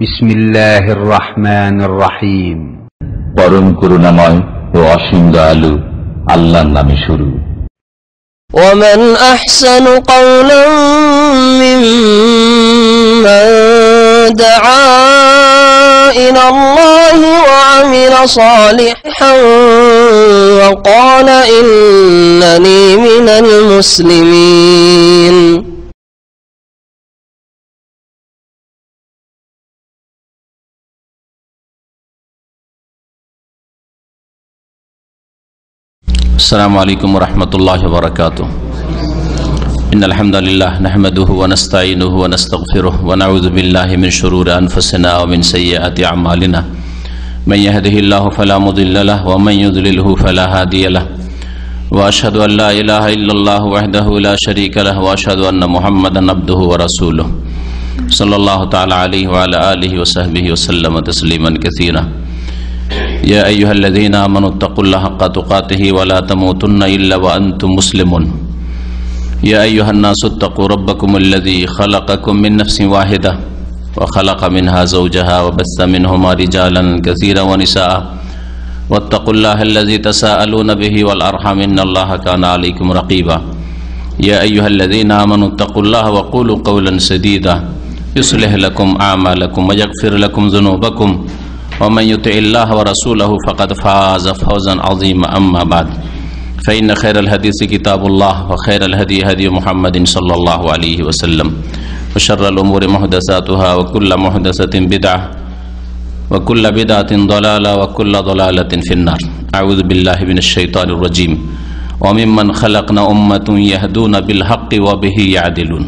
বিসমিল্লাহির রহমানির রহিম। পরম করুণাময় ও অসীম দয়ালু আল্লাহর নামে শুরু। ومن أحسن قولا ممن دعا إلى الله وعمل صالحا وقال إنني من المسلمين। السلام عليكم ورحمة الله وبركاته. إن الحمد لله نحمده ونستعينه ونستغفره ونعوذ بالله من شرور أنفسنا ومن سيئات أعمالنا من يهده الله فلا مضل له ومن يضلله فلا هادي له وأشهد أن لا إله إلا الله وحده لا شريك له وأشهد أن محمدا عبده ورسوله صلى الله تعالى عليه وعلى آله وصحبه وسلم تسليما كثيرا. يا أيها الذين آمنوا اتقوا الله حق تقاته ولا تموتن إلا وأنتم مسلمون. يا أيها الناس اتقوا ربكم الذي خلقكم من نفس واحدة وخلق منها زوجها وبث منهما رجالا كثيرا ونساء واتقوا الله الذي تساءلون به والأرحام إن الله كان عليكم رقيبا. يا أيها الذين آمنوا اتقوا الله وقولوا قولا سديدا يصلح لكم أعمالكم ويغفر لكم ذنوبكم ومن يطع الله ورسوله فقد فاز فوزا عظيما. أما بعد فإن خير الحديث كتاب الله وخير الهدي هدي محمد صلى الله عليه وسلم وشر الأمور محدثاتها وكل محدثة بدعة وكل بدعة ضلالة وكل ضلالة في النار. أعوذ بالله من الشيطان الرجيم. وممن خلقنا أمة يهدون بالحق وبه يعدلون.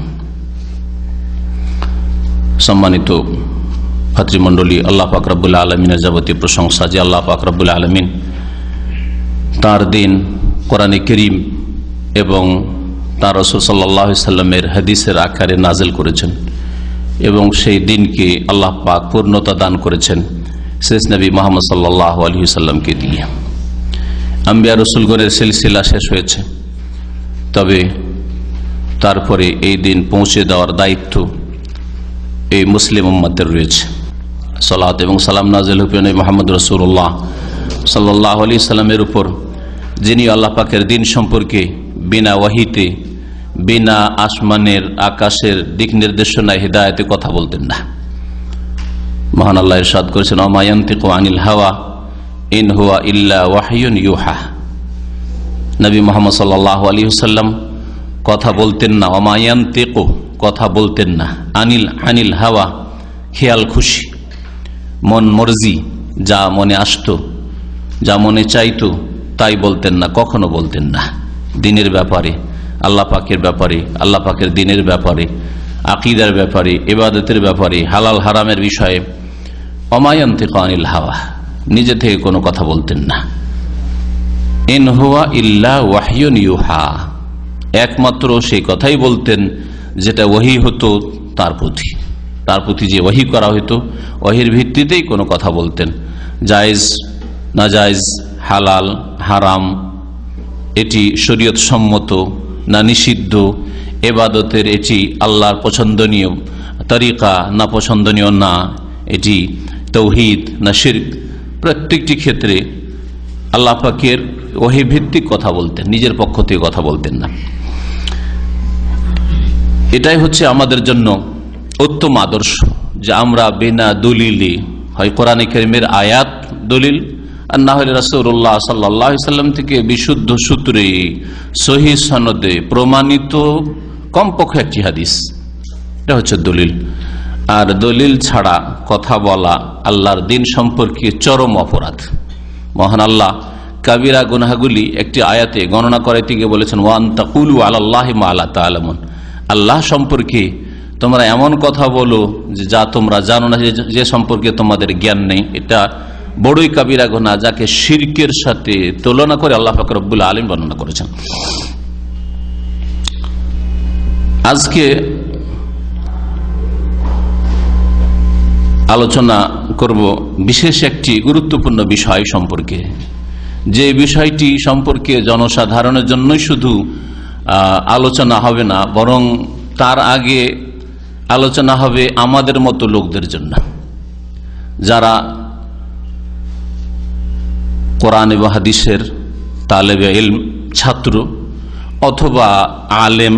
সম্মানিত ভাতৃমণ্ডলী, আল্লাহ পাক রব্বুল আলমিনের যাবতীয় প্রশংসা যে আল্লাহ পাক রব্বুল আলমিন তাঁর দিন কোরআনে করিম এবং তাঁর রাসূল সাল্লাল্লাহু আলাইহি সাল্লামের হাদিসের আকারে নাজিল করেছেন এবং সেই দিনকে আল্লাহ পাক পূর্ণতা দান করেছেন শেষ নবী মুহাম্মদ সাল্লাল্লাহু আলাইহি সাল্লামকে দিয়ে। আম্বিয়া রাসূলগণের সিলসিলা শেষ হয়েছে, তবে তারপরে এই দিন পৌঁছে দেওয়ার দায়িত্ব এই মুসলিম উম্মতের রয়েছে। সালাত এবং সালাম নাজিল হোক নবী মুহাম্মদ রাসূলুল্লাহ সাল্লাল্লাহু আলাইহি সাল্লামের উপর, যিনি আল্লাহ পাকের দিন সম্পর্কে বিনা ওয়াহিতে, বিনা আসমানের আকাশের দিক নির্দেশনায় হিদায়াতে কথা বলতেন না। মহান আল্লাহ ইরশাদ করেছেন, ওয়া মা ইয়ানতিকু আনিল হাওয়া ইন হুয়া ইল্লা ওয়াহয়ুন ইউহা। নবী মুহাম্মদ সাল্লাল্লাহু আলাইহি ওয়াসাল্লাম কথা বলতেন না, ওয়া মা ইয়ানতিকু কথা বলতেন না, আনিল হাওয়া খেয়াল খুশি, মন মর্জি, যা মনে আসতো, যা মনে চাইতো তাই বলতেন না, কখনো বলতেন না। দিনের ব্যাপারে, আল্লাহ পাকের ব্যাপারে, আল্লাহ পাকের দিনের ব্যাপারে, আকীদার ব্যাপারে, ইবাদতের ব্যাপারে, হালাল হারামের বিষয়ে ওমা ইয়ানতিকু আনিল হাওয়া, নিজে থেকে কোনো কথা বলতেন না। ইন হুয়া ইল্লা ওয়াহয়ুন ইউহা, একমাত্র সেই কথাই বলতেন যেটা ওহী হতো তার প্রতি যে ওহী করা হতো, ওহীর ভিত্তিতেই কোনো কথা বলতেন। জায়েজ নাজায়েজ, হালাল হারাম, এটি শরীয়ত সম্মত না নিষিদ্ধ, ইবাদতের এটি আল্লাহর পছন্দনীয় তরিকা না পছন্দনীয় না, এটি তাওহীদ না শিরক, প্রত্যেকটি ক্ষেত্রে আল্লাহ পাকের ওহী ভিত্তিক কথা বলতেন, নিজের পক্ষ থেকে কথা বলতেন না। এটাই হচ্ছে আমাদের জন্য উত্তম আদর্শ, যে আমরা বিনা দলিলে, হয় কোরআনে কারীমের আয়াত দলিল, আর না হলে রাসূলুল্লাহ সাল্লাল্লাহু আলাইহি সাল্লাম থেকে বিশুদ্ধ সূত্রে সহিহ সনদে প্রমাণিত কমপক্ষে একটি হাদিস, এটা হচ্ছে দলিল। আর দলিল ছাড়া কথা বলা আল্লাহর দিন সম্পর্কে চরম অপরাধ। মহান আল্লাহ কাবিরা গুনাহগুলি একটি আয়াতে গণনা করাইতে গিয়ে বলেছেন, ওয়া আন তাকুলু আলাল্লাহি মা লা তা'লামুন, আল্লাহ সম্পর্কে তোমরা এমন কথা বলো যা তোমরা জানো না, যে সম্পর্কে তোমাদের জ্ঞান নেই। এটা বড়ই কাবিরা গুনাহ, যাকে শিরকের সাথে তুলনা করে আল্লাহ পাক রব্বুল আলামিন বর্ণনা করেছেন। আজকে আলোচনা করব বিশেষ একটি গুরুত্বপূর্ণ বিষয় সম্পর্কে, যে বিষয়টি সম্পর্কে জনসাধারণের জন্যই শুধু আলোচনা হবে না, বরং তার আগে আলোচনা হবে আমাদের মতো লোকদের জন্য। যারা কোরআন এবং হাদিসের তালেবে ইলম ছাত্র অথবা আলেম,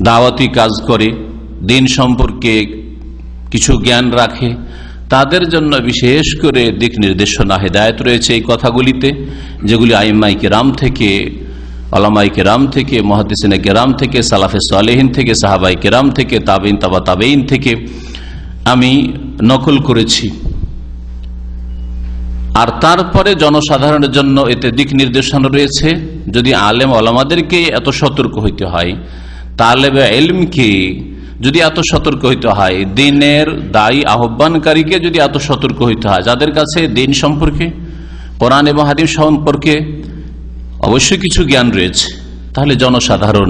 দাওয়াতি কাজ করে, দিন সম্পর্কে কিছু জ্ঞান রাখে, তাদের জন্য বিশেষ করে দিক নির্দেশনা হেদায়েত রয়েছে এই কথাগুলিতে, যেগুলি আইম্মাই কেরাম থেকে, ওলামাই কেরাম থেকে, মুহাদ্দিসিনে কেরাম থেকে, সালাফে সালেহিন থেকে, সাহাবাই কেরাম থেকে, তাবেইন, তাবা তাবেইন থেকে আমি নকল করেছি। আর তারপরে জনসাধারণের জন্য এতে দিক নির্দেশনা রয়েছে। যদি আলেম ওলামাদেরকে এত সতর্ক হইতে হয়, তালেবে ইলমকে যদি এত সতর্ক হইতে হয়, দিনের দায়ী আহ্বানকারীকে যদি এত সতর্ক হইতে হয়, যাদের কাছে দিন সম্পর্কে, কোরআন এবং হাদিস সম্পর্কে অবশ্যই কিছু জ্ঞান রয়েছে, তাহলে জনসাধারণ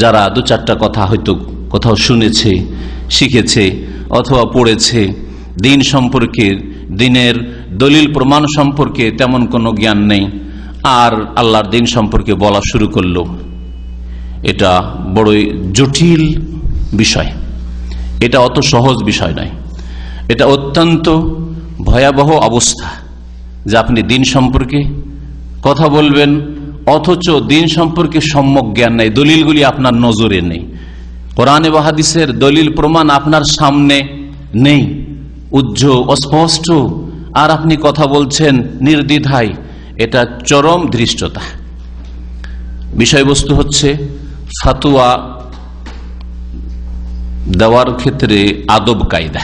যারা দু চারটা কথা হয়তো কোথাও শুনেছে, শিখেছে অথবা পড়েছে, দিন সম্পর্কে, দিনের দলিল প্রমাণ সম্পর্কে তেমন কোনো জ্ঞান নেই, আর আল্লাহর দিন সম্পর্কে বলা শুরু করলো, এটা বড়ই জটিল বিষয়। এটা অত সহজ বিষয় নয়, এটা অত্যন্ত ভয়াবহ অবস্থা যে আপনি দিন সম্পর্কে কথা বলবেন অথচ দিন সম্পর্কে সম্যক জ্ঞান নেই, দলিলগুলি আপনার নজরে নেই, কোরআন এবং হাদিসের দলিল প্রমাণ আপনার সামনে নেই, উজ্জ্বল অস্পষ্ট, আর আপনি কথা বলছেন নির্দ্বিধায়। এটা চরম ধৃষ্টতা। বিষয়বস্তু হচ্ছে ফাতুয়া দেওয়ার ক্ষেত্রে আদব কায়দা,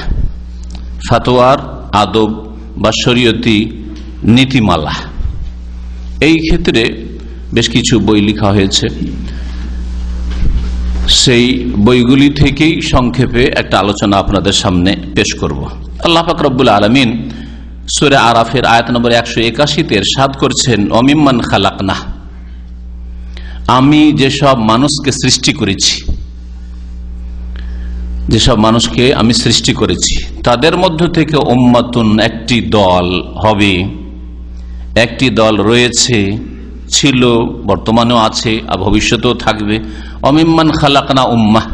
ফাতোয়ার আদব বা শরীয়তি নীতিমালা, এই ক্ষেত্রে বেশ কিছু বই লেখা হয়েছে। সেই বইগুলি থেকেই সংক্ষেপে একটা আলোচনা আপনাদের সামনে পেশ করব। আল্লাহ পাক রব্বুল আলামিন সূরা আরাফের আয়াত নম্বর 181-তে ইরশাদ করছেন, অমিম্মান খালাকনা, আমি যেসব মানুষকে সৃষ্টি করেছি, যেসব মানুষকে আমি সৃষ্টি করেছি তাদের মধ্য থেকে উম্মাতুন, একটি দল হবে, একটি দল রয়েছে, ছিল, বর্তমানেও আছে, আর ভবিষ্যতেও থাকবে। অমিম্মান খালাকনা উম্মাহ,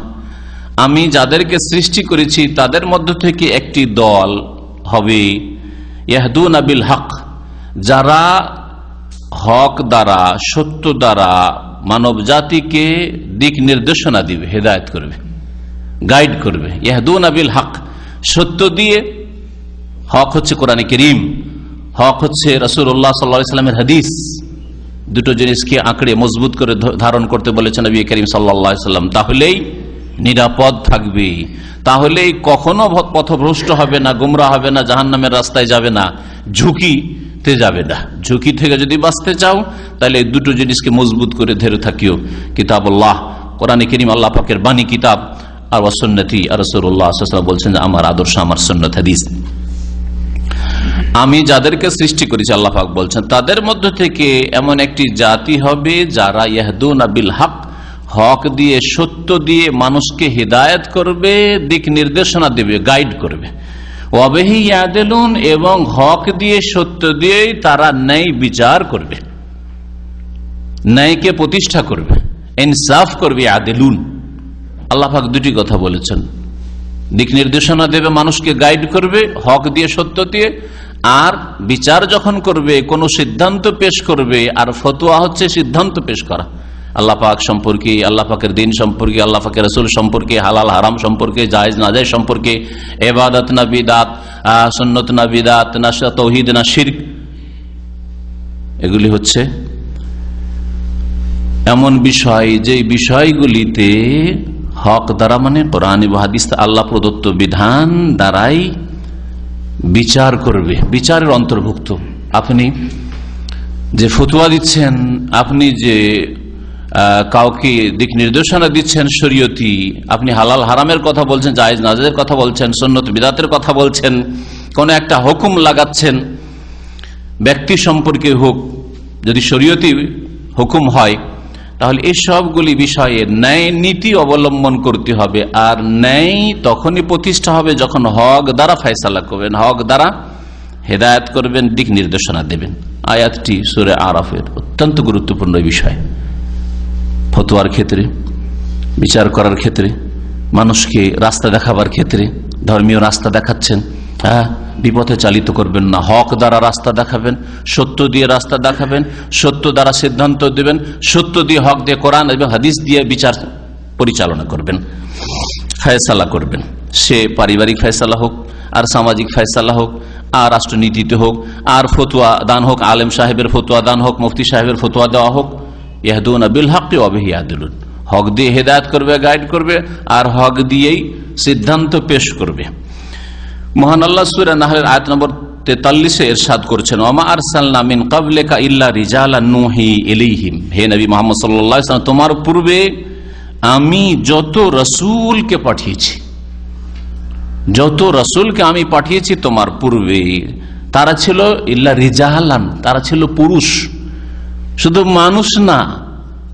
আমি যাদেরকে সৃষ্টি করেছি তাদের মধ্য থেকে একটি দল হবে, ইয়াহদুনা বিল হক, যারা হক দ্বারা, সত্য দ্বারা মানব জাতিকে দিক নির্দেশনা দিবে, হেদায়েত করবে, গাইড করবে। ইয়াহদুনা বিল হক, সত্য দিয়ে। হক হচ্ছে কোরআনে কারীম, হক হচ্ছে রাসূলুল্লাহ সাল্লাল্লাহু আলাইহি ওয়াসাল্লামের হাদিস। দুটো জিনিসকে আঁকড়ে মজবুত করে ধারণ করতে বলেছেন নবী করিম সাল্লাল্লাহু আলাইহি ওয়াসাল্লাম, তাহলেই নিরাপদ থাকবে, তাহলেই কখনো পথভ্রষ্ট হবে না, গোমরাহ হবে না, জাহান্নামের রাস্তায় যাবে না, ঝুঁকিতে যাবে না। ঝুঁকি থেকে যদি বাঁচতে চাও তাহলে এই দুটো জিনিসকে মজবুত করে ধরে থাকিও, কিতাবুল্লাহ, কোরআনে কারীম, আল্লাহ পাকের বাণী কিতাব, আর সুন্নতি, আর রাসূলুল্লাহ সাল্লাল্লাহু আলাইহি ওয়াসাল্লাম বলছেন আমার আদর্শ, আমার সুন্নাত হাদিস। আমি যাদেরকে সৃষ্টি করেছি, আল্লাহ পাক বলছেন, তাদের মধ্য থেকে এমন একটি জাতি হবে যারা ইয়াহদুনা বিল হক, হক দিয়ে, সত্য দিয়ে মানুষকে হিদায়াত করবে, দিক নির্দেশনা দেবে, গাইড করবে। ওয়াবিহি ইয়াদিলুন, এবং হক দিয়ে, সত্য দিয়ে তারা ন্যায় বিচার করবে, ন্যায়কে প্রতিষ্ঠা করবে, ইনসাফ করবে। ইয়াদিলুন, আল্লাহ পাক দুটি কথা বলেছেন, দিক নির্দেশনা দেবে, মানুষকে গাইড করবে হক দিয়ে, সত্য দিয়ে, আর বিচার যখন করবে, কোন সিদ্ধান্ত পেশ করবে, আর ফতোয়া হচ্ছে সিদ্ধান্ত পেশ করা আল্লাহ পাক সম্পর্কে, আল্লাহ পাকের দিন সম্পর্কে, আল্লাহ পাকের রাসূল সম্পর্কে, হালাল হারাম সম্পর্কে, জায়েজ নাজায়েজ সম্পর্কে, ইবাদত না বিদআত, সুন্নাত না বিদআত, না তাওহীদ না শিরক, এগুলি হচ্ছে এমন বিষয় যে বিষয়গুলিতে হক দ্বারা, মানে কোরআন এবং হাদিস, আল্লাহ প্রদত্ত বিধান দ্বারাই বিচার করবে, বিচারের অন্তর্ভুক্ত। আপনি যে ফতোয়া দিচ্ছেন, আপনি যে কাউকে দিক নির্দেশনা দিচ্ছেন শরীয়তি, আপনি হালাল হারামের কথা বলছেন, জায়েজ নাজায়েজের কথা বলছেন, সুন্নাত বিদআতের কথা বলছেন, কোন একটা হুকুম লাগাচ্ছেন, ব্যক্তি সম্পর্কে হোক, যদি শরীয়তি হুকুম হয়, তাহলে এই সবগুলি বিষয়ে ন্যায় নীতি অবলম্বন করতে হবে। আর ন্যায় তখনই প্রতিষ্ঠা হবে যখন হক দ্বারা ফয়সালা করবেন, হক দ্বারা হেদায়েত করবেন, দিক নির্দেশনা দেবেন। আয়াতটি সূরা আরাফের অত্যন্ত গুরুত্বপূর্ণ বিষয়। ফতোয়ার ক্ষেত্রে, বিচার করার ক্ষেত্রে, মানুষকে রাস্তা দেখাবার ক্ষেত্রে, ধর্মীয় রাস্তা দেখাচ্ছেন, হ্যাঁ, বিপথে চালিত করবেন না। হক দ্বারা রাস্তা দেখাবেন, সত্য দিয়ে রাস্তা দেখাবেন, সত্য দ্বারা সিদ্ধান্ত দেবেন, সত্য দিয়ে, হক দিয়ে, কোরআন এবং হাদিস দিয়ে বিচার পরিচালনা করবেন, ফয়সালা করবেন। সে পারিবারিক ফয়সালা হোক, আর সামাজিক ফয়সালা হোক, আর রাষ্ট্রনীতিতে হোক, আর ফতোয়া দান হোক, আলেম সাহেবের ফতোয়া দান হোক, মুফতি সাহেবের ফতোয়া দেওয়া হোক। ইয়াহদুনা বিল হক ওয়া বিহি ইয়াদিলুন, হক দিয়ে হেদায়েত করবে, গাইড করবে, আর হক দিয়েই সিদ্ধান্ত পেশ করবে। মহান আল্লাহ সূরা নাহলের আয়াত নম্বর 43-এ ইরশাদ করেছেন, ওমা আরসালনা মিন ক্বাবলিকা ইল্লা রিজালান নুহি ইলাইহিম, হে নবী মুহাম্মদ সাল্লাল্লাহু আলাইহি ওয়াসাল্লাম, তোমার পূর্বে আমি যত রাসূলকে পাঠিয়েছি, যত রাসূলকে আমি পাঠিয়েছি তোমার পূর্বে, তারা ছিল ইল্লা রিজালান, তারা ছিল পুরুষ, শুধু মানুষ না।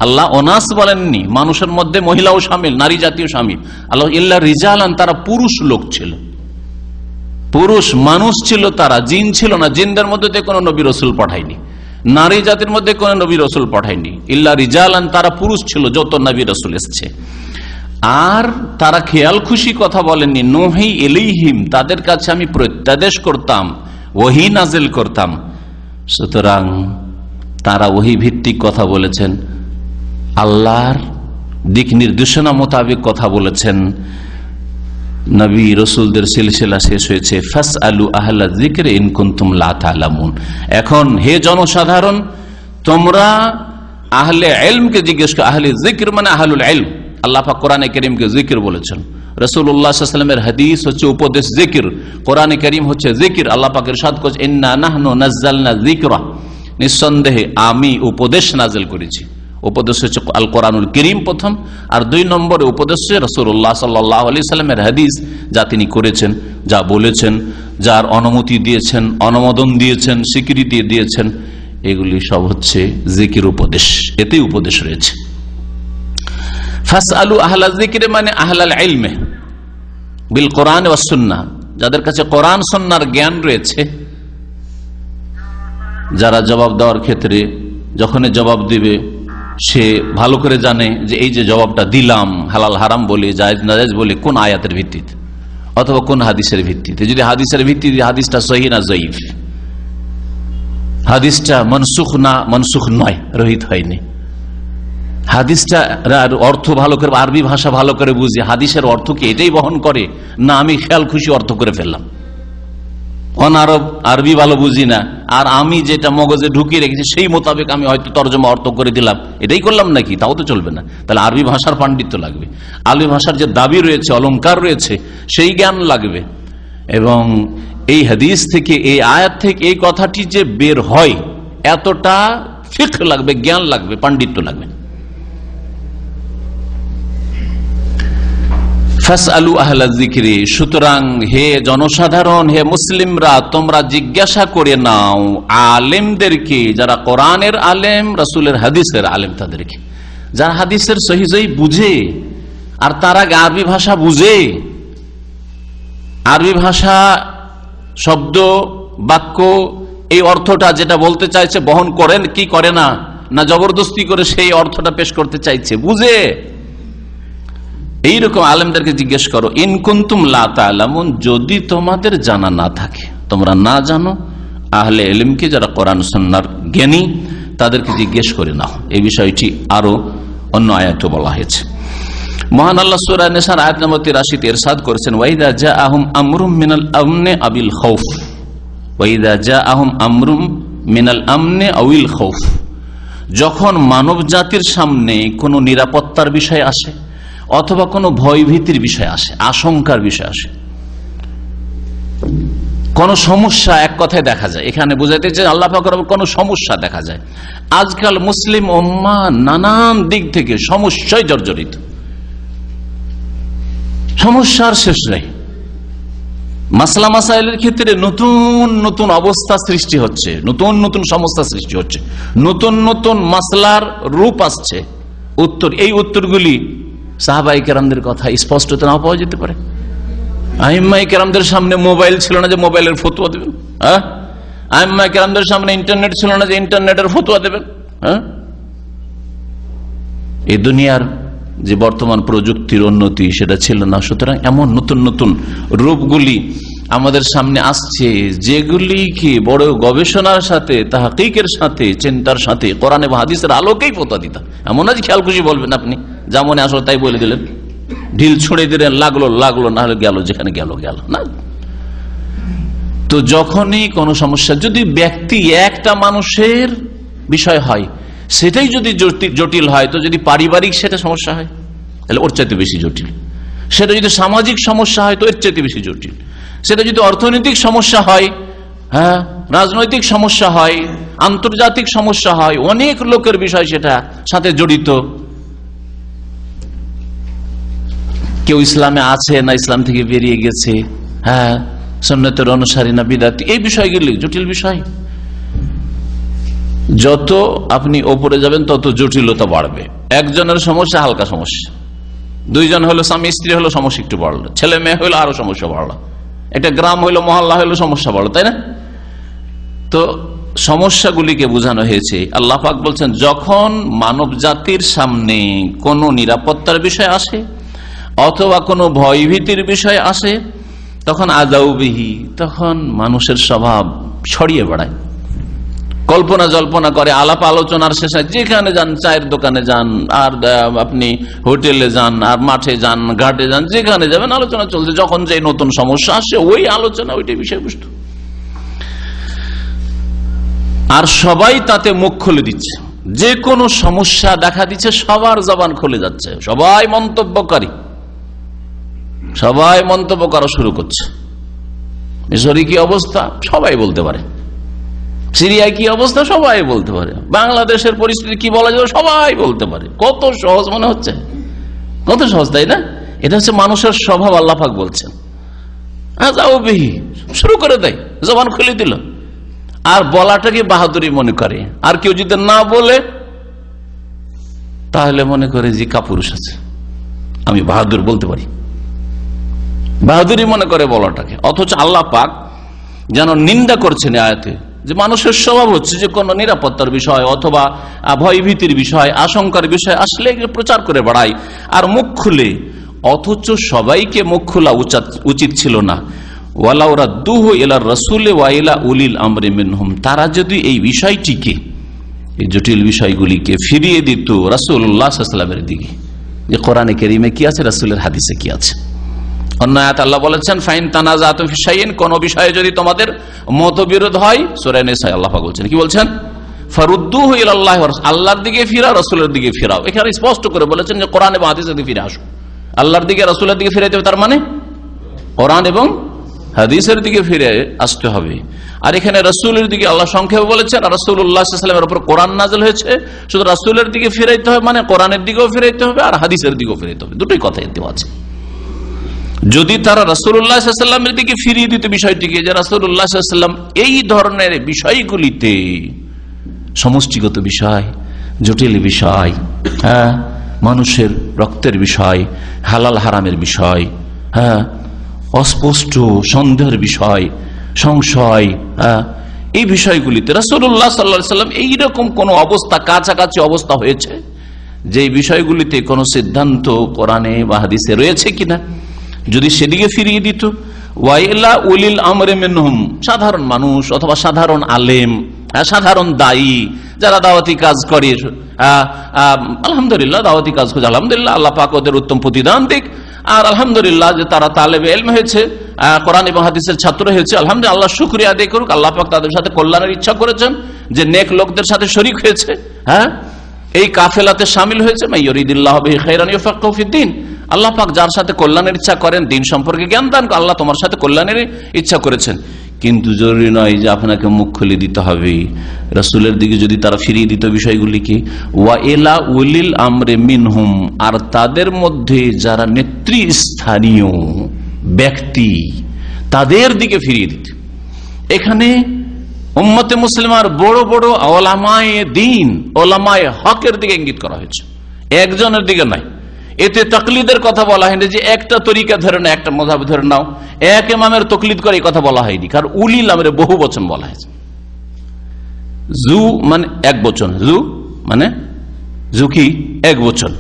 আল্লাহ অনাস বলেননি, মানুষের মধ্যে মহিলাও শামিল, নারী জাতীয় শামিল। আল্লাহ ইল্লা রিজালান, তারা পুরুষ লোক ছিল, পুরুষ মানুষ ছিল তারা, জিন ছিল না। জিনদের মধ্যে কোনো নবী রসুল পাঠায়নি, নারী জাতির মধ্যে কোন নবী রসুল পাঠায়নি। ইল্লা রিজালান, তারা পুরুষ ছিল যত নবী রসুল এসছে। আর তারা খেয়াল খুশি কথা বলেননি, নুহি ইলাইহিম, তাদের কাছে আমি প্রত্যাদেশ করতাম, ওহী নাজিল করতাম। সুতরাং তারা ওহী ভিত্তিক কথা বলেছেন, আল্লাহর দিক নির্দেশনা মোতাবেক কথা বলেছেন। নবী রসুলদের সিলসিলা শেষ হয়েছে। ফাসআলু আহলা যিকরি ইন কুনতুম লা তা'লামুন। এখন হে জনসাধারণ, তোমরা আহলে ইলমকে জিজ্ঞেস করো। আহলে যিকর মানে আহলুল ইলম। আল্লাহ পাক কোরআনে কারীমকে যিকর বলেছেন, রাসূলুল্লাহ সাল্লাল্লাহু আলাইহি ওয়াসাল্লামের হাদিস হচ্ছে উপদেশ যিকর, কোরআনে কারীম হচ্ছে যিকর। আল্লাহ পাক ইরশাদ করেছেন, ইন্না নাহনু নাযালনা যিকরা, নিঃসন্দেহে আমি উপদেশ নাযিল করেছি। উপদেশ হচ্ছে আল কোরআনুল কারীম প্রথম, আর 2 নম্বরে উপদেশ হচ্ছে রাসূলুল্লাহ সাল্লাল্লাহু আলাইহি ওয়াসাল্লামের হাদিস, যা তিনি করেছেন, যা বলেছেন, যার অনুমতি দিয়েছেন, অনুমোদন দিয়েছেন, স্বীকৃতি দিয়েছেন, এগুলি সব হচ্ছে যিকির উপদেশ, এতেই উপদেশ রয়েছে। ফাসআলু আহলা যিকরি মানে আহলাল ইলমে বিল কোরআন ওয়াস সুন্নাহ, যাদের কাছে কোরআন সুন্নাহর জ্ঞান রয়েছে, যারা জবাব দেওয়ার ক্ষেত্রে যখনই জবাব দিবে সে ভালো করে জানে যে এই যে জবাবটা দিলাম হালাল হারাম বলে, জায়েজ নাজায়েজ বলে, কোন আয়াতের ভিত্তিতে অথবা কোন হাদিসের ভিত্তিতে। যদি হাদিসের ভিত্তিতে হাদিসটা সহিহ না জয়ীফ, হাদিসটা মনসুখ না মনসুখ নয়, রহিত হয়নি, হাদিসটা অর্থ ভালো করে, আরবি ভাষা ভালো করে বুঝি, হাদিসের অর্থ কি এটাই বহন করে, না আমি খেয়াল খুশি অর্থ করে ফেললাম, অনারব আরবি ভালো বুঝি না, আর আমি যেটা মগজে ঢুকিয়ে রেখেছি সেই মোতাবেক আমি হয়তো তর্জমা অর্থ করে দিলাম, এটাই করলাম নাকি, তাও তো চলবে না। তাহলে আরবি ভাষার পাণ্ডিত্য লাগবে, আরবি ভাষার যে দাবি রয়েছে, অলংকার রয়েছে, সেই জ্ঞান লাগবে। এবং এই হাদিস থেকে, এই আয়াত থেকে এই কথাটি যে বের হয়, এতটা ফিকহ লাগবে, জ্ঞান লাগবে, পাণ্ডিত্য লাগবে। ফাসআলু আহলা যিকরি, সুতরাং হে জনসাধারণ, হে মুসলিমরা, তোমরা জিজ্ঞাসা করে নাও আলেমদেরকে, যারা কোরআনের আলেম, রাসূলের হাদিসের আলেম, তাদেরকে, যারা হাদিসের সহিহ সহিহ বুঝে, আর তারা আরবি ভাষা বুঝে, আরবি ভাষা শব্দ বাক্য এই অর্থটা যেটা বলতে চাইছে বহন করেন কি করে না, না জবরদস্তি করে সেই অর্থটা পেশ করতে চাইছে, বুঝে। এইরকম আলেমদেরকে জিজ্ঞেস করো, ইন কুনতুম লা তা'লামুন, যদি তোমাদের জানা না থাকে, তোমরা না জানো, আহলে ইলমকে, যারা কোরআন সুন্নাহর জ্ঞানী, তাদেরকে জিজ্ঞেস করে নাও। এই বিষয়টি আরো অন্য আয়াতে বলা হয়েছে। মহান আল্লাহ সূরা নিসার আয়াত নম্বর 83-তে ইরশাদ করেছেন, ওয়াইদা জাআহুম আমরুম মিনাল আমনি আবিল খাউফ, ওয়াইদা জাআহুম আমরুম মিনাল আমনি আবিল খাউফ, যখন মানব জাতির সামনে কোনো নিরাপত্তার বিষয় আসে অথবা কোনো ভয়ভীতির বিষয় আসে, আশঙ্কার বিষয় আসে, কোন সমস্যা, এক কথায় দেখা যায়, এখানে বোঝাতে চাই আল্লাহ পাক কোন সমস্যা দেখা যায়। আজকাল মুসলিম উম্মাহ নানান দিক থেকে সমস্যায় জর্জরিত, সমস্যার শেষ নেই। মাসলা মাসাইলের ক্ষেত্রে নতুন নতুন অবস্থা সৃষ্টি হচ্ছে, নতুন নতুন সমস্যা সৃষ্টি হচ্ছে, নতুন নতুন মাসলার রূপ আসছে। উত্তর, এই উত্তরগুলি সাহাবায়ে কেরামদের কথা স্পষ্টত না পাওয়া যেতে পারে। আইম্মায়ে কেরামদের সামনে মোবাইল ছিল না যে মোবাইলের ফতোয়া দেবেন, হ্যাঁ? আইম্মায়ে কেরামদের সামনে ইন্টারনেট ছিল না যে ইন্টারনেটের ফতোয়া দেবেন, হ্যাঁ? এই দুনিয়ার যে বর্তমান প্রযুক্তির উন্নতি সেটা ছিল না। সুতরাং এমন নতুন নতুন রূপগুলি আমাদের সামনে আসছে, যেগুলিকে বড় গবেষণার সাথে, তাহকিকের সাথে, চিন্তার সাথে কোরআন এবং হাদিসের আলোকেই প্রতারিত। এমন না যে খেয়াল খুশি বলবেন আপনি, যা মনে আসলে তাই বলে দিলেন, ঢিল ছুঁড়ে দিলেন, লাগলো লাগলো, না হলে গেল, যেখানে গেল গেল না। তো যখনই কোনো সমস্যা, যদি ব্যক্তি একটা মানুষের বিষয় হয়, সেটাই যদি জটিল হয়, তো যদি পারিবারিক সেটা সমস্যা হয় তাহলে ওর চাইতে বেশি জটিল। সেটা যদি সামাজিক সমস্যা হয় তো এর চাইতে বেশি জটিল। সেটা যদি অর্থনৈতিক সমস্যা হয়, হ্যাঁ, রাজনৈতিক সমস্যা হয়, আন্তর্জাতিক সমস্যা হয়, অনেক লোকের বিষয় সেটা সাথে জড়িত। কেউ ইসলামে আছে না ইসলাম থেকে বেরিয়ে গেছে, হ্যাঁ, সুন্নতের অনুসারী না বিদআতি, এই বিষয়গুলি জটিল বিষয়। যত আপনি ওপরে যাবেন তত জটিলতা বাড়বে। একজনের সমস্যা হালকা সমস্যা, দুইজন হলো স্বামী স্ত্রী হলো সমস্যা একটু বাড়লো, ছেলে মেয়ে হইলো আরো সমস্যা বাড়লো, একটা গ্রাম হইলো মহল্লা হইলো সমস্যা বাড়লো, তাই না? তো সমস্যাগুলিকে বোঝানো হয়েছে। আল্লাহ পাক বলছেন, যখন মানব জাতির সামনে কোনো নিরাপত্তার বিষয় আসে অথবা কোনো ভয়ভীতির বিষয় আসে, তখন আদাউবিহি, তখন মানুষের স্বভাব ছড়িয়ে বেড়ায়, কল্পনা জল্পনা করে, আলাপ আলোচনার শেষে যেখানে যান, চায়ের দোকানে যান, আর আপনি হোটেলে যান, আর মাঠে যান, ঘাটে যান, যেখানে যাবেন আলোচনা চলছে। যখন যে নতুন সমস্যা আসে ওই আলোচনা, ওইটাই বিষয়বস্তু, আর সবাই তাতে মুখ খুলে দিচ্ছে। যে কোনো সমস্যা দেখা দিচ্ছে সবার জবান খুলে যাচ্ছে, সবাই মন্তব্যকারী, সবাই মন্তব্য করা শুরু করছে। মিশরে কি অবস্থা সবাই বলতে পারে, সিরিয়ায় কি অবস্থা সবাই বলতে পারে, বাংলাদেশের পরিস্থিতি কি বলা যাবে সবাই বলতে পারে। কত সহজ মনে হচ্ছে, কত সহজ, তাই না? এটা হচ্ছে মানুষের স্বভাব। আল্লাহ পাক বলছেন শুরু করে দেয়, জবান খুলে দিল, আর বলাটাকে বাহাদুরি মনে করে। আর কেউ যদি না বলে তাহলে মনে করে যে কাপুরুষ আছে, আমি বাহাদুর বলতে পারি, বাহাদুরি মনে করে বলাটাকে। অথচ আল্লাহ পাক যেন নিন্দা করছেন আয়াতে, যে মানুষের স্বভাব হচ্ছে যে কোনো নিরাপত্তার বিষয় অথবা ভয়ভীতির বিষয়, আশঙ্কার বিষয় আসলে প্রচার করে বেড়ায় আর মুখ খুলে। অথচ সবাইকে মুখ খোলা উচিত ছিল না। ওয়ালাউ রাদ্দুহু ইলা রাসূলি ওয়া ইলা উলিল আমরি মিনহুম, তারা যদি এই বিষয়টিকে, এই জটিল বিষয়গুলিকে ফিরিয়ে দিত রাসূলুল্লাহ সাল্লাল্লাহু আলাইহি ওয়াসাল্লামের দিকে, যে কোরআনে কারীমে কি আছে, রাসূলের হাদিসে কি আছে। অন্য আয়াতে আল্লাহ বলেছেন, ফাইন তানাযাতুম ফি শাইইন, কোন বিষয়ে যদি তোমাদের মতবিরোধ হয়, সূরা নিসা আল্লাহ পাক বলছেন, কি বলছেন, ফারুদ্দুহু ইলাল্লাহি ওয়া রাসূল, আল্লাহর দিকে ফিরাও, রাসূলের দিকে ফিরাও। এখানে স্পষ্ট করে বলেছেন যে কোরআন এবং হাদিসের দিকে ফিরে আসো। আল্লাহর দিকে রাসূলের দিকে ফিরাইতে হবে, তার মানে কোরআন এবং হাদিসের দিকে ফিরে আসতে হবে। আর এখানে রাসূলের দিকে আল্লাহ সংক্ষেপে বলেছেন, আর রাসূলুল্লাহ সাল্লাল্লাহু আলাইহি ওয়াসাল্লামের উপর কোরআন নাযিল হয়েছে, শুধু রাসূলের দিকে ফিরাইতে হবে মানে কোরআনের দিকেও ফিরাইতে হবে আর হাদিসের দিকেও ফিরাইতে হবে, দুটোই কথা এতে আছে। যদি তারা রাসূলুল্লাহ সাল্লাল্লাহু আলাইহি ওয়াসাল্লামের দিকে ফিরিয়ে দিতে বিষয়টিকে, যে রাসূলুল্লাহ সাল্লাল্লাহু আলাইহি ওয়াসাল্লাম এই ধরনের বিষয়গুলিতে, সমষ্টিগত বিষয়, জটিল বিষয়, হ্যাঁ, মানুষের রক্তের বিষয়, হালাল হারামের বিষয়, হ্যাঁ, অস্পষ্ট সন্দেহের বিষয়, সংশয়, এই বিষয়গুলিতে রাসূলুল্লাহ সাল্লাল্লাহু আলাইহি ওয়াসাল্লাম এইরকম কোন অবস্থা, কাছাকাছি অবস্থা হয়েছে যে বিষয়গুলিতে কোন সিদ্ধান্ত কোরআনে বা হাদিসে রয়েছে কিনা, যদি সেদিকে ফিরিয়ে দিত। ওয়াইলা উলিল আমরি মিনহুম, সাধারণ মানুষ অথবা সাধারণ আলেম, সাধারণ দায়ী যারা দাওয়াতি কাজ করে, আলহামদুলিল্লাহ দাওয়াতি কাজ করে, আলহামদুলিল্লাহ আল্লাহ পাক ওদের উত্তম প্রতিদান দিক। আর আলহামদুলিল্লাহ যে তারা তালেবে ইলম হয়েছে, কোরআন এবং হাদিসের ছাত্র হয়েছে, আলহামদুলিল্লাহ আল্লাহ শুকরিয়া আদায় করুক। আল্লাহ পাক তাদের সাথে কল্যাণের ইচ্ছা করেছেন, যে নেক লোকদের সাথে শরীক হয়েছে, হ্যাঁ, এই কাফেলাতে শামিল হয়েছে। মাইয়ুরিদিল্লাহু বিহি খায়রান ইউফাক্কিহু ফিদ্দীন, আল্লাহ পাক যার সাথে কল্যাণের ইচ্ছা করেন, দিন সম্পর্কে জ্ঞান দান। আল্লাহ তোমার সাথে কল্যাণের ইচ্ছা করেছেন, কিন্তু জরুরি নয় যে আপনাকে মুখ খুলে দিতে হবে। রাসূলের দিকে যদি তারা ফিরিয়ে দিত বিষয়গুলিকে, ওয়া ইলা উলিল আমরি মিনহুম, আর তাদের মধ্যে যারা নেতৃস্থানীয় ব্যক্তি তাদের দিকে ফিরিয়ে দিত। এখানে উম্মতে মুসলিমার বড় বড় ওলামায়ে দ্বীন, ওলামায়ে হকের দিকে ইঙ্গিত করা হয়েছে, একজনের দিকে নাই। এতে তাকলিদের কথা বলা হয়নি, যে একটা তরিকা ধরে না, একটা মাযহাব ধরে নাও, এক ইমামের তাকলিদ করে, এই কথা বলা হয়নি। কারণ উলিল আমরে বহু বচন বলা হয়েছে। জু মানে এক বচন, জু মানে জু কি এক বচন,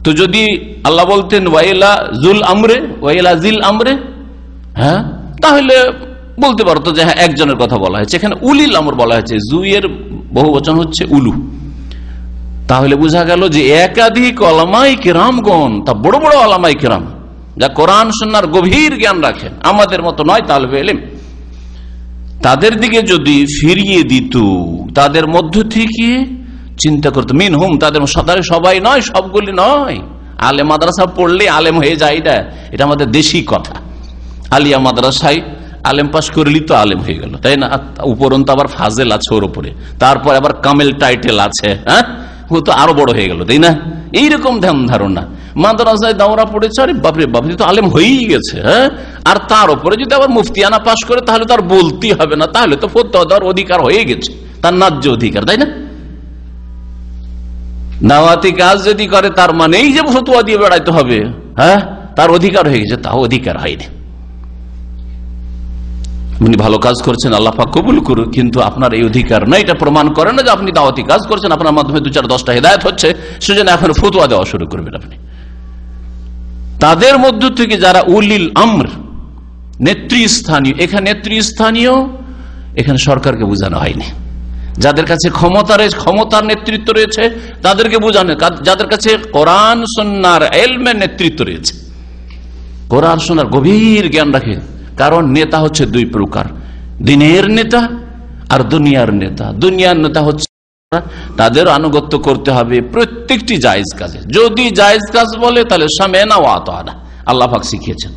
তো যদি আল্লাহ বলতেন ওয়াইলা জুল আমরে, ওয়াইলা জিল আমরে, হ্যাঁ, তাহলে বলতে পারতো যে হ্যাঁ একজনের কথা বলা হয়েছে। এখানে উলিল আমর বলা হয়েছে, জুইয়ের বহু বচন হচ্ছে উলু। তাহলে বোঝা গেল যে একাধিক ওলামাই কেরামগণ, তা বড় বড় ওলামাই কেরাম যা কোরআন সুন্নাহর গভীর জ্ঞান রাখেন, আমাদের মতো নয় তালেবে ইলম, তাদের দিকে যদি ফিরিয়ে দিত, তাদের মধ্য থেকে চিন্তা করতো মিনহুম, তাদের সবাই নয়, সবগুলি নয়। আলেম মাদ্রাসা পড়লে আলেম হয়ে যায়, এটা আমাদের দেশি কথা। আলিয়া মাদ্রাসায় আলেম পাশ করলি তো আলেম হয়ে গেল, তাই না? উপরন্ত আবার ফাজেল আছে ওর উপরে, তারপর আবার কামেল টাইটেল আছে, হ্যাঁ, ও তো আরো বড় হয়ে গেল, তাই না? এইরকম ধ্যান ধারণা। মাদ্রাসায় দাওরা পড়েছে, আরে বাপরে বাপ, তো আলেম হয়েই গেছে, হ্যাঁ। আর তার উপরে যদি আবার মুফতিয়ানা পাশ করে, তাহলে তার বলতেই হবে না, তাহলে তো ফতোয়া দেওয়ার অধিকার হয়ে গেছে, তার ন্যায্য অধিকার, তাই না? দাওয়াতি কাজ যদি করে তার মানে এই যে ফতোয়া দিয়ে বেড়াইতে হবে, হ্যাঁ, তার অধিকার হয়ে গেছে, তাও অধিকার হয়নি। উনি ভালো কাজ করছেন, আল্লাহ পাক কবুল করুন, কিন্তু আপনার এই অধিকার না। এটা প্রমাণ করে না যে আপনি দাওয়াতি কাজ করছেন, আপনার মাধ্যমে 2-4-10টা হেদায়েত হচ্ছে, সেজন্য এখন ফতোয়া দেওয়া শুরু করবেন আপনি। তাদের মধ্য থেকে যারা উলিল আমর, নেতৃস্থানীয়, এখানে নেতৃস্থানীয়, এখানে সরকারকে বোঝানো হয়নি। যাদের কাছে ক্ষমতার নেতৃত্ব রয়েছে তাদেরকে বোঝানো, যাদের কাছে কোরআন সুন্নাহর ইলমের নেতৃত্ব রয়েছে, কোরআন সুন্নাহর গভীর জ্ঞান রাখে। কারণ নেতা হচ্ছে দুই প্রকার, দিনের নেতা আর দুনিয়ার নেতা। দুনিয়ার নেতা হচ্ছে তাদের আনুগত্য করতে হবে প্রত্যেকটি জায়েজ কাজে। যদি জায়েজ কাজ বলে তাহলে সামেনা ওয়া আতানা, আল্লাহ পাক শিখিয়েছেন,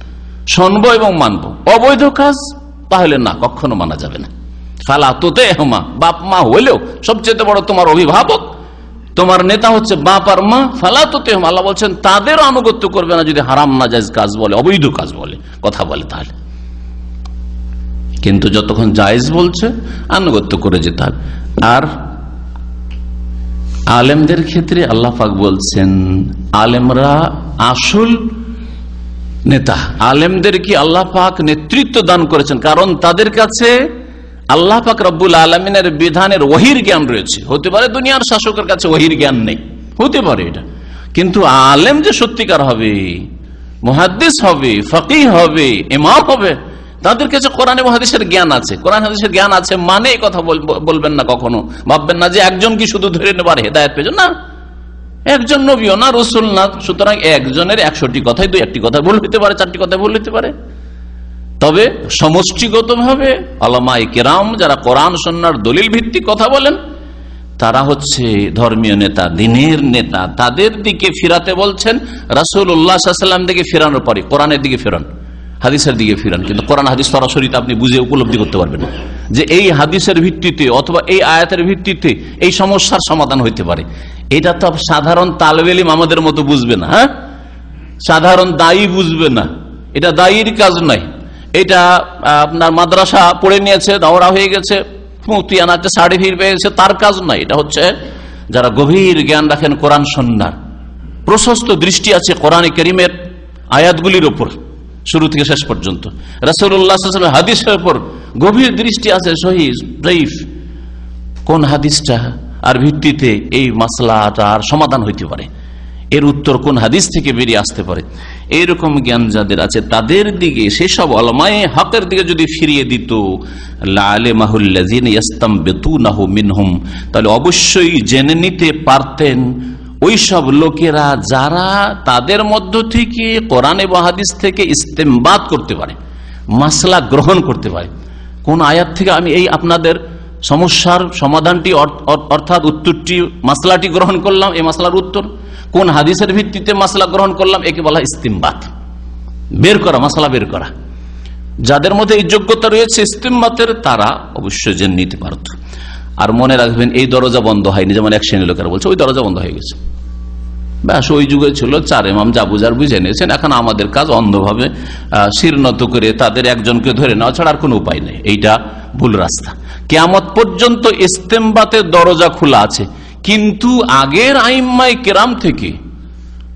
শুনবো এবং মানবো। অবৈধ কাজ তাহলে না, কখনো মানা যাবে না। ফালা তুতিহুমা, বাপ মা হইলেও, সবচেয়ে বড় তোমার অভিভাবক, তোমার নেতা হচ্ছে বাপ আর মা, ফালা তুতিহুমা, আল্লাহ বলছেন তাদের আনুগত্য করবে না যদি হারাম নাজায়েজ কাজ বলে, অবৈধ কাজ বলে, কথা বলে, তাহলে। কিন্তু যতক্ষণ জায়েজ বলছে আনুগত্য করে যেতে হবে। আর আলেমদের ক্ষেত্রে আল্লাহ পাক বলছেন আলেমরা আসল নেতা। আলেমদেরকে আল্লাহ পাক নেতৃত্ব দান করেছেন, কারণ তাদের কাছে আল্লাহ পাক রব্বুল আলামিনের বিধানের ওহীর জ্ঞান রয়েছে। হতে পারে দুনিয়ার শাসকের কাছে ওহীর জ্ঞান নেই, হতে পারে এটা, কিন্তু আলেম যে সত্যিকার হবে, মুহাদ্দিস হবে, ফকিহ হবে, ইমাম হবে, তাদের কাছে কোরআন এবং হাদিসের জ্ঞান আছে। কোরআন হাদিসের জ্ঞান আছে মানে এই কথা বলবেন না, কখনো ভাববেন না যে একজন কি শুধু ধরে নেবার হেদায়েত পেয়েছেন, না, একজন নবীও না, রসুল না, সুতরাং একজনের 100টি কথাই 2-1টি কথা ভুল হইতে পারে, 4টি কথা ভুল হইতে পারে। তবে সমষ্টিগত ভাবে উলামায়ে কেরাম যারা কোরআন সুন্নাহর দলিল ভিত্তিক কথা বলেন, তারা হচ্ছে ধর্মীয় নেতা, দিনের নেতা। তাদের দিকে ফিরাতে বলছেন রাসূলুল্লাহ সাল্লাল্লাহু আলাইহি ওয়াসাল্লাম দিকে ফিরানোর পরে কোরআনের দিকে ফিরান, হাদিসের দিকে ফিরান। কিন্তু কোরআন হাদিস সরাসরি আপনি বুঝে উপলব্ধি করতে পারবেন না যে এই হাদিসের ভিত্তিতে অথবা এই আয়াতের ভিত্তিতে এই সমস্যার সমাধান হইতে পারে। এটা তো সাধারণ তালেবে ইলম আমাদের মতো বুঝবে না, হ্যাঁ, সাধারণ দায়ী বুঝবে না, এটা দায়ীর কাজ নয়। এটা আপনার মাদ্রাসা পড়ে নিয়েছে, দাওরা হয়ে গেছে, মুফতিয়ানাতে সার্টিফিকেট পেয়ে গেছে, তার কাজ নয়। এটা হচ্ছে যারা গভীর জ্ঞান রাখেন কোরআন সুন্নাহর, প্রশস্ত দৃষ্টি আছে কোরআনে কারীমের আয়াতগুলির উপর শুরু থেকে শেষ পর্যন্ত, রাসূলুল্লাহ সাল্লাল্লাহু আলাইহি ওয়াসাল্লাম হাদিসের উপর গভীর দৃষ্টি আছে, সহিহ যায়িফ কোন হাদিসটা আর ভিত্তিতে এই মাসলাটার সমাধান হইতে পারে, এর উত্তর কোন হাদিস থেকে বেরিয়ে আসতে পারে, এইরকম জ্ঞান যাদের আছে তাদের দিকে, সেসব উলামায়ে হকের দিকে যদি ফিরিয়ে দিত, লাআলিমাহুল্লাযিনা ইস্তামবিতুনাহু মিনহুম, তাহলে অবশ্যই জেনে নিতে পারতেন ওই সব লোকেরা যারা তাদের মধ্য থেকে কোরআন এবং হাদিস থেকে ইস্তেমবাত করতে পারে, মাসলা গ্রহণ করতে পারে। কোন আয়াত থেকে আমি এই আপনাদের সমস্যার সমাধানটি অর্থাৎ উত্তরটি, মাসলাটি গ্রহণ করলাম, এই মাসলার উত্তর কোন হাদিসের ভিত্তিতে মাসলা গ্রহণ করলাম, একে বলা ইস্তেমবাত, বের করা, মাসলা বের করা। যাদের মধ্যে এই যোগ্যতা রয়েছে ইস্তেমবাতের, তারা অবশ্যই জেনে নিতে পারত। আর মনে রাখবেন এই দরজা বন্ধ হয়নি, যেমন এক শ্রেণীর লোকেরা বলছে ওই দরজা বন্ধ হয়ে গেছে, ব্যাস ওই যুগে ছিল 4 ইমাম যা বুঝার বুঝে নিয়েছেন, এখন আমাদের কাজ অন্ধভাবে শিরনত করে তাদের একজনকে ধরে নেওয়া ছাড়া আর কোনো উপায় নেই। এইটা ভুল রাস্তা। কিয়ামত পর্যন্ত ইস্তেমবাতের দরজা খোলা আছে, কিন্তু আগের আইম্মায়ে কেরাম থেকে,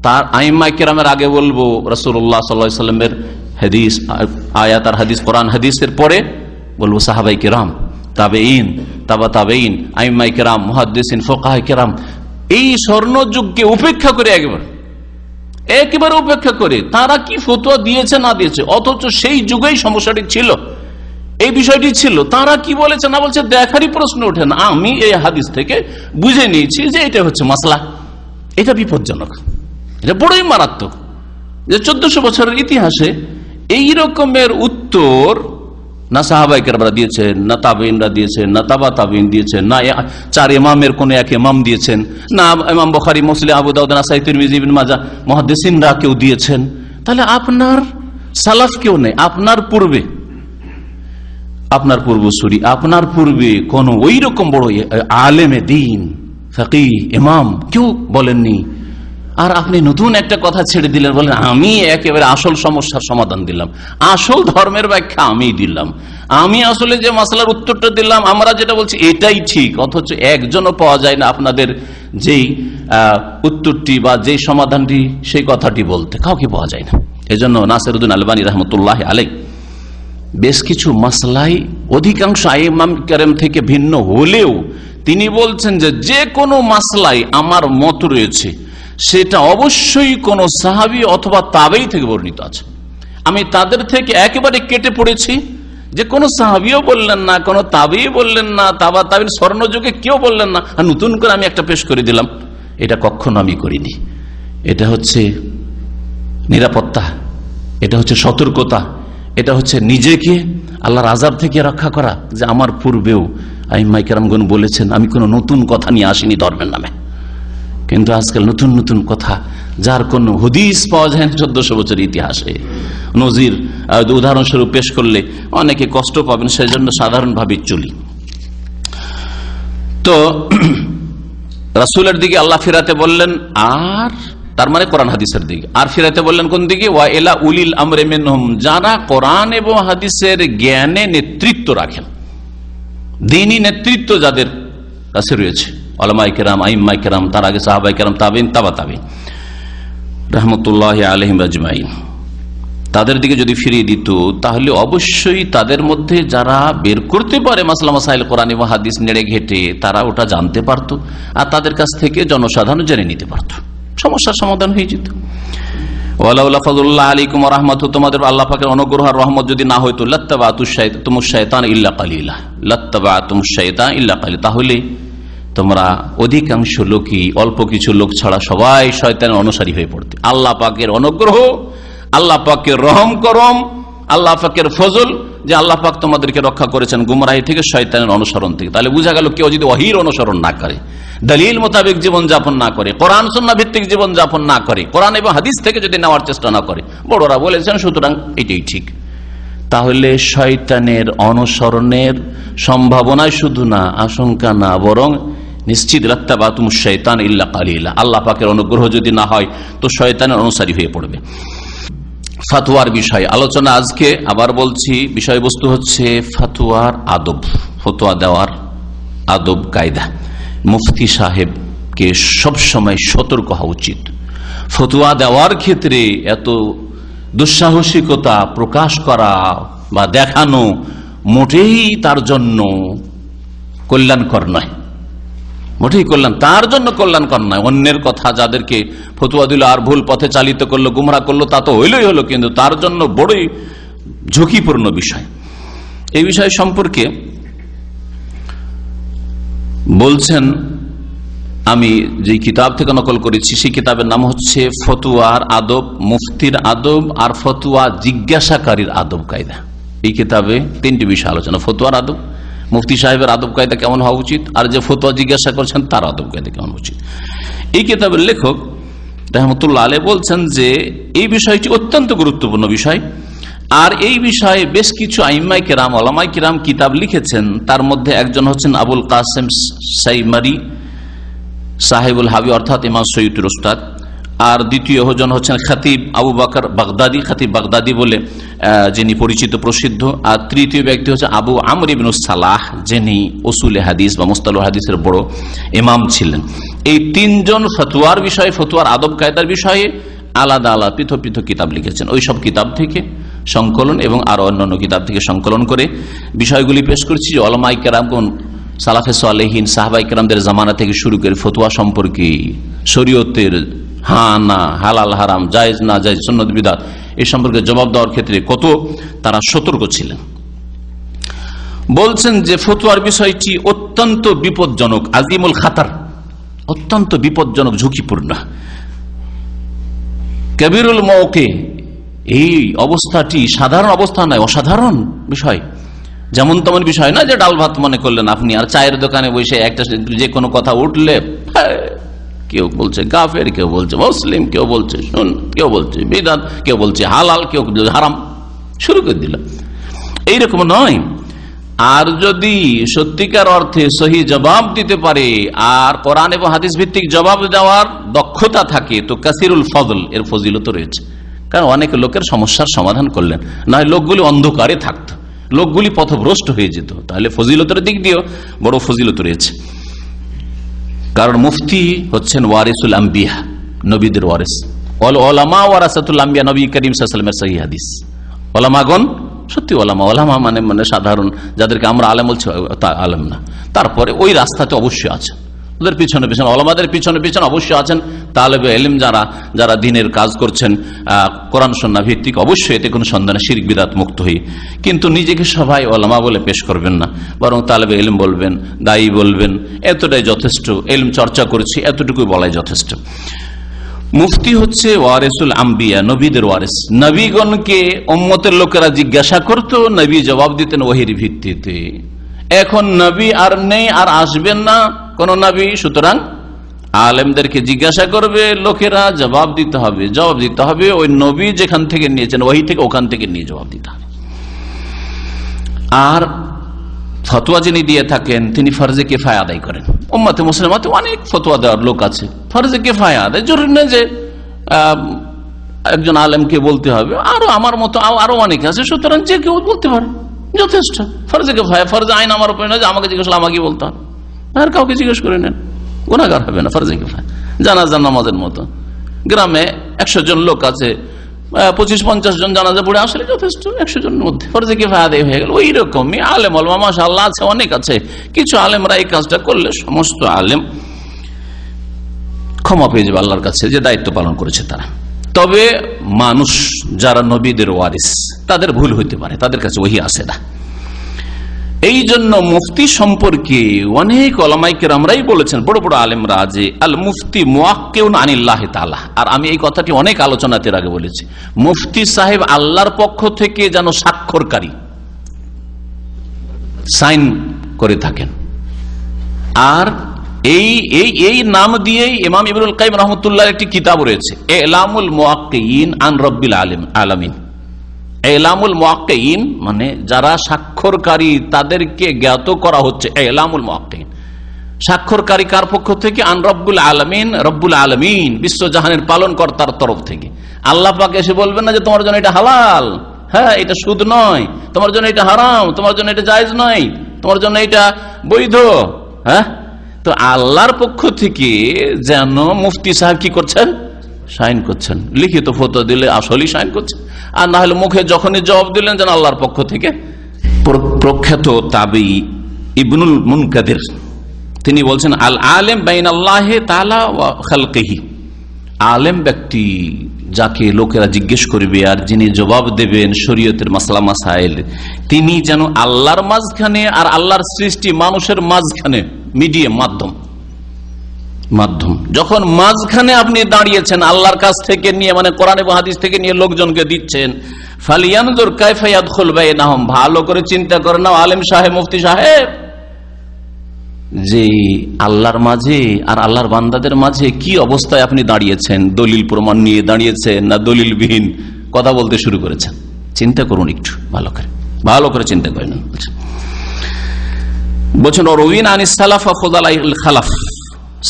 তার আইম্মায়ে কেরামের আগে বলবো রাসূলুল্লাহ সাল্লাল্লাহু আলাইহি ওয়াসাল্লামের হাদিস, আয়াত আর হাদিস, কোরআন হাদিসের পরে বলবো সাহাবায়ে কেরাম, তাবেঈন, তাবা তাবেঈন, আইম্মায়ে কেরাম, মুহাদ্দিসিন, ফুকাহায়ে কেরাম। এই স্বর্ণযুগকে উপেক্ষা করে একবার একেবারে উপেক্ষা করে তারা কি ফতোয়া দিয়েছে না দিয়েছে, অথচ সেই যুগেই সমস্যাটি ছিল, এই বিষয়টি ছিল, তারা কি বলেছে না বলছে দেখারই প্রশ্ন ওঠে না। আমি এই হাদিস থেকে বুঝে নিয়েছি যে এটা হচ্ছে মাসলা। এটা বিপজ্জনক, এটা বড়ই মারাত্মক যে 1400 বছরের ইতিহাসে এই রকমের উত্তর না সাহাবায়ে কেরামরা দিয়েছেন, না তাবেঈনরা দিয়েছেন, না তাবা তাবেঈন দিয়েছেন, না 4 ইমামের কোন এক ইমাম দিয়েছেন, না ইমাম বুখারী, মুসলিম, আবু দাউদ, নাসাঈ, তিরমিজি, ইবনে মাজাহ মুহাদ্দিসিনরা কেউ দিয়েছেন। তাহলে আপনার সালাফ কেউ নেই, আপনার পূর্বসূরি, আপনার পূর্বে কোন ওই রকম বড় আলেমে দ্বীন, ফাকিহ, ইমাম কেউ বলেননি। আর আপনি নতুন একটা কথা ছেড়ে দিলেন, বলেন আমি একেবারে আসল সমস্যার সমাধান দিলাম, আসল ধর্মের ব্যাখ্যা আমি দিলাম, আমি আসলে যে মাসলার উত্তরটা দিলাম, আমরা যেটা বলছি এটাই ঠিক। অথচ একজনও পাওয়া যায় না আপনাদের যেই উত্তরটি বা যেই সমাধানটি সেই কথাটি বলতে, কাউকে পাওয়া যায় না। এজন্য নাসিরউদ্দিন আলবানী রাহমাতুল্লাহ আলাইহি বেশ কিছু মাসলাই অধিকাংশ ইমাম কেরাম থেকে ভিন্ন হলেও তিনি বলছেন যে যে কোনো মাসলাই আমার মত রয়েছে, সেটা অবশ্যই কোন সাহাবী অথবা তাবেঈ থেকে বর্ণিত আছে। আমি তাদের থেকে একেবারে কেটে পড়েছি, যে কোন সাহাবীও বললেন না, কোন তাবেঈ বললেন না, তাবা তাবেঈন স্বর্ণযুগে কেউ বললেন না, আর নতুন করে আমি একটা পেশ করে দিলাম, এটা কখনো আমি করিনি। এটা হচ্ছে নিরাপত্তা, এটা হচ্ছে সতর্কতা, এটা হচ্ছে নিজেকে আল্লাহর আযাব থেকে রক্ষা করা, যে আমার পূর্বেও আইম্মায়ে কেরামগণ বলেছেন, আমি কোনো নতুন কথা নিয়ে আসিনি ধর্মের নামে। কিন্তু আজকাল নতুন নতুন কথা, যার কোন হদিস পাওয়া যায় না 1400 বছরের ইতিহাসে। নজির উদাহরণস্বরূপ পেশ করলে অনেকে কষ্ট পাবেন, সেই জন্য সাধারণভাবে চলি। তো রাসূলের দিকে আল্লাহ ফিরাতে বললেন, আর তার মানে কোরআন হাদিসের দিকে, আর ফিরাতে বললেন কোন দিকে? ওয়া ইলা উলিল আমরি মিনহুম, যারা কোরআন এবং হাদিসের জ্ঞানে নেতৃত্ব রাখেন, দ্বীনি নেতৃত্ব যাদের কাছে রয়েছে, উলামায়ে কেরাম, আইম্মায়ে কেরাম, তার আগে সাহাবায়ে কেরাম, তাবেঈন, তাবা তাবেঈন রাহমাতুল্লাহি আলাইহিম আজমাইন, তাদের দিকে যদি ফিরিয়ে দিত, তাহলে অবশ্যই তাদের মধ্যে যারা বের করতে পারে মাসলা মাসাইল কোরআন এবং হাদিস নেড়ে ঘেটে, তারা ওটা জানতে পারত, আর তাদের কাছ থেকে জনসাধারণ জেনে নিতে পারত, সমস্যার সমাধান হয়ে যেত। ওয়ালাউলা ফাযলুল্লাহ আলাইকুম ওয়া রাহমাতুহু, তোমাদের আল্লাহ পাকের অনুগ্রহ আর রহমত যদি না হইতো, লাত্তাবাতুশ শাইতান ইল্লা কালিলা, লাত্তাবাতুশ শাইতান ইল্লা কালিলা, তাহলে তোমরা অধিকাংশ লোকই, অল্প কিছু লোক ছাড়া সবাই শয়তানের অনুসারী হয়ে পড়তে। আল্লাহ পাকের অনুগ্রহ, আল্লাহ পাকের রহম করম, আল্লাহ পাকের ফজল, যে আল্লাহ পাক তোমাদেরকে রক্ষা করেছেন গুমরাহি থেকে, শয়তানের অনুসরণ থেকে। তাহলে বোঝা গেল, কেউ যদি ওহীর অনুসরণ না করে, দলিল মোতাবেক জীবন যাপন না করে, কোরআন সুন্নাহ ভিত্তিক জীবন যাপন না করে, কোরআন এবং হাদিস থেকে যদি নেওয়ার চেষ্টা না করে, বড়রা বলেছেন সুতরাং এটাই ঠিক, তাহলে শয়তানের অনুসরণের সম্ভাবনায় শুধু না, আশঙ্কা না, বরং নিশ্চিত, লাত্তাবাতুশ শাইতান ইল্লা কালিলা, আল্লাহ পাকের অনুগ্রহ যদি না হয় তো শয়তানের অনুসারী হয়ে পড়বে। ফাতোয়ার বিষয় আলোচনা আজকে, আবার বলছি, বিষয়বস্তু হচ্ছে ফাতোয়ার আদব, ফতোয়া দেওয়ার আদব কায়দা। মুফতি সাহেবকে সবসময় সতর্ক হওয়া উচিত। ফতোয়া দেওয়ার ক্ষেত্রে এত দুঃসাহসিকতা প্রকাশ করা বা দেখানো মোটেই তার জন্য কল্যাণকর নয়, মোটেই তার জন্য কল্যাণকর নয়। অন্যের কথা যাদেরকে ফতোয়া দিল আর ভুল পথে চালিত করলো, গুমরাহ করলো, তা তো হইলই হলো, কিন্তু তার জন্য বড়ই ঝুঁকিপূর্ণ বিষয়। এই বিষয় সম্পর্কে বলছেন, আমি যে কিতাব থেকে নকল করেছি সেই কিতাবের নাম হচ্ছে ফতোয়ার আদব, মুফতির আদব আর ফতোয়া জিজ্ঞাসাকারীর আদব কায়দা। এই কিতাবে 3টি বিষয় আলোচনা: ফতোয়ার আদব, মুফতি সাহেবের আদব কায়দা কেমন হওয়া উচিত, আর যে ফতোয়া জিজ্ঞাসা করছেন তার আদব কায়দা কেমন উচিত। এই কিতাবের লেখক রাহমাতুল্লাহ আলাইহি বলছেন যে এই বিষয়টি অত্যন্ত গুরুত্বপূর্ণ বিষয়, আর এই বিষয়ে বেশ কিছু আইম্মায়ে কেরাম, উলামায়ে কেরাম কিতাব লিখেছেন। তার মধ্যে একজন হচ্ছেন আবুল কাসেম সাইমারি সাহেবুল হাবি, অর্থাৎ ইমাম সৈয়দুর উস্তাদ, আর দ্বিতীয় জন হচ্ছেন খতিব আবু বকর বাগদাদি, খতিব বাগদাদি বলে যিনি পরিচিত প্রসিদ্ধ, আর তৃতীয় ব্যক্তি হচ্ছে আবু আমর ইবনে সালাহ, যিনি উসুলে হাদিস বা মুস্তালাহ হাদিসের বড় ইমাম ছিলেন। এই 3 জন ফতোয়ার বিষয়ে, ফতোয়ার আদব কায়দার বিষয়ে আলাদা আলাদা পৃথক পৃথক কিতাব লিখেছেন। ওই সব কিতাব থেকে সংকলন এবং আরো অন্যান্য কিতাব থেকে সংকলন করে বিষয়গুলি পেশ করছি। যে উলামায়ে কেরাম কোন সালাফে সালেহিন, সাহাবায়ে কেরামদের জামানা থেকে শুরু করে ফতোয়া সম্পর্কে, শরীয়তের হ্যাঁ না, হালাল হারাম, জায়েজ না জায়েজ, সুন্নত বিদআত, এই সম্পর্কে জবাব দেওয়ার ক্ষেত্রে কত তারা সতর্ক ছিলেন। বলছেন যে ফতোয়ার বিষয়টি অত্যন্ত বিপজ্জনক, আজিমুল খাতার, অত্যন্ত বিপজ্জনক, ঝুঁকিপূর্ণ, কবিরুল মওকে। এই অবস্থাটি সাধারণ অবস্থা নয়, অসাধারণ বিষয়। যেমন তেমন বিষয় না যে ডাল ভাত মনে করলেন আপনি, আর চায়ের দোকানে বসে একটা যে কোনো কথা উঠলে কেউ বলছে কাফের, কেউ বলছে মুসলিম, কেউ বলছে শুন, কেউ বলছে বিদআত, কেউ বলছে হালাল, কেউ হারাম, শুরু করে দিল। এইরকম নয়। আর যদি সত্যিকার অর্থে সহি জবাব দিতে পারে আর কোরআন এবং হাদিস ভিত্তিক জবাব দেওয়ার দক্ষতা থাকে, তো কাসিরুল ফজল, এর ফজিলত রয়েছে। কারণ অনেক লোকের সমস্যার সমাধান করলেন, নয় লোকগুলি অন্ধকারে থাকতো, লোকগুলি পথভ্রষ্ট হয়ে যেত। তাহলে ফজিলতের দিক দিয়েও বড় ফজিলত রয়েছে। কারণ মুফতি হচ্ছেন ওয়ারিসুল আম্বিয়া, নবীদের ওয়ারিস। ওলামা ওয়ারাসাতুল আম্বিয়া, নবী করিম সাল্লাল্লাহু আলাইহি ওয়াসাল্লামের সহিহ হাদিস। ওলামাগণ সত্যি ওলামা, ওলামা মানে সাধারণ যাদেরকে আমরা আলেম বলছি, তা আলেম না। তারপরে ওই রাস্তাতে অবশ্যই আছেন, ওদের পিছনে পিছনে, ওলামাদের পিছনে পিছনে অবশ্যই আছেন তালেবে ইলম, যারা দ্বীনের কাজ করছেন কোরআন সুন্নাহ ভিত্তিক, অবশ্যই এতে কোনো সন্দেহ নেই, শিরক বিদআত মুক্ত হয়ে। কিন্তু নিজেকে সবাই ওলামা বলে পেশ করবেন না, বরং তালেবে ইলম বলবেন, দায়ী বলবেন, এতটাই যথেষ্ট। ইলম চর্চা করেছি, এতটুকুই বলাই যথেষ্ট। মুফতি হচ্ছে ওয়ারিসুল আম্বিয়া, নবীদের ওয়ারিস। নবীগণকে উম্মতের লোকেরা জিজ্ঞাসা করতো, নবী জবাব দিতেন ওহির ভিত্তিতে। এখন নবী আর নেই, আর আসবেন না কোন নবী, সুতরাং আলেমদেরকে জিজ্ঞাসা করবে লোকেরা, জবাব দিতে হবে। জবাব দিতে হবে ওই নবী যেখান থেকে নিয়েছেন ওহি থেকে, ওখান থেকে নিয়ে জবাব দিতে হবে। আর ফতোয়া যিনি দিয়ে থাকেন তিনি ফরজে কিফায়া আদায় করেন। উম্মতে মুসলিমাতে অনেক ফতোয়া দেওয়ার লোক আছে, ফরজে কিফায়া আদায়, জরুরি না যে একজন আলেমকে বলতে হবে, আরো আমার মতো আরো অনেকে আছে, সুতরাং যে কেউ বলতে পারে, যথেষ্ট। ফরজে কিফায়া, ফরজে আইন আমার উপরে না যে আমাকে জিজ্ঞেস আমাকে বলতে হবে, আর কাউকে জিজ্ঞেস করে নেন, গুনাহগার হবে না। ফরজে কিফায়া, জানাজা নামাজের মতো, গ্রামে 100 জন লোক আছে, 25-50 জন জানাজা পড়ে আসলে যথেষ্ট, 100 জনের মধ্যে ফরজে কিফায়া আদায় হয়ে গেল। ওই রকমই আলেম ওলামা মাশাআল্লাহ আছে, অনেক আছে। কিছু আলেমরা এই কাজটা করলে সমস্ত আলেম ক্ষমা পেয়ে যাবে আল্লাহর কাছে, যে দায়িত্ব পালন করেছে তারা। তবে মানুষ যারা নবীদের ওয়ারিস, তাদের ভুল হইতে পারে, তাদের কাছে ওহী আসে না। এই জন্য মুফতি সম্পর্কে অনেক ওলামায়ে কেরামরাই বলেছেন, বড় বড় আলেমরা, যে আল মুফতি মুআক্কিউন আনিল্লাহি তাআলা। আর আমি এই কথাটি অনেক আলোচনাতে আগে বলেছি, মুফতি সাহেব আল্লাহর পক্ষ থেকে যেন স্বাক্ষরকারী, সাইন করে থাকেন। আর এই নাম দিয়েই ইমাম ইবনুল কাইয়িম রাহমাতুল্লাহর একটি কিতাব রয়েছে, ইলামুল মুআক্কিয়িন আন রাব্বিল আলামিন। ইলামুল মুআক্কিয়িন মানে যারা স্বাক্ষরকারী, তাদেরকে জ্ঞাত করা হচ্ছে ইলামুল মুআক্কিয়িন। স্বাক্ষরকারী কার পক্ষ থেকে? আন রব্বুল আলামিন, রব্বুল আলামিন বিশ্বজাহানের পালনকর্তার তরফ থেকে। আল্লাহ পাক এসে বলবেন না যে তোমার জন্য এটা হালাল, হ্যাঁ এটা সুদ নয়, তোমার জন্য এটা হারাম, তোমার জন্য এটা জায়েজ নয়, তোমার জন্য এটা বৈধ। হ্যাঁ, তো আল্লাহর পক্ষ থেকে যেন মুফতি সাহেব কি করছেন? সাইন করছেন। লিখিত ফতোয়া দিলে আসলেই সাইন করছেন, আর না হলে মুখে যখনই জবাব দিলেন যেন আল্লাহর পক্ষ থেকে। প্রখ্যাত তাবী ইবনুল মুনকাদির তিনি বলছেন, আল আলেম বাইনাল্লাহি তাআলা ওয়া খালকিহি। আলেম ব্যক্তি যাকে লোকেরা জিজ্ঞেস করবে আর যিনি জবাব দেবেন শরীয়তের মাসলা মাসাইল, তিনি যেন আল্লাহর মাঝখানে আর আল্লাহর সৃষ্টি মানুষের মাঝখানে, মিডিয়াম, মাধ্যম। যখন মাঝখানে আপনি দাঁড়িয়েছেন, আল্লাহর কাছ থেকে নিয়ে, মানে কোরআন এবং হাদিস থেকে নিয়ে লোকজনকে দিচ্ছেন, ফালিয়ানজুর কাইফা ইয়াদখুল বাইনাহুম, ভালো করে চিন্তা করে নাও আলেম সাহেব, মুফতি সাহেব, যে আল্লাহর মাঝে আর আল্লাহর বান্দাদের মাঝে কি অবস্থায় আপনি দাঁড়িয়েছেন। দলিল প্রমাণ নিয়ে দাঁড়িয়েছেন না দলিলবিহীন কথা বলতে শুরু করেছেন? চিন্তা করুন একটু ভালো করে চিন্তা করেন। বলছেন রবিন আনিস সালাফ ফুদালাইল খালাফ,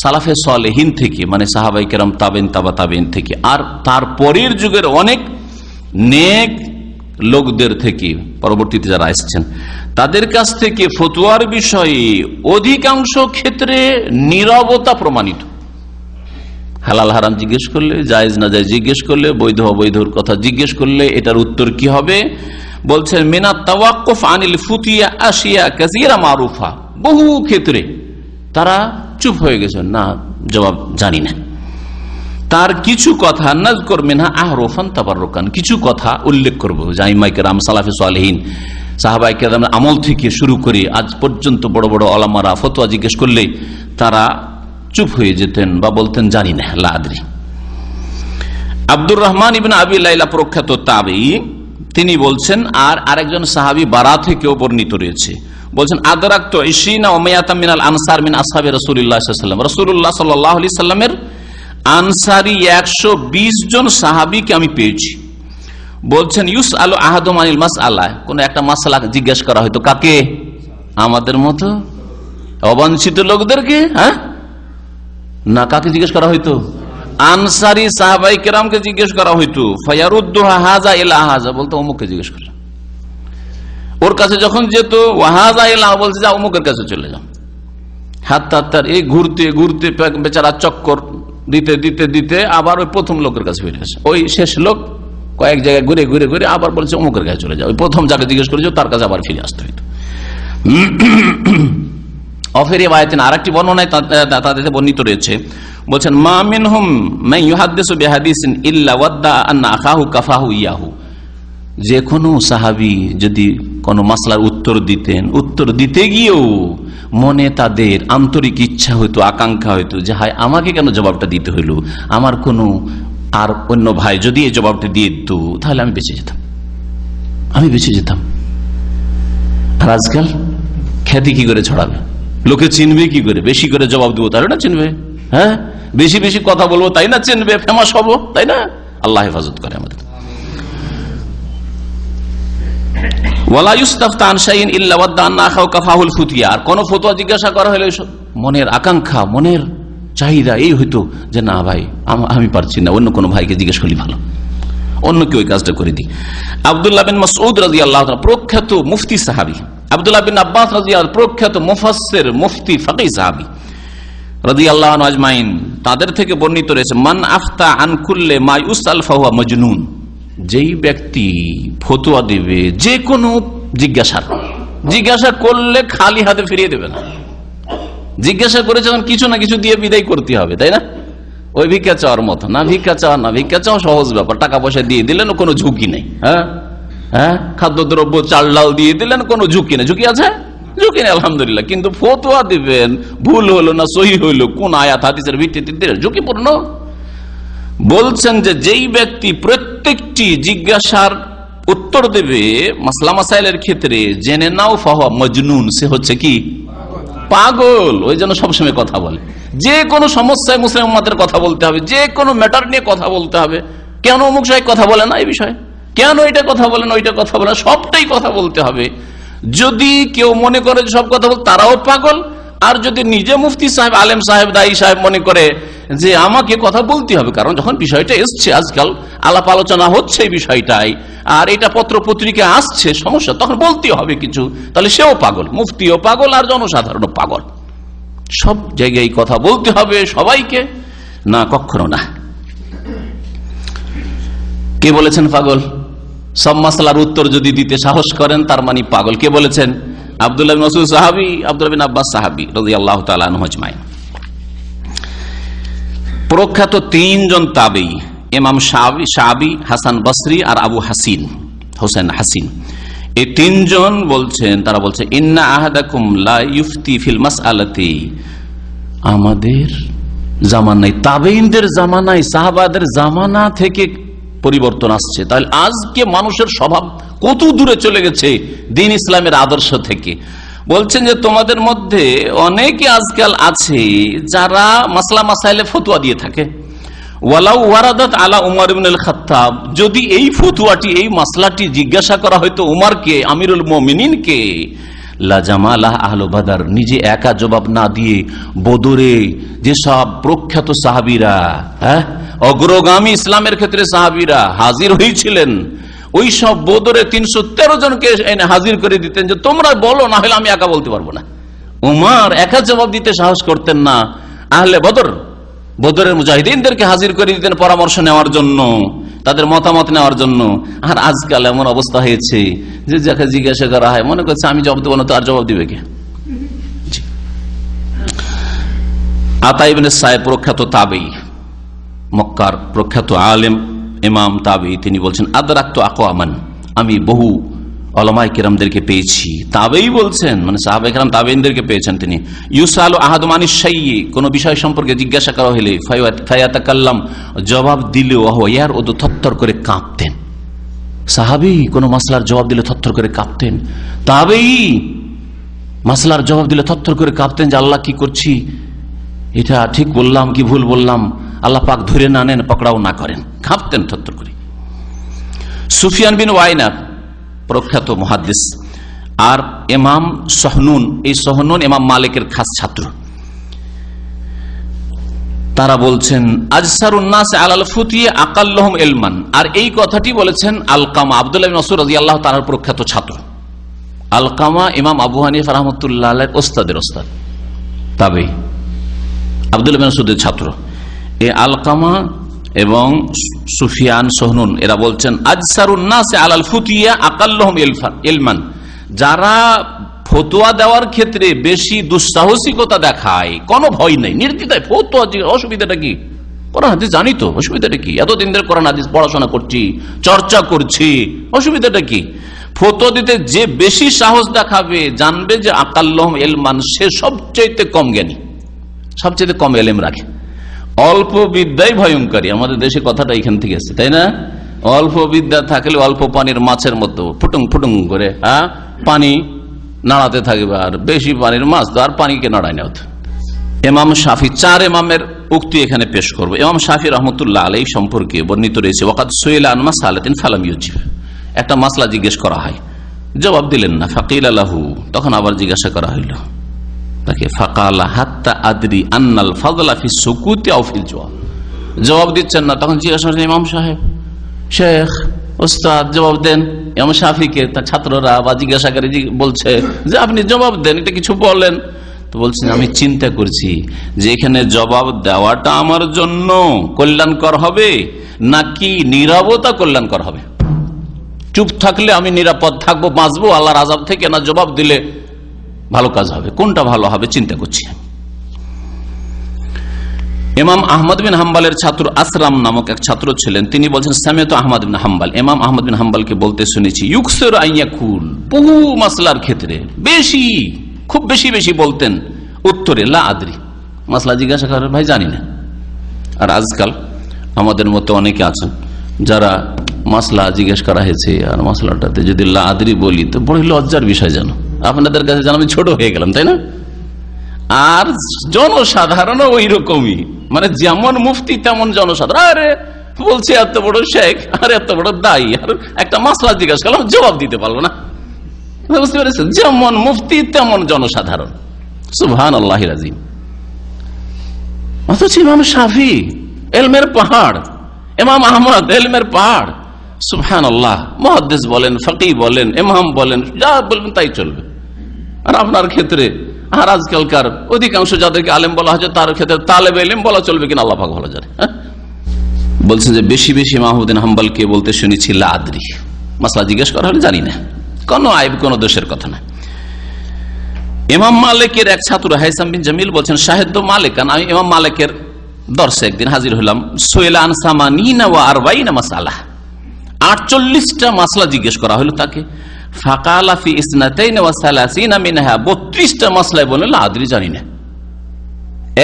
সালাফে সালেহিন থেকে, মানে সাহাবায়ে কেরাম, তাবেইন, তাবা তাবেইন থেকে, আর তার পরের যুগের অনেক নেক লোকদের থেকে, পরবর্তীতে যারা আসছেন তাদের কাছ থেকে ফতোয়ার বিষয়ে অধিকাংশ ক্ষেত্রে নীরবতা প্রমাণিত। হালাল হারাম জিজ্ঞেস করলে, জায়েজ না জায়েজ জিজ্ঞেস করলে, বৈধ অবৈধর কথা জিজ্ঞেস করলে এটার উত্তর কি হবে? বলছেন মিনাত তাওয়াক্কুফ আনিল ফুতিয়া আশিয়া কাসীরা মারুফা, বহু ক্ষেত্রে তারা চুপ হয়ে গেছেন, না জবাব জানি না। তার কিছু কথা নাযকুর মিনহা আহরফান তাবাররুকান, কিছু কথা উল্লেখ করব আইম্মায়ে কেরাম, সালাফে সালেহিন, সাহাবায়ে কেরামের আমল থেকে শুরু করে আজ পর্যন্ত বড় বড় ওলামারা ফতোয়া জিজ্ঞেস করলে তারা চুপ হয়ে যেতেন বা বলতেন জানি না, লা আদরি। আব্দুর রহমান ইবনে আবি লাইলা প্রখ্যাত তাবেঈ, তিনি বলছেন, আর আরেকজন সাহাবী বারা থেকেও বর্ণিত রয়েছে, বলছেন আদরাকতু 20 ওয়া মিয়াতাম মিনাল আনসার মিন আসহাবি রাসূলিল্লাহ সাল্লাল্লাহু আলাইহি ওয়াসাল্লাম, রাসূলুল্লাহ সাল্লাল্লাহু আলাইহি সাল্লামের আনসারী 120 জন সাহাবীকে আমি পেয়েছি। বলছেন ইউসআলু আহাদুম আনিল মাসআলা, কোন একটা মাসআলা জিজ্ঞেস করা হয়তো কাকে? আমাদের মতো অবাঞ্ছিত লোকদেরকে, হ্যাঁ না, কাকে জিজ্ঞেস করা হয়তো? আনসারী সাহাবায়ে কেরামকে জিজ্ঞেস করা হয়তো। ফায়ারুদ্দুহা হাযা ইলা হাযা, বলতো অমুককে জিজ্ঞেস করলাম। ওর কাছে যখন যেত ওয়াহাযা ইলা, বলছে যা অমুকের কাছে চলে যাও। হাত্তা তার এই ঘুরতে ঘুরতে বেচারা চক্কর দিতে দিতে দিতে আবার ওই প্রথম লোকের কাছে ফিরে আসে। ওই শেষ লোক কয়েক জায়গায় ঘুরে ঘুরে ঘুরে আবার বলছে অমুকের কাছে চলে যাও। ওই প্রথম যাকে জিজ্ঞেস করেছো তার কাছে আবার ফিরে আসতে হইতো। অফেরি বায়াতিন, আরেকটি বর্ণনায় তাদের বর্ণিত রয়েছে, বলছেন মা মিনহুম মান ইউহাদ্দিসু বিহাদিসিন ইল্লা ওয়াদ্দা আন্না আখাহু কাফাহু ইয়াহু, যে কোনো সাহাবী যদি কোনো মাসলার উত্তর দিতেন, উত্তর দিতে গিয়েও মনে তাদের আন্তরিক ইচ্ছা হইতো, আকাঙ্ক্ষা হইতো যে হায় আমাকে কেন জবাবটা দিতে হইল, আমার কোনো আর অন্য ভাই যদি এই জবাবটা দিয়ে দিত তাহলে আমি বেঁচে যেতাম। আর আজকাল খ্যাতি কি করে ছড়াবে, লোকে চিনবে কি করে? বেশি করে জবাব দেবো তাই না চিনবে, হ্যাঁ বেশি বেশি কথা বলবো তাই না চিনবে, ফেমাস হবো তাই না। আল্লাহ হেফাজত করে আমাদের। ওয়ালা ইউস্তাফতা আন শাইইন ইল্লা ওয়াদ্দা আন্না আখাহু কাফাহুল ফুতিয়া, আর কোন ফতোয়া জিজ্ঞাসা করা হলে মনের আকাঙ্ক্ষা, মনের চাহিদা এই হইতো যে না ভাই আমি পারছি না, অন্য কোনো ভাইকে জিজ্ঞেস করলে ভালো, অন্য কেউ ওই কাজটা করে দিই। আব্দুল্লাহ বিন মাসউদ রাদিয়াল্লাহু তাআলা প্রখ্যাত মুফতি সাহাবী, আব্দুল্লাহ বিন আব্বাস রাদিয়াল্লাহু প্রখ্যাত মুফাসসির মুফতি ফাকিহ সাহাবী রাদিয়াল্লাহু আনহু আজমাইন, তাদের থেকে বর্ণিত রয়েছে মান আফতা আন কুল্লি মা ইউসাল ফাহুয়া মাজনুন, যেই ব্যক্তি ফতোয়া দেবে যে কোনো জিজ্ঞাসা করলে খালি হাতে ফিরিয়ে দেবে না। জিজ্ঞাসা করে যখন কিছু না কিছু দিয়ে বিদায় করতে হবে তাই না, ওই ভিক্ষা চাওয়ার মতো না। ভিক্ষা চাওয়া সহজ ব্যাপার, টাকা পয়সা দিয়ে দিলেন কোনো ঝুঁকি নেই, হ্যাঁ খাদ্যদ্রব্য চাল ডাল দিয়ে দিলেন কোনো ঝুঁকি নেই। ঝুঁকি আছে? ঝুঁকি নেই আলহামদুলিল্লাহ, কিন্তু ফতোয়া দিবেন ভুল হলো না সহি হইলো, কোন আয়াত হাদিসের ভিত্তিতে ঝুঁকিপূর্ণ। বলছেন যে যেই ব্যক্তি প্রত্যেকটি জিজ্ঞাসার উত্তর দেবে মাসলা মাসাইলের ক্ষেত্রে জেনে নাও ফাহুয়া মজনুন, সে হচ্ছে কি পাগল। ওই জন্য সবসময় কথা বলে, যে কোনো সমস্যায় মুসলিম উম্মাতের কথা বলতে হবে, যে কোনো ম্যাটার নিয়ে কথা বলতে হবে। কেন অমুক সাহেব কথা বলে না এই বিষয়ে, কেন এটা কথা বলেন ওইটা কথা বলেন, সবটাই কথা বলতে হবে। যদি কেউ মনে করে সব কথা বল, তারাও পাগল। আর যদি নিজে মুফতি সাহেব, আলেম সাহেব, দায়ী সাহেব মনে করে যে আমাকে কথা বলতে হবে, কারণ যখন বিষয়টা এসছে, আজকাল আলাপ আলোচনা হচ্ছে এই বিষয়টাই, আর এটা পত্র পত্রিকা আসছে সমস্যা, তখন বলতে হবে কিছু, তাহলে সেও পাগল, মুফতিও পাগল আর জনসাধারণ পাগল। সব জায়গায় কথা বলতে হবে সবাইকে না, কখনো না। কে বলেছেন পাগল? সব মাসলার উত্তর যদি দিতে সাহস করেন তার মানে পাগল। কে বলেছেন? আব্দুল্লাহ বিন মাসউদ সাহাবী, আব্দুল্লাহ বিন আব্বাস সাহাবী রাদিয়াল্লাহু তাআলা আনহু আজমাইন। প্রখ্যাত তিনজন তাবেঈ, ইমাম শাআবী, হাসান বসরি আর আবু হোসেন হাসিন, এই তিনজন বলছেন, তারা বলছে ইন্না আহাদাকুম লা ইফতি ফিল মাসআলাতি, আমাদের জামানায়, তাবেঈনদের জামানায়, সাহাবাদের জামানা থেকে পরিবর্তন আসছে। তাহলে আজকে মানুষের স্বভাব কত দূরে চলে গেছে দ্বীন ইসলামের আদর্শ থেকে। বলছেন যে তোমাদের মধ্যে অনেকে আজকাল আছে যারা মাসলা মাসাইলে ফতোয়া দিয়ে থাকে। ওয়ালাউ ওয়ারাদাত আলা উমর ইবনে আল খাত্তাব, যদি এই ফতোয়াটি, এই মাসলাটি জিজ্ঞাসা করা হয়তো উমরকে, আমিরুল মুমিনিনকে, লা জামালাহ আহলু বাদর, নিজে একা জবাব না দিয়ে বদরে যে সব প্রখ্যাত সাহাবীরা, অগ্রগামী ইসলামের ক্ষেত্রে সাহাবীরা হাজির হয়েছিলেন, ওই সব বদরে 313 জনকে এনে হাজির করে দিতেন যে তোমরা বলো, না হলে আমি একা বলতে পারবো না। উমর একা জবাব দিতে সাহস করতেন না, আহলে বদরের মুজাহিদিনদেরকে হাজির করে দিতেন পরামর্শ নেওয়ার জন্য, তাদের মতামত নেওয়ার জন্য। আর আজকাল এমন অবস্থা হয়েছে যে যাকে জিজ্ঞাসা করা হয় মনে করছে আমি জবাব দেবো না, তো আর জবাব দিবে কে? আতা ইবনে সাইদ প্রখ্যাত তাবেঈ, মক্কার প্রখ্যাত আলেম ইমাম তাবেঈ, তিনি বলছেন আদরাকতু আকওয়ামান, আমি বহু উলামায়ে কিরামদেরকে পেয়েছি। তাবেঈ বলছেন, মানে সাহাবায়ে কিরাম তাবেঈনদেরকে পেয়েছেন তিনি। ইউসালু আহাদুম আনিশ শাইয়্যি, কোন বিষয় সম্পর্কে জিজ্ঞাসা করা হলে ফায়াতাকাল্লাম, জবাব দিলে ওয়া ইয়ারউদু, থরথর করে কাঁপতেন। সাহাবী কোন মাসলার জবাব দিলে থরথর করে কাঁপতেন, তাবেঈ মাসলার জবাব দিলে থরথর করে কাঁপতেন যে আল্লাহ কি করছি, এটা ঠিক বললাম কি ভুল বললাম, আল্লাহ পাক ধরে না নেন, পকড়াও না করেন, কাঁপতেন থরথর করে। সুফিয়ান বিন ওয়াইনা প্রখ্যাত মুহাদ্দিস, আর ইমাম সহনুন, এই সহনুন ইমাম মালিকের খাস ছাত্র, তারা বলছেন আজসারুন নাস আলাল ফুতিয়ে আকাল্লুহুম ইলমান, আর এই কথাটি বলেছেন আলকামা, আব্দুল্লাহ বিন মাসউদ রাদিয়াল্লাহু তাআলার প্রখ্যাত ছাত্র। আলকামা ইমাম আবু হানিফা রাহমাতুল্লাহ আলাইহির ওস্তাদের ওস্তাদ, তাবেঈ, আব্দুল্লাহ বিন মাসউদের ছাত্র। এই আলকামা এবং সুফিয়ান সহনুন এরা বলছেন আজসারুন নাস আলাল ফুতিয়া আকাল্লুহুম ইলমান, যারা ফতোয়া দেওয়ার ক্ষেত্রে বেশি দুঃসাহসিকতা দেখায়, কোনো ভয় নেই, নির্দ্বিধায় ফতোয়া, অসুবিধাটা কি, কোরআন হাদিস জানি তো, অসুবিধাটা কি, এতদিন ধরে কোরআন হাদিস পড়াশোনা করছি, চর্চা করছি, অসুবিধাটা কি। ফতোয়া দিতে যে বেশি সাহস দেখাবে, জানবে যে আকাল্লুহুম ইলমান, সে সবচেয়ে কম জ্ঞানী, সবচেয়ে কম ইলম রাখে। অল্প বিদ্যাই ভয়ঙ্করী, আমাদের দেশে কথাটা এখান থেকে এসেছে, তাই না? অল্প বিদ্যা থাকলে অল্প পানির মাছের মতো ফুটুং ফুটুং করে পানি নাড়াতে থাকবে, আর বেশি পানির মাছ তো আর পানিকে নাড়ায় না। ইমাম শাফি, চার ইমামের উক্তি এখানে পেশ করবো। ইমাম শাফি রহমতুল্লাহ আলাইহি সম্পর্কে বর্ণিত রয়েছে ওয়াকাদ সুইলা আন মাসআলাতিন ফালাম ইউজিব, একটা মাসলা জিজ্ঞেস করা হয়, জবাব দিলেন না। ফাকিলা লাহু, তখন আবার জিজ্ঞাসা করা হইল তাকে, ফাকালা হাত্তা আদরি আন্নাল ফাদলা ফি সুকুতি আও ফিল জওয়াব, জবাব দিচ্ছেন না, তখন জিজ্ঞাসা করলেন ইমাম সাহেব, শেখ, ওস্তাদ জবাব দেন। ইমাম শাফিকে তার ছাত্ররা বা জিজ্ঞাসাকারী বলছে যে আপনি জবাব দেন, এটা কিছু বলেন। তো বলছেন আমি চিন্তা করছি যে এখানে জবাব দেওয়াটা আমার জন্য কল্যাণকর হবে নাকি নীরবতা কল্যাণকর হবে। চুপ থাকলে আমি নিরাপদ থাকবো, বাঁচবো আল্লাহর আযাব থেকে, না জবাব দিলে ভালো কাজ হবে, কোনটা ভালো হবে চিন্তা করছি। ইমাম আহমদ বিন হাম্বালের ছাত্র আসরাম নামক এক ছাত্র ছিলেন, তিনি বলছেন সামিআতু আহমদ বিন হাম্বাল, ইমাম আহমদ বিন হাম্বালকে বলতে শুনেছি, ইউকসিরু আন ইয়াকুল, বহু মাসলার ক্ষেত্রে বেশি, খুব বেশি বেশি বলতেন উত্তরে লা আদরি, মাসলা জিজ্ঞাসা করেন ভাই জানি না। আর আজকাল আমাদের মতো অনেকে আছেন যারা মাসলা জিজ্ঞেস করা হয়েছে আর মাসলাটাতে যদি লা আদরি বলি তো বড় লজ্জার বিষয়, জানো আপনাদের কাছে যেন আমি ছোট হয়ে গেলাম, তাই না? আর জনসাধারণ ওই রকমই, মানে যেমন মুফতি তেমন জনসাধারণ, আরে বলছে এত বড় শেখ আর এত বড় দায়ী, আর একটা মাসলা জিজ্ঞাসা করলাম জবাব দিতে পারলো না, বুঝতে পেরেছেন? যেমন মুফতি তেমন জনসাধারণ, সুবহানাল্লাহিল আযীম। অথচ ইমাম শাফি ইলমের পাহাড়, ইমাম আহমদ ইলমের পাহাড়, সুবহানাল্লাহ, মুহাদ্দিস বলেন, ফকিহ বলেন, ইমাম বলেন, যা বলবেন তাই চলবে। আর আপনার ক্ষেত্রে, আর আজকালকার অধিকাংশ যাদেরকে আলেম বলা হচ্ছে তার ক্ষেত্রে তালেব ইলম বলা চলবে কিনা আল্লাহ পাক ভালো জানে। বলছেন যে বেশি বেশি মাহমুদ বিন হাম্বলকে বলতে শুনেছি লা আদরি, মাসলা জিজ্ঞেস করা হলে জানি না, কোনো আইব কোনো দোষের কথা না। ইমাম মালিকের এক ছাত্র হাইসাম বিন জামিল বলছেন শাহেদ মালিক, আমি ইমাম মালিকের দর্শে একদিন হাজির হলাম, সুইলা আন সামানিনা ওয়া আরবাইনা মাসআলা, 48টা মাসলা জিজ্ঞেস করা হলো তাকে। ফাকালা ফি ইসনাতাইন ওয়া সালাসিনা মিনহা, 32টা মাসলায় বলেন লা আদরি, জানি না।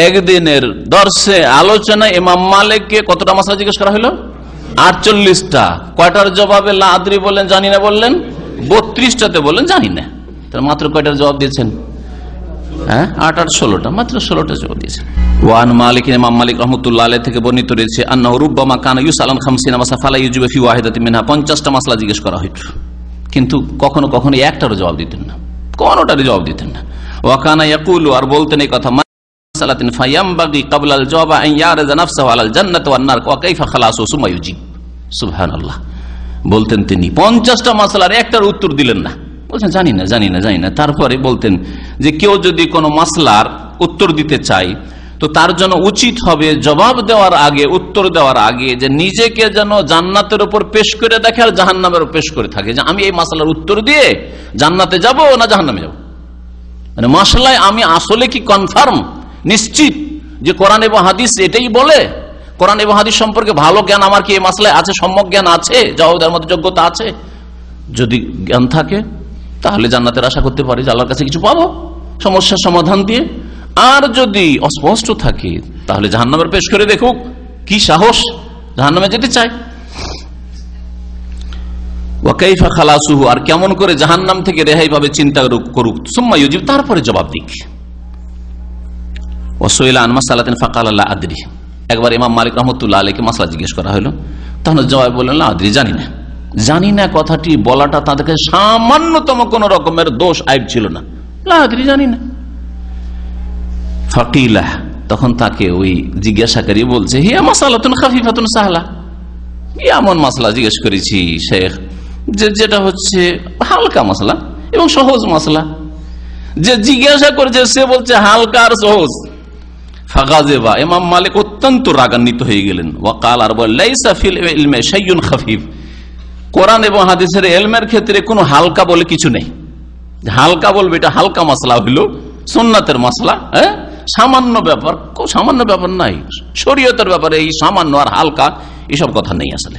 একদিনের দর্শে আলোচনা ইমাম মালিককে কতটা মাসলা জিজ্ঞেস করা হলো? 48টা। কয়টার জবাবে লা আদরি বললেন, জানি না বললেন? 32টাতে বললেন জানি না। তাহলে মাত্র কয়টার জবাব দিয়েছেন? 8 আর 16টা, মাত্র 16টা জবাব দিয়েছেন। ওয়ান মালিক, ইমাম মালিক রাহমাতুল্লাহ আলাইহি থেকে বর্ণিত রয়েছে আন্নাহু রুব্বামা কানা ইউসালান 50 মাসআলা ফালা ইউজিবু ফি ওয়াহিদাতিন মিনহা, 50টা মাসলা জিজ্ঞেস করা হইতো, কিন্তু কখনো কখনো একটারও জবাব দিতেন না, কোনটারই জবাব দিতেন না। ওয়া কানা ইয়াকুলু, আর বলতেন এই কথা, মাসআলাতিন ফায়ামবাগি ক্বাবলা আল জাওয়াব আন ইয়ারযা নাফসাহু আলাল জান্নাতি ওয়ান নার ওয়া কাইফা খালাসু সুম্মা ইউজিব। সুবহানাল্লাহ, বলতেন তিনি 50টা মাসলার একটার উত্তর দিলেন না, বলছেন জানি না জানি না জানি না। তারপরে বলতেন যে কেউ যদি কোনো মাসলার উত্তর দিতে চায় তো তার জন্য উচিত হবে জবাব দেওয়ার আগে, উত্তর দেওয়ার আগে, যে নিজেকে যেন জান্নাতের উপর পেশ করে দেখে আর জাহান্নামের উপর পেশ করে থাকে, যে আমি এই মাসলার উত্তর দিয়ে জান্নাতে যাব না জাহান্নামে যাব। মানে মাসলায় আমি আসলে কি কনফার্ম, নিশ্চিত যে কোরআন এবং হাদিস এটাই বলে, কোরআন এবং হাদিস সম্পর্কে ভালো জ্ঞান আমার কি এই মাসলায় আছে, সম্যক জ্ঞান আছে, জবাব দেওয়ার মতো যোগ্যতা আছে? যদি জ্ঞান থাকে তাহলে জান্নাতের আশা করতে পারি যে আল্লাহর কাছে কিছু পাবো সমস্যার সমাধান দিয়ে। আর যদি অস্পষ্ট থাকে তাহলে জাহান্নামের পেশ করে দেখুক কি সাহস, জাহান্নামে যেতে চায়। ওয়াকাইফা খালাসুহু, আর কেমন করে জাহান্নাম থেকে রেহাই পাবে চিন্তা করুক। সুম্মা ইউজিব, তারপরে জবাব দিক। ওয়াসুইলা আন মাসালাতিন ফাকালা লা আদরি, একবার ইমাম মালিক রাহমাতুল্লাহ আলাইহি মাসলা জিজ্ঞেস করা হলো, তখন জবাব বললেন লা আদরি, জানি না। জানি না কথাটি বলাটা তাদেরকে সামান্যতম কোন রকমের দোষ আইব ছিল না, লা আদরি, জানি না। ফাকিলা, তখন তাকে ওই জিজ্ঞাসাকারী বলছে হিয়া মাসালাতুন খাফিফাতুন সাহলা, এমন মাসলা জিজ্ঞেস করেছি শেখ যেটা হচ্ছে হালকা মাসলা এবং সহজ মাসলা। যে জিজ্ঞাসা করেছে সে বলছে হালকা আর সহজ। ফাগাজেবা, ইমাম মালিক অত্যন্ত রাগান্বিত হয়ে গেলেন। ওয়াকাল, আর বল লাইসা ফিল ইলমি শাইউন খাফিফ, কোরআন এবং হাদিসের ইলমের ক্ষেত্রে কোনো হালকা বলে কিছু নেই। হালকা বলবে এটা হালকা মাসলা হইল, সুন্নাতের মাসলা, হ্যাঁ, সামান্য ব্যাপার, সামান্য ব্যাপার নাই। শরীয়তের ব্যাপারে এই সামান্য আর হালকা এসব কথা নেই আসলে।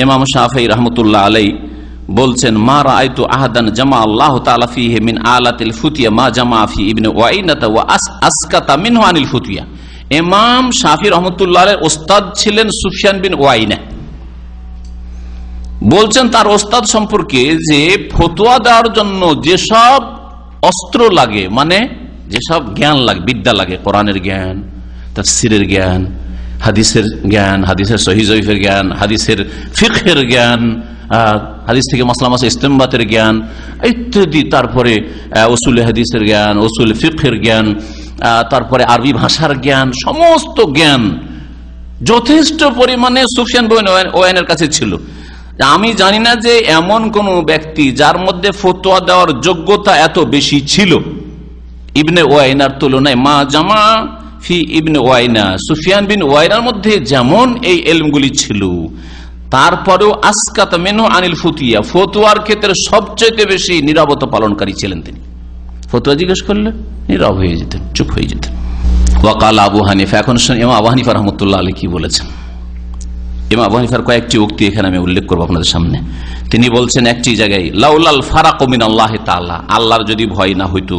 ইমাম শাফিঈ রাহমাতুল্লাহ আলাইহি বলছেন মা রাআইতু আহাদান জামা আল্লাহু তাআলা ফীহি মিন আলাতিল ফুতিয়া মা জামা ফি ইবনে ওয়াইনাতা ওয়া আসকাতা মিনহু আনিল ফুতিয়া। ইমাম শাফিঈ রাহমাতুল্লাহ আলাইহির ওস্তাদ ছিলেন সুফিয়ান বিন ওয়াইনা। বলছেন তার ওস্তাদ সম্পর্কে যে ফতোয়া দেওয়ার জন্য যেসব অস্ত্র লাগে, মানে যেসব জ্ঞান লাগে, বিদ্যা লাগে, কোরআনের জ্ঞান, তাফসীরের জ্ঞান, হাদিসের জ্ঞান, হাদিসের সহিহ জয়ীফের জ্ঞান, হাদিসের ফিকহের জ্ঞান, হাদিস থেকে মাসলা মাসা ইস্তেমবাতের জ্ঞান ইত্যাদি, তারপরে উসুল হাদিসের জ্ঞান, উসুল ফিকহের জ্ঞান, তারপরে আরবি ভাষার জ্ঞান, সমস্ত জ্ঞান যথেষ্ট পরিমাণে সুফিয়ান বিন ওয়াইনের কাছে ছিল। আমি জানি না যে এমন কোন ব্যক্তি যার মধ্যে ফতোয়া দেওয়ার যোগ্যতা এত বেশি ছিল ইবনে ওয়াইনার তুলনায়। মা জামা ফি ইবনে ওয়াইনা, সুফিয়ান বিন ওয়াইনার মধ্যে যেমন এই ইলমগুলি ছিল, তারপরেও আসকাত মিনহু আনিল ফুতিয়া, ফতোয়ার ক্ষেত্রে সবচেয়ে বেশি নীরবতা পালনকারী ছিলেন তিনি। ফতোয়া জিজ্ঞেস করলে নীরব হয়ে যেতেন, চুপ হয়ে যেতেন। ওয়াকাল আবু হানিফা, এখন ইমাম আবু হানিফা রাহমাতুল্লাহ আলাইহি কি বলেছেন। ইমাম আবু হানিফার কয়েকটি উক্তি এখানে আমি উল্লেখ করবো আপনাদের সামনে। তিনি বলছেন একটি জায়গায় লাউলাল ফারাকু মিনাল্লাহি তাআলা, আল্লাহর যদি ভয় না হইতো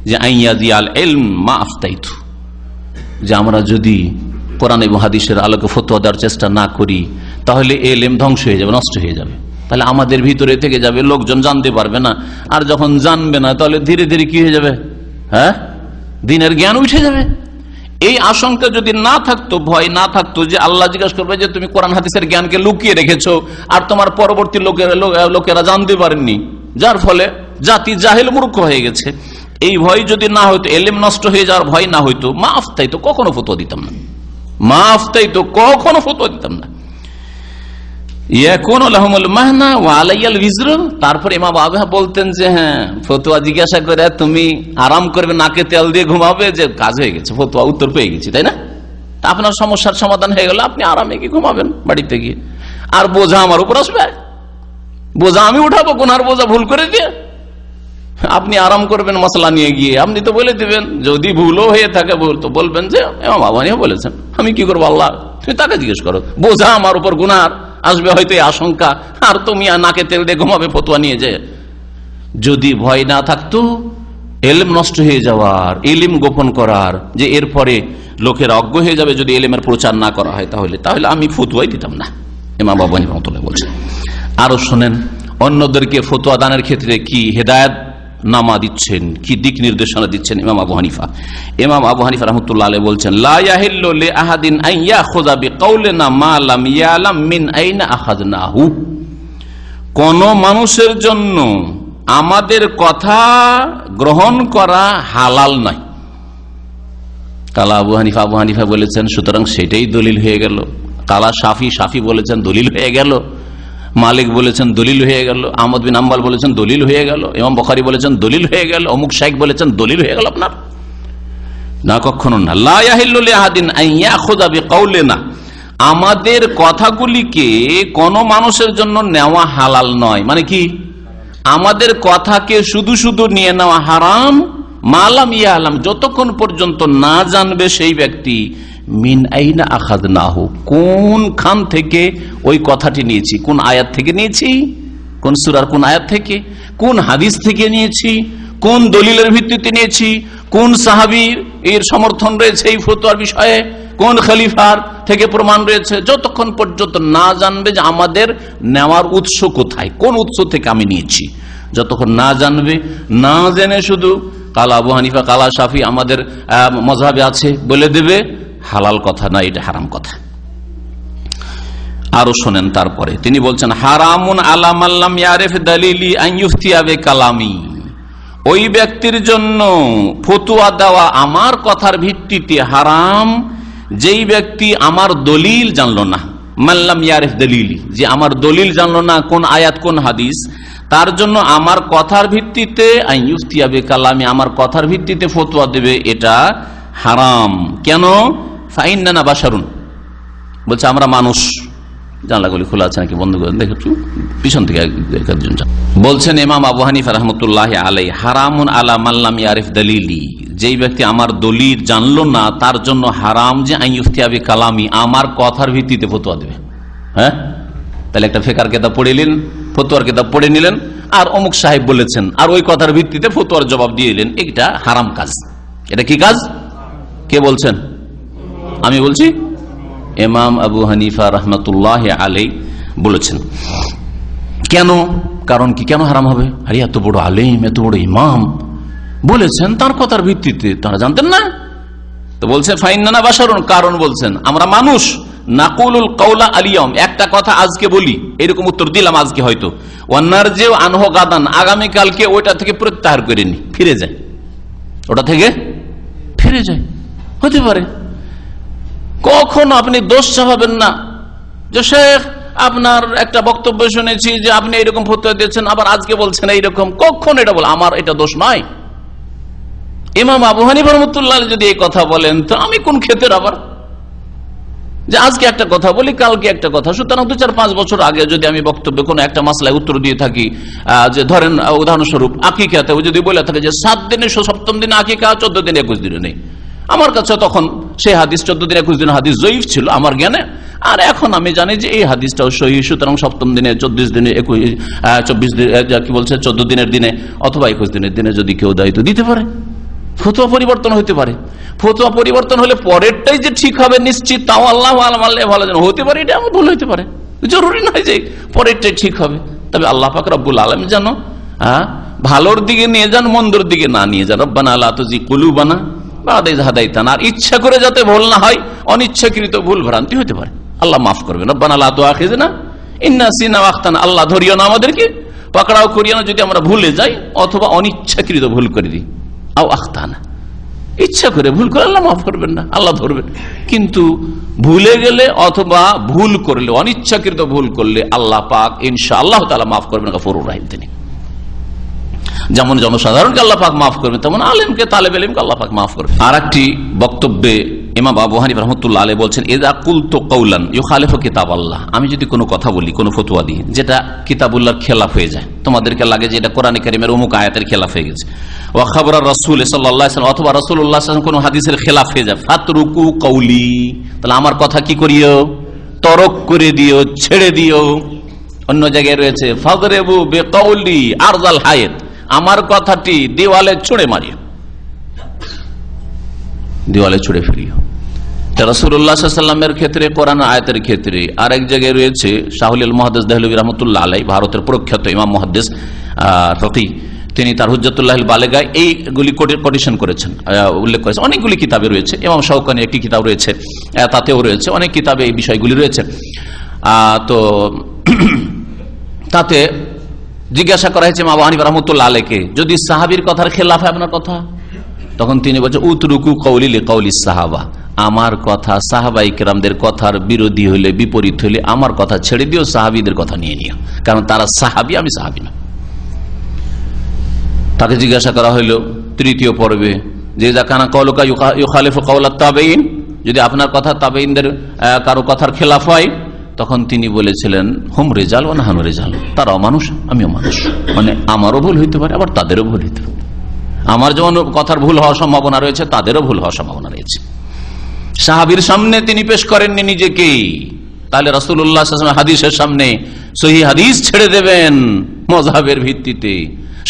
যে আইয়াদিয়াল ইলম মা আফতাইতু, যে আমরা যদি কোরআন এবং হাদিসের আলোকে ফতোয়া দেওয়ার চেষ্টা না করি তাহলে ইলম ধ্বংস হয়ে যাবে, নষ্ট হয়ে যাবে। তাহলে আমাদের ভিতরে থেকে যাবে, লোকজন জানতে পারবে না, আর যখন জানবে না তাহলে ধীরে ধীরে কি হয়ে যাবে, হ্যাঁ, দিনের জ্ঞান উঠে যাবে। এই আশঙ্কা যদি না থাকতো, ভয় না থাকতো যে আল্লাহ জিজ্ঞাসা করবে যে তুমি কোরআন হাদিসের জ্ঞানকে লুকিয়ে রেখেছো আর তোমার পরবর্তী লোকেরা জানতে পারেননি, যার ফলে জাতি জাহেল মূর্খ হয়ে গেছে, এই ভয় যদি না হইতো, ইলম নষ্ট হয়ে যাওয়ার ভয় না হইতো, মা আফতাইতো, কখনো ফতোয়া দিতাম না, মা আফতাইতো, কখনো ফতোয়া দিতাম না। ইয়াকুনু লাহুমুল মাহনা ওয়া আলাইয়াল বিজর। তারপর ইমাম আবু হানিফা বলতেন যে হ্যাঁ, ফতোয়া জিজ্ঞাসা করে তুমি আরাম করবে, নাকে তেল দিয়ে ঘুমাবে, যে কাজ হয়ে গেছে, ফতোয়া উত্তর পেয়ে গেছি, তাই না, আপনার সমস্যার সমাধান হয়ে গেল, আপনি আরামে কি ঘুমাবেন বাড়িতে গিয়ে, আর বোঝা আমার উপর আসবে, বোঝা আমি উঠাবো, গুনার বোঝা ভুল করে দিয়ে আপনি আরাম করবেন মশলা নিয়ে গিয়ে। আপনি তো বলে দিবেন, যদি ভুলও হয়ে থাকে তো বলবেন যে ইমাম আবু হানিফা বলেছেন, আমি কি করবো, আল্লাহ তুমি তাকে জিজ্ঞেস করো, বোঝা আমার উপর গুনার আসবে হয়তো এই আশঙ্কা, আর তুমি নাকে তেল দিয়ে ঘুমাবে ফতোয়া নিয়ে। যে যদি ভয় না থাকতো ইলম নষ্ট হয়ে যাওয়ার, ইলম গোপন করার, যে এরপরে লোকেরা অজ্ঞ হয়ে যাবে যদি ইলমের প্রচার না করা হয়, তাহলে আমি ফতোয়াই দিতাম না, ইমাম আবু হানিফা রাহমাতুল্লাহ বলছেন। আরো শোনেন অন্যদেরকে ফতোয়া দানের ক্ষেত্রে কি হেদায়েত নামা দিচ্ছেন, কি দিক নির্দেশনা দিচ্ছেন ইমাম আবু হানিফা। ইমাম আবু হানিফা রাহমাতুল্লাহ আলাইহি বলছেন লা ইয়াহিল্লু লিআহাদিন আন ইয়াখুযা বিকাউলিনা মা লাম ইয়ালাম মিন আইনা আখাযনাহু, কোন মানুষের জন্য আমাদের কথা গ্রহণ করা হালাল নয়। কালা আবু হানিফা বলেছেন, সুতরাং সেটাই দলিল হয়ে গেল। কালা শাফি বলেছেন দলিল হয়ে গেল, মালিক বলেছেন দলিল হয়ে গেল, আহমদ বিন হাম্বল বলেছেন দলিল হয়ে গেল, ইমাম বুখারী বলেছেন দলিল হয়ে গেল, অমুক শাইখ বলেছেন দলিল হয়ে গেল আপনার, না, কখনো না। লা ইয়াহিল্লু লিআহাদিন আন ইয়াখুযা বিকাউলিনা, আমাদের কথাগুলিকে কোন মানুষের জন্য নেওয়া হালাল নয়, মানে কি আমাদের কথাকে শুধু শুধু নিয়ে নেওয়া হারাম, মালাম ইয়ালাম, যতক্ষণ পর্যন্ত না জানবে সেই ব্যক্তি, মিন আইনা আখাযনাহু, কোন খান থেকে ওই কথাটি নিয়েছি, কোন আয়াত থেকে নিয়েছি, কোন সূরার কোন আয়াত থেকে, কোন হাদিস থেকে নিয়েছি, কোন দলিলের ভিত্তিতে নিয়েছি, কোন সাহাবীর এর সমর্থন রয়েছে এই ফতোয়ার বিষয়ে, কোন খলিফার থেকে প্রমাণ রয়েছে, যতক্ষণ পর্যন্ত না জানবে যে আমাদের নেওয়ার উৎস কোথায়, কোন উৎস থেকে আমি নিয়েছি, যতক্ষণ না জানবে, না জেনে শুধু কালা আবু হানিফা কালা শাফি আমাদের মযহাবে আছে বলে দেবে, হালাল কথা না, এটা হারাম কথা। আরো শোনেন, তারপরে তিনি বলছেন হারামুন আলা মান লাম ইয়ারিফ দালিলি আন ইফতিয়া বিকালামি, ওই ব্যক্তির জন্য ফতোয়া দেওয়া আমার কথার ভিত্তিতে হারাম যেই ব্যক্তি আমার দলিল জানলো না, মান লাম ইয়ারিফ দালিলি, যে আমার দলিল জানলো না কোন আয়াত কোন হাদিস, তার জন্য আমার কথার ভিত্তিতে আন ইফতিয়া বিকালামি, আমার কথার ভিত্তিতে ফতোয়া দেবে, এটা হারাম। কেন? ফাইন্নানা বাশারুন, বলছে আমরা মানুষ। জানলাগুলি খোলা আছে নাকি বন্ধ করে দেখো, পিছন থেকে একজন বলছেন ইমাম আবু হানিফা রাহমাতুল্লাহি আলাইহি, হারামুন আলা মান লাম ইয়ারিফ দালিলি, যেই ব্যক্তি আমার দলিল জানলো না তার জন্য হারাম যে আন ইফতিয়া বিকালামি, আমার কথার ভিত্তিতে ফতোয়া দেবে। হ্যাঁ, তাহলে একটা ফিকহের কিতাব পড়ে নিলেন, ফতোয়ার কিতাব পড়ে নিলেন, আর অমুক সাহেব বলেছেন, আর ওই কথার ভিত্তিতে ফতোয়ার জবাব দিয়ে দিলেন, এটা হারাম কাজ। এটা কি কাজ? কে বলছেন? আমি বলছি, ইমাম আবু হানিফা রাহমাতুল্লাহি আলাইহি বলেছেন। কেন? কারণ কি? কেন হারাম হবে? আরে এত বড় আলেম, এত বড় ইমাম বলেছেন, তার কথার ভিত্তিতে তারা জানতেন না? তো বলছে ফাইন্নানা বাশারুন, কারণ বলছেন আমরা মানুষ, নাকুলুল কাওলা আলিয়াম, একটা কথা আজকে বলি, এরকম উত্তর দিলাম আজকে হয়তো, ওয়ানারজিউ আনহু গাদান, আগামী কালকে ওইটা থেকে প্রত্যাহার করে নি, ফিরে যায়, ওটা থেকে ফিরে যায়, হতে পারে। কখনো আপনি দোষ চাপাবেন না যে শেখ আপনার একটা বক্তব্য শুনেছি যে আপনি এরকম ফতোয়া দিয়েছেন, আবার আজকে বলছেন এইরকম, কখন এটা বল, আমার এটা দোষ নয়। ইমাম আবু হানিফা রাহমাতুল্লাহ যদি এই কথা বলেন, তো আমি কোন ক্ষেত্রে আবার যে আজকে একটা কথা বলি, কালকে একটা কথা। সুতরাং 2-4-5 বছর আগে যদি আমি বক্তব্যে কোনো একটা মাসলায় উত্তর দিয়ে থাকি, যে ধরেন উদাহরণস্বরূপ আকিকাতে যদি বলে থাকে যে 7 দিনে 7ম দিনে আকিকা, 14 দিনে 21 দিনে নেই, আমার কাছে তখন সেই হাদিস 14 দিন 21 দিন হাদিস জয়ীফ ছিল আমার জ্ঞানে, আর এখন আমি জানি যে এই হাদিসটাও সহিহ, সুতরাং 7ম দিনে 24 দিনে 24 দিন কি বলছে 14 দিনের দিনে অথবা 21 দিনের দিনে যদি কেউ দায়িত্ব দিতে পারে, ফতোয়া পরিবর্তন হতে পারে। ফতোয়া পরিবর্তন হলে পরেরটাই যে ঠিক হবে নিশ্চিত, তাও আল্লাহ আলাম, আল্লাহ ভালো জানেন, হতে পারে এটা আমার ভুল হতে পারে, জরুরি নয় যে পরেরটাই ঠিক হবে। তবে আল্লাহ পাক রব্বুল আলামিন জানো ভালোর দিকে নিয়ে যান, মন্দর দিকে না নিয়ে যান। রব্বানা লা তুযিগ কুলুবানা বা'দা ইয হাদাইতানা, আর ইচ্ছা করে যাতে ভুল না হয়, অনিচ্ছাকৃত ভুল ভ্রান্তি হতে পারে, আল্লাহ মাফ করবেন। রব্বানা লা তুআখিযনা ইন নাসিনা ওয়া আখতানা, আল্লাহ ধরিও না আমাদেরকে, পাকড়াও করিও না যদি আমরা ভুলে যাই অথবা অনিচ্ছাকৃত ভুল করে দিই। আও আখতানা, ইচ্ছা করে ভুল করে আল্লাহ মাফ করবেন না, আল্লাহ ধরবেন। কিন্তু ভুলে গেলে অথবা ভুল করলে, অনিচ্ছাকৃত ভুল করলে আল্লাহ পাক ইনশাআল্লাহ তাআলা মাফ করবেন, গফুরুর রহিম তিনি। যেমন জনসাধারণকে আল্লাহ পাক মাফ করবেন, তেমন আলেমকে, তালেব ইলমকে আল্লাহ পাক মাফ করবেন। আর একটি বক্তব্যে ইমাম আবু হানিফা রাহমাতুল্লাহ আলাইহি বলছেন, ইযা কুলতু কাওলান ইউখালিফু কিতাবাল্লাহ, আমি যদি কোনো কথা বলি, কোনো ফতোয়া দিই যেটা কিতাবুল্লাহর খেলাফ হয়ে যায়, তোমাদেরকে লাগে যে এটা কোরআন কারীমের অমুক আয়াতের খেলাফ হয়ে গেছে, ওয়া খাবরা রাসূল সাল্লাল্লাহু আলাইহি ওয়াসাল্লাম অথবা রাসূলুল্লাহ সাল্লাল্লাহু আলাইহি ওয়াসাল্লাম কোনো হাদিসের খেলাফ হয়ে যায়, ফাতরুকু কাওলি, তাহলে আমার কথা কি করিও? তরক করে দিও, ছেড়ে দিও। অন্য জায়গায় রয়েছে ফাদরিবু বিকাওলি আরজাল হায়াত, আমার কথাটি দেওয়ালে ছুঁড়ে মারিও, দেওয়ালে ছুঁড়ে ফেলিও। রাসূলুল্লাহ সাল্লাল্লাহু আলাইহি ওয়াসাল্লামের ক্ষেত্রে, কোরআন আয়াতের ক্ষেত্রে। আরেক জায়গায় রয়েছে শাহুল মুহাদ্দিস দেহলভী রাহমাতুল্লাহ আলাইহি, ভারতের প্রখ্যাত ইমাম মুহাদ্দিস ফকিহ, তিনি তার হুজ্জাতুল্লাহিল বালেগায় এইগুলি কোটেশন করেছেন, উল্লেখ করেছেন। অনেকগুলি কিতাবে রয়েছে, ইমাম শাওকানি একটি কিতাব রয়েছে, তাতেও রয়েছে, অনেক কিতাবে এই বিষয়গুলি রয়েছে। তো তাতে জিজ্ঞাসা করা হয়েছে ইমাম আবু হানিফা রাহমাতুল্লাহ আলাইহিকে, যদি সাহাবীর কথার খেলাফ হয় আপনার কথা, তখন তিনি বলছেন উতরুকু কওলি লিকাওলিস সাহাবা, আমার কথা সাহাবাই কেরামদের কথার বিরোধী হলে, বিপরীত হলে আমার কথা ছেড়ে দিও, সাহাবীদের কথা নিয়ে নিও, কারণ তারা সাহাবী, আমি সাহাবী না। তাকে জিজ্ঞাসা করা হইল 3য় পর্বে যে জাকানা কওলুকা ইউখালিফু কাওলাত তাবেঈন, যদি আপনার কথা তাবেঈনদের কারো কথার খেলাফ হয়, তখন তিনি বলেছিলেন হুম রিজাল ওয়া নাহনু রিজাল, তারাও মানুষ আমিও মানুষ, মানে আমারও ভুল হইতে পারে আবার তাদেরও ভুল হইতে পারে, আমার যেমন কথার ভুল হওয়ার সম্ভাবনা রয়েছে তাদেরও ভুল হওয়ার সম্ভাবনা রয়েছে। সাহাবীর সামনে তিনি পেশ করেননি নিজেকে, তাহলে রাসূলুল্লাহ সাল্লাল্লাহু আলাইহি ওয়াসাল্লাম হাদিসের সামনে সহিহ হাদিস ছেড়ে দেবেন মযহাবের ভিত্তিতে,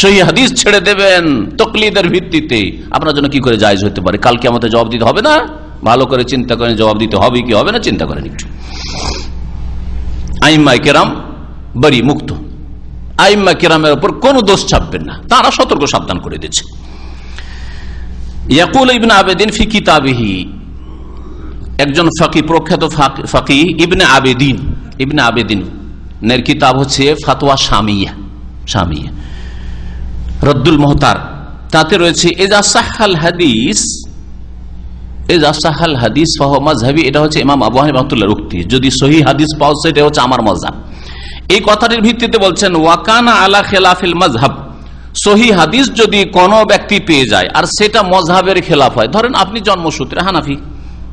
সহিহ হাদিস ছেড়ে দেবেন তাকলিদের ভিত্তিতে। আপনার জন্য কি করে জায়েজ হতে পারে? কাল কিয়ামতে জবাব দিতে হবে না? ভালো করে চিন্তা করেন, জবাব দিতে হবে কি হবে না চিন্তা করেন একটু। আইম্মা কেরাম বরি মুক্ত, আইম্মা কেরামের উপর কোন দোষ চাপবেন না, তারা সতর্ক সাবধান করে দিচ্ছে। ইয়াকুল ইবনে আবেদিন ফি কিতাবিহি, একজন ফাকি, প্রখ্যাত ফাকি ইবনে আবেদিন, ইবনে আবেদিন এর কিতাব হচ্ছে ফাতোয়া শামিয়া, শামিয়া রদ্দুল মুহতার, তাতে রয়েছে ইজা সাহাল হাদিস, ইজা সাহাল হাদিস ফাহুয়া মাযহাবি, এটা হচ্ছে ইমাম আবু হানিফা রাহমাতুল্লাহর উক্তি, যদি সহিহ হাদিস পাও সেটা হচ্ছে আমার মাযহাব। এই কথাটির ভিত্তিতে বলছেন ওয়াকানা আলা খিলাফিল মাযহাব, সহিহ হাদিস যদি কোনো ব্যক্তি পেয়ে যায় আর সেটা মযহাবের খেলাফ হয়, ধরেন আপনি জন্মসূত্রে হানাফি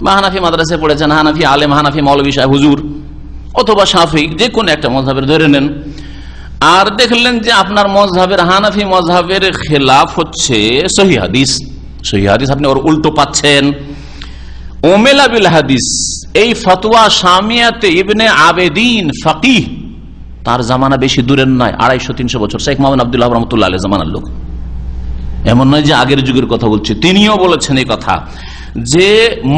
বা হানাফি মাদ্রাসায় পড়েছেন, হানাফি আলেম, হানাফি মৌলভী সাহেব হুজুর, অথবা শাফি, যে কোনো একটা মযহাবের ধরে নেন, আর দেখলেন যে আপনার মযহাবের, হানাফি মযহাবের খেলাফ হচ্ছে সহিহ হাদিস, সহিহ হাদিস আপনি ওর উল্টো পাচ্ছেন। ওমেলা বিল হাদিস, এই ফতোয়া শামিয়াতে ইবনে আবেদিন ফাকিহ, তার জামানা বেশি দূরের নয়, 250-300 বছর, শেখ মোহাম্মদ আব্দুল্লাহ রহমতুল্লাহ আলাইহি জামানার লোক, এমন নয় যে আগের যুগের কথা বলছে। তিনিও বলেছেন এই কথা যে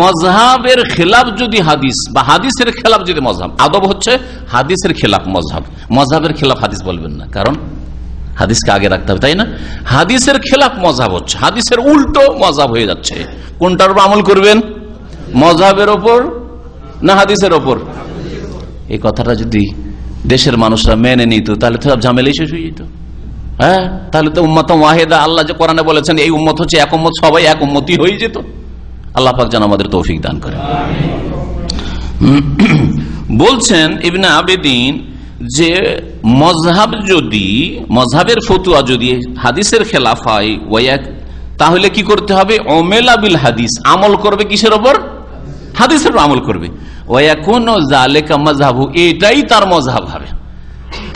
মযহাবের খেলাফ যদি হাদিস বা হাদিসের খেলাফ যদি মযহাব, আদব হচ্ছে হাদিসের খেলাফ মযহাব, মযহাবের খেলাফ হাদিস বলবেন না, কারণ হাদিসকে আগে রাখতে হবে, তাই না? হাদিসের খেলাফ মযহাব হচ্ছে, হাদিসের উল্টো মযহাব হয়ে যাচ্ছে। কোনটার উপর আমল করবেন, মযহাবের ওপর না হাদিসের ওপর? এই কথাটা যদি দেশের মানুষরা মেনে নিত তাহলে তো সব ঝামেলাই শেষ হয়ে যেত। হ্যাঁ, তাহলে তো উম্মত ওয়াহিদা, আল্লাহ যে কোরআনে বলেছেন এই উম্মত হচ্ছে এক উম্মত, সবাই এক উম্মতই হয়ে যেত। আল্লাহ পাক যেন আমাদের তৌফিক দান করে। বলছেন ইবনে আবেদিন যে মযহাব যদি, মযহাবের ফতোয়া যদি হাদিসের খেলাফ হয়, তাহলে কি করতে হবে? ওমেলা বিল হাদিস, আমল করবে কিসের ওপর? হাদিসের উপর আমল করবে। ওয়াকুনু যালিকা মাযহাবু, এটাই তার মযহাব হবে।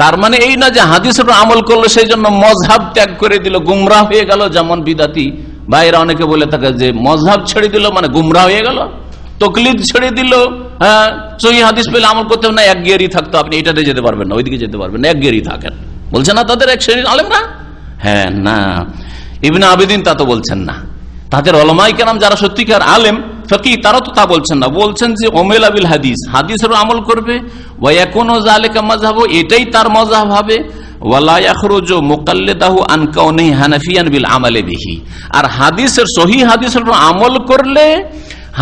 তার মানে এই না যে হাদিসের উপর আমল করলো সেই জন্য মযহাব ত্যাগ করে দিল, গুমরাহ হয়ে গেল। যেমন বিদাতি ভাইরা অনেকে বলে থাকে যে মযহাব ছেড়ে দিল মানে গুমরাহ হয়ে গেল, তাকলিদ ছেড়ে দিল। হ্যাঁ, সহিহ হাদিস পেলে আমল করতে হবে না, একগিয়ারি থাকতো, আপনি এটাতে যেতে পারবেন না, ওইদিকে যেতে পারবেন না, একগিয়ারি থাকেন, বলছে না তাদের এক শ্রেণীর আলেমরা? হ্যাঁ, না, ইবনে আবেদিন তা তো বলছেন না। তাদের উলামায়ে কেরাম যারা সত্যিকার আলেম ফকিহ, তারা তো তা বলছেন না, বলছেন যে ওমেলা বিল হাদিস, হাদিসের আমল করবে। ওয়া ইয়াকুনু যালিকা মাযহাবু, এটাই তার মযহাব হবে। ওয়ালা ইয়াখরুজু মুকাল্লিদাহু আন কাউনিহি হানাফিয়ান বিল আমালি বিহি, আর হাদিসের, সহিহ হাদিসের উপর আমল করলে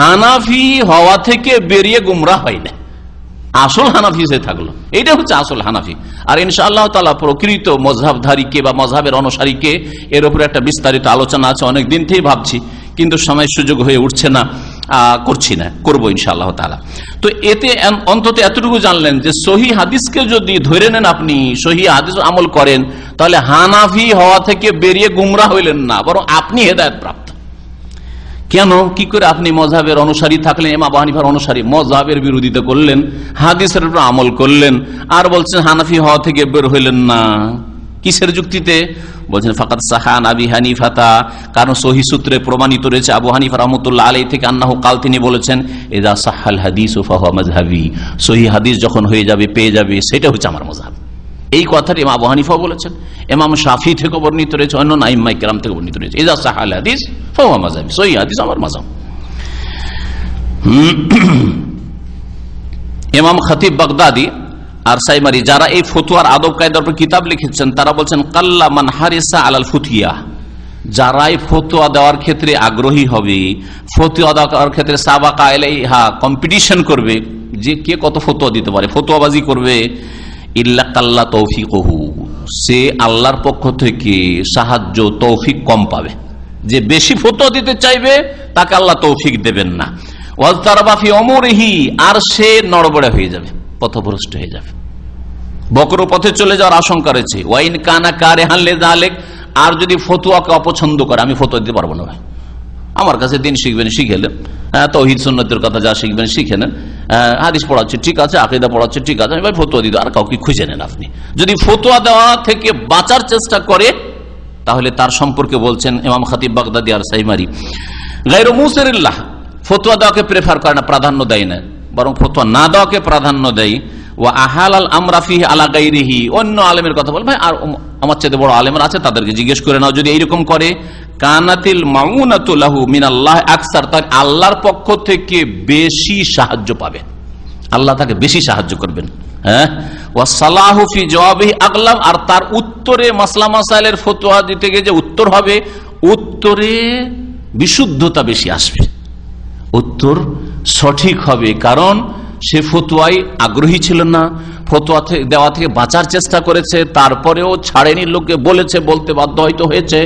হানাফি হওয়া থেকে বেরিয়ে গুমরাহ হয় না, আসল হানাফি সে থাকলো, এইটা হচ্ছে আসল হানাফি। আর ইনশাআল্লাহ তাআলা প্রকৃত মযহাবধারীকে বা মযহাবের অনুসারীকে এর উপরে একটা বিস্তারিত আলোচনা আছে, অনেক দিন থেকেই ভাবছি, কিন্তু সময় সুযোগ হয়ে উঠছে না, করছি না, করবো ইনশাআল্লাহ তাআলা। তো এতে অন্তত এতটুকু জানলেন যে সহিহ হাদিসকে যদি ধরে নেন, আপনি সহিহ হাদিস আমল করেন, তাহলে হানাফি হওয়া থেকে বেরিয়ে গুমরাহ হইলেন না, বরং আপনি হেদায়েত প্রাপ্ত। কেন, কি করে আপনি মযহাবের অনুসারী থাকলেন, ইমাম আবু হানিফার অনুসারী, মযহাবের বিরোধিতা করলেন, হাদিসের উপর আমল করলেন, আর বলছেন হানাফি হওয়া থেকে বের হইলেন না? কিসের যুক্তিতে? বলছেন ফাকাদ সাহান আবি হানিফাতা, কারণ সহিহ সূত্রে প্রমাণিত রয়েছে আবু হানিফা রাহমাতুল্লাহ আলাইহি থেকে আন্নাহু কাল, তিনি বলেছেন ইযা সাহাল হাদিসু ফাহুয়া মাযহাবি, সহিহ হাদিস যখন হয়ে যাবে, পেয়ে যাবে, সেটা হচ্ছে আমার মযহাব। এই কথাটি ইমাম আবু হানিফা বলেছেন, ইমাম শাফি থেকে বর্ণিত রয়েছে, অন্য আইম্মায়ে কেরাম থেকে বর্ণিত রয়েছে, ইযা সাহাল হাদিস ফাহুয়া মাযহাবি, সহিহ হাদিস আমার মাযহাব। ইমাম খতিব বাগদাদি আর সাইমারি, যারা এই ফতোয়ার আদব কায়দার উপর কিতাব লিখেছেন, তারা বলছেন কাল্লা মান হারিসা আলাল ফুতিয়া, যারা এই ফতোয়া দেওয়ার ক্ষেত্রে আগ্রহী হবে, ফতোয়া দেওয়ার ক্ষেত্রে সাবাকা ইলাইহা, কম্পিটিশন করবে, যে কে কত ফতোয়া দিতে পারে, ফতোয়াবাজি করবে, ইল্লা কাল্লা তৌফিকুহু, সে আল্লাহর পক্ষ থেকে সাহায্য তৌফিক কম পাবে। যে বেশি ফতোয়া দিতে চাইবে তাকে আল্লাহ তৌফিক দেবেন না। ওয়াজ তারবা ফি উমুরিহি, আর সে নড়বড়ে হয়ে যাবে, পথভ্রষ্ট হয়ে যাবে, বক্র পথে চলে যাওয়ার আশঙ্কা রয়েছে। ওয়াইন কানা কারিহান লিযালিক, আর যদি ফতোয়াকে অপছন্দ করে, আমি ফতোয়া দিতে পারবো না ভাই, আমার কাছে দিন শিখবেন, শিখে নেন, তাওহীদ সুন্নাতের কথা যা শিখবেন শিখে নেন, হাদিস পড়াচ্ছে ঠিক আছে, আকীদা পড়াচ্ছে ঠিক আছে, আমি ভাই ফতোয়া দিতে, আর কাউকে খুঁজে নেন আপনি। যদি ফতোয়া দেওয়া থেকে বাঁচার চেষ্টা করে, তাহলে তার সম্পর্কে বলছেন ইমাম খতিব বাগদাদি আর সাইমারি, গায়রু মুসিরিল্লাহ, ফতোয়া দেওয়াকে প্রেফার করে না, প্রাধান্য দেয় না, বরং ফতোয়া না দেওয়াকে প্রাধান্য দেয়। ওয়া আহালাল আমরা ফিহি আলা গায়রিহি, অন্য আলেমের কথা বল, ভাই আর আমার চেয়ে বড় আলেমরা আছে তাদেরকে জিজ্ঞেস করে নাও। যদি এইরকম করে কানাতিল মাউনাতু লাহু মিনাল্লাহ আকসার, তার আল্লাহর পক্ষ থেকে বেশি সাহায্য পাবে, আল্লাহ তাকে বেশি সাহায্য করবেন। হ্যাঁ, ওয়া সালাহু ফি জওয়াবিহি আগলাব, আর তার উত্তরে মাসলা মাসাইলের ফতোয়া দিতে গিয়ে যে উত্তর হবে, উত্তরে বিশুদ্ধতা বেশি আসবে, উত্তর সঠিক হবে, কারণ সে ফতোয়ায় আগ্রহী ছিল না, ফতোয়া দেওয়া থেকে বাঁচার চেষ্টা করেছে, তারপরেও ছাড়েনি, লোককে বলেছে, বলতে বাধ্য হয়তো হয়েছে,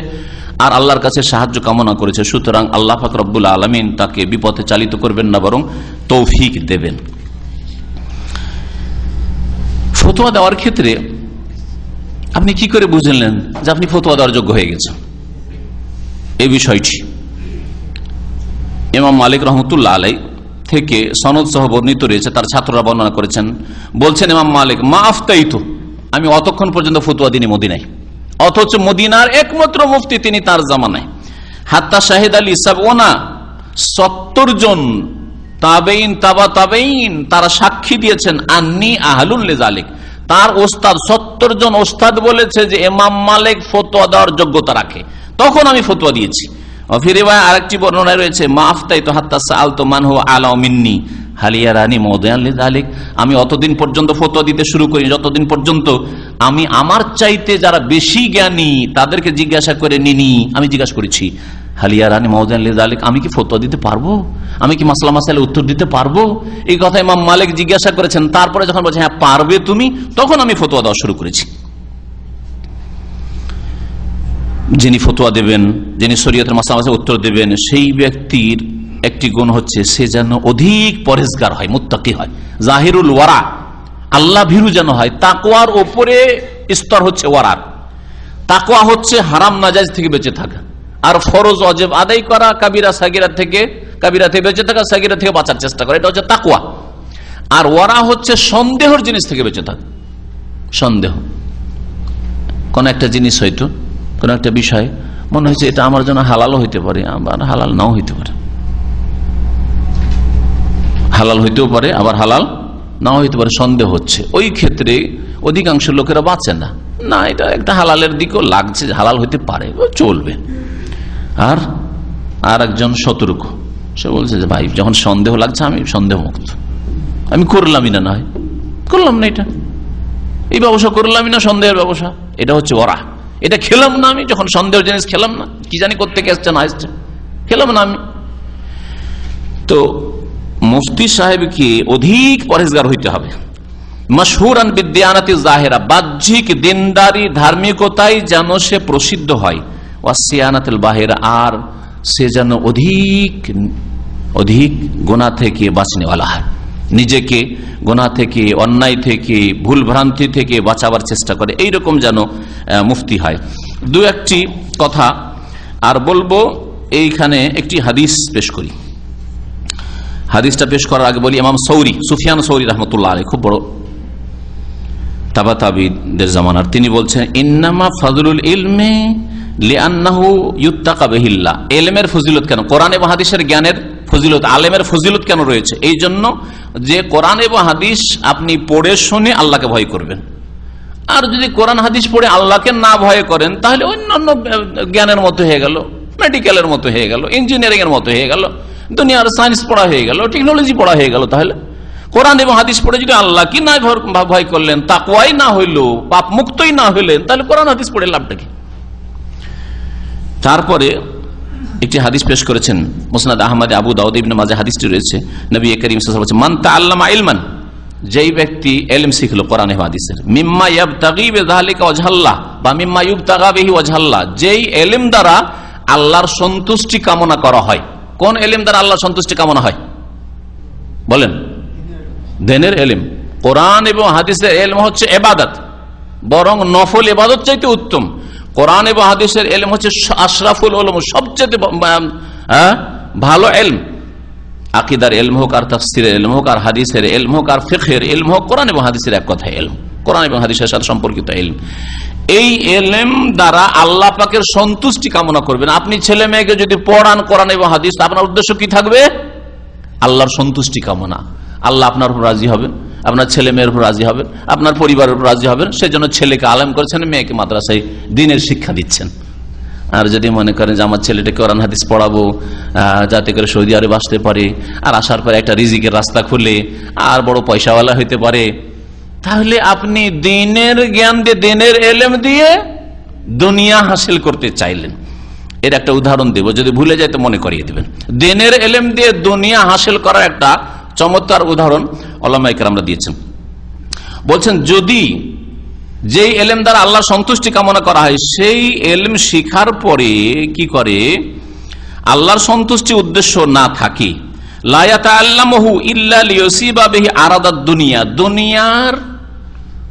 আর আল্লাহর কাছে সাহায্য কামনা করেছে। সুতরাং আল্লাহ পাক রব্বুল আলামিন তাকে বিপথে চালিত করবেন না, বরং তৌফিক দেবেন। ফতোয়া দেওয়ার ক্ষেত্রে আপনি কি করে বুঝলেন যে আপনি ফতোয়া দেওয়ার যোগ্য হয়ে গেছেন? এই বিষয়টি ইমাম মালিক রহমতুল্লাহ আলাইহি থেকে সনদ সহ বর্ণিত রয়েছে, তার ছাত্ররা বর্ণনা করেছেন। বলছেন ইমাম মালিক, মা আফতাইতু, আমি অতক্ষণ পর্যন্ত ফতোয়া দিইনি মদিনায়, অথচ মদিনার একমাত্র মুফতি তিনি তার জামানায়। হাত্তা শাহিদ আলী সাবওনা, 70 জন তাবেইন তাবা তাবেইন তারা সাক্ষী দিয়েছেন, আন্নি আহলুল লিজালিক, তার ওস্তাদ 70 জন ওস্তাদ বলেছে যে ইমাম মালিক ফতোয়া দেওয়ার যোগ্যতা রাখে, তখন আমি ফতোয়া দিয়েছি। আরেকটি বর্ণনায় রয়েছে, মা আফতাইতু হাত্তা সাআলতু মান হুয়া আলা মিন্নি হাল ইয়ারানি মাওদিআন লিযালিক, আমি অতদিন পর্যন্ত ফতোয়া দিতে শুরু করি যতদিন পর্যন্ত আমি আমার চাইতে যারা বেশি জ্ঞানী তাদেরকে জিজ্ঞাসা করে নিনি। আমি জিজ্ঞাসা করেছি, হাল ইয়ারানি মাওদিআন লিযালিক, আমি কি ফতোয়া দিতে পারবো, আমি কি মাসলা মাসাইলের উত্তর দিতে পারবো? এই কথা ইমাম মালিক জিজ্ঞাসা করেছেন। তারপরে যখন বলছে হ্যাঁ পারবে তুমি, তখন আমি ফতোয়া দেওয়া শুরু করেছি। যিনি ফতোয়া দেবেন, যিনি শরীয়তের মাসলা মাসাইলের উত্তর দেবেন, সেই ব্যক্তির একটি গুণ হচ্ছে সে যেন অধিক পরেজগার হয়, মুত্তাকি হয়, জাহিরুল ওয়ারা, আল্লাহ ভীরু যেন হয়। তাকওয়ার উপরে স্তর হচ্ছে ওয়ারার। তাকওয়া হচ্ছে হারাম নাজায়েজ থেকে বেঁচে থাকা, আর ফরজ ওয়াজিব আদায় করা, কাবিরা সাগিরা থেকে বেঁচে থাকা, সাগিরা থেকে বাঁচার চেষ্টা করা, এটা হচ্ছে তাকওয়া। আর ওয়ারা হচ্ছে সন্দেহের জিনিস থেকে বেঁচে থাকা। সন্দেহ, কোন একটা জিনিস হয়তো, কোন একটা বিষয় মনে হয়েছে এটা আমার জন্য হালালও হইতে পারে, আবার হালাল নাও হইতে পারে, হালাল হইতেও পারে আবার হালাল নাও হইতে পারে, সন্দেহ হচ্ছে। ওই ক্ষেত্রে অধিকাংশ লোকেরা বাঁচে না, না এটা একটা হালালের দিকেও লাগছে, হালাল হইতে পারে, চলবে। আর একজন সতর্ক, সে বলছে যে ভাই যখন সন্দেহ লাগছে আমি সন্দেহ মুক্ত, আমি করলামই না, নয় করলাম না, এটা এই ব্যবসা করলামই না, সন্দেহের ব্যবসা, এটা হচ্ছে ওরা। এটা খেলাম না আমি, যখন সন্দেহ জিনিস খেলাম না, কি জানি কোত্থেকে আসছে না আসছে, খেলাম না আমি। তো মুফতি সাহেবকে অধিক পরেজগার হইতে হবে। মশহুরান বিদ্যানাতি জাহিরা, বাহ্যিক দিনদারি ধার্মিকতায় যেন সে প্রসিদ্ধ হয়। ওয়াসিয়ানাতুল বাহিরা, আর সে যেন অধিক গুনাহ থেকে বাঁচনেওয়ালা হয়, নিজেকে গুনাহ থেকে, অন্যায় থেকে, ভুল ভ্রান্তি থেকে বাঁচাবার চেষ্টা করে, এইরকম যেন মুফতি হয়। দু একটি কথা আর বলবো। এইখানে একটি হাদিস পেশ করি। হাদিসটা পেশ করার আগে বলি, ইমাম সৌরি, সুফিয়ান সৌরি রহমতুল্লাহ আলাইহি, খুব বড় তাবাতাবিদের জামানার, তিনি বলছেন ইন্নামা ফাজলুল ইলমি লিআন্নাহু ইউত্তাকা বিহিল্লাহ, ইলমের ফজিলত কেন, কোরআন এবং হাদিসের জ্ঞানের ফজিলত, আলেমের ফজিলত কেন রয়েছে? এই জন্য যে কোরআন এবং হাদিস আপনি পড়ে শুনে আল্লাহকে ভয় করবেন। আর যদি কোরআন হাদিস পড়ে আল্লাহকে না ভয় করেন, তাহলে অন্যান্য জ্ঞানের মতো হয়ে গেল, মেডিকেলের মতো হয়ে গেল, ইঞ্জিনিয়ারিং এর মতো হয়ে গেল, দুনিয়ার সায়েন্স পড়া হয়ে গেল, টেকনোলজি পড়া হয়ে গেল। তাহলে কোরআন এবং হাদিস পড়ে যদি আল্লাহ কি না ভয় করলেন, তাকওয়াই না হইল, পাপ মুক্তই না হইলেন, তাহলে কোরআন হাদিস পড়ে লাভটা কি? তারপরে একটি হাদিস পেশ করেছেন মুসনাদ আহমদ, আবু দাউদ, ইবনে মাজাহ, হাদিসটি রয়েছে। নবী করিম সাল্লাল্লাহু আলাইহি ওয়াসাল্লাম বলেছেন, মান তাআল্লামা ইলমান, যেই ব্যক্তি ইলম শিখলো কোরআন এবং হাদিসের, মিম্মা ইয়াবতাগি বিযালিকা ওয়াজহাল্লাহ, বা মিম্মা ইউবতাগা বিহি ওয়াজহাল্লাহ, যেই ইলম দ্বারা আল্লাহর সন্তুষ্টি কামনা করা হয়। কোন ইলম দ্বারা আল্লাহর সন্তুষ্টি কামনা হয় বলেন? দ্বীনের ইলম। কোরআন এবং হাদিসের ইলম হচ্ছে ইবাদত, বরং নফল ইবাদত চাইতে উত্তম। কোরআন এবং হাদিসের ইলম হচ্ছে আশরাফুল উলুম, সবচেয়ে ভালো ইলম। আকীদার ইলম হোক, আর তাফসীরের ইলম হোক, আর হাদিসের ইলম হোক, আর ফিকহের ইলম হোক, কোরআন এবং হাদিসের এক কথায় ইলম, কোরআন এবং হাদিসের সাথে সম্পর্কিত ইলম। এই ইলম দ্বারা আল্লাহ পাকের সন্তুষ্টি কামনা করবেন। আপনি ছেলে মেয়েকে যদি পড়ান কোরআন এবং হাদিস, আপনার উদ্দেশ্য কি থাকবে? আল্লাহর সন্তুষ্টি কামনা, আল্লাহ আপনার উপর রাজি হবেন, আপনার ছেলে মেয়ের উপর রাজি হবেন, আপনার পরিবারের উপর রাজি হবেন, সেজন্য ছেলেকে আলেম করেছেন, মেয়েকে মাদ্রাসায় দ্বীনের শিক্ষা দিচ্ছেন। আর যদি মনে করেন যে আমার ছেলেটাকে কোরআন হাদিস পড়াবো যাতে করে সৌদি আরব আসতে পারে, আর আসার পরে একটা রিজিকের রাস্তা খুলে আর বড় পয়সাওয়ালা হইতে পারে, তাহলে আপনি দ্বীনের জ্ঞান দিয়ে, দ্বীনের এলেম দিয়ে দুনিয়া হাসিল করতে চাইলেন। এর একটা উদাহরণ দেব, যদি ভুলে যায় তো মনে করিয়ে দেবেন। দ্বীনের এলেম দিয়ে দুনিয়া হাসিল করার একটা চমৎকার উদাহরণ উলামায়ে কেরামরা দিয়েছেন। বলছেন যদি যেই এলেম দ্বারা আল্লাহর সন্তুষ্টি কামনা করা হয়, সেই এলেম শিখার পরে কি করে আল্লাহর সন্তুষ্টি উদ্দেশ্য না থাকে, লা ইয়াতাআল্লামুহু ইল্লা লিয়ুসিবা বিহি আরাদাদ দুনিয়া, দুনিয়ার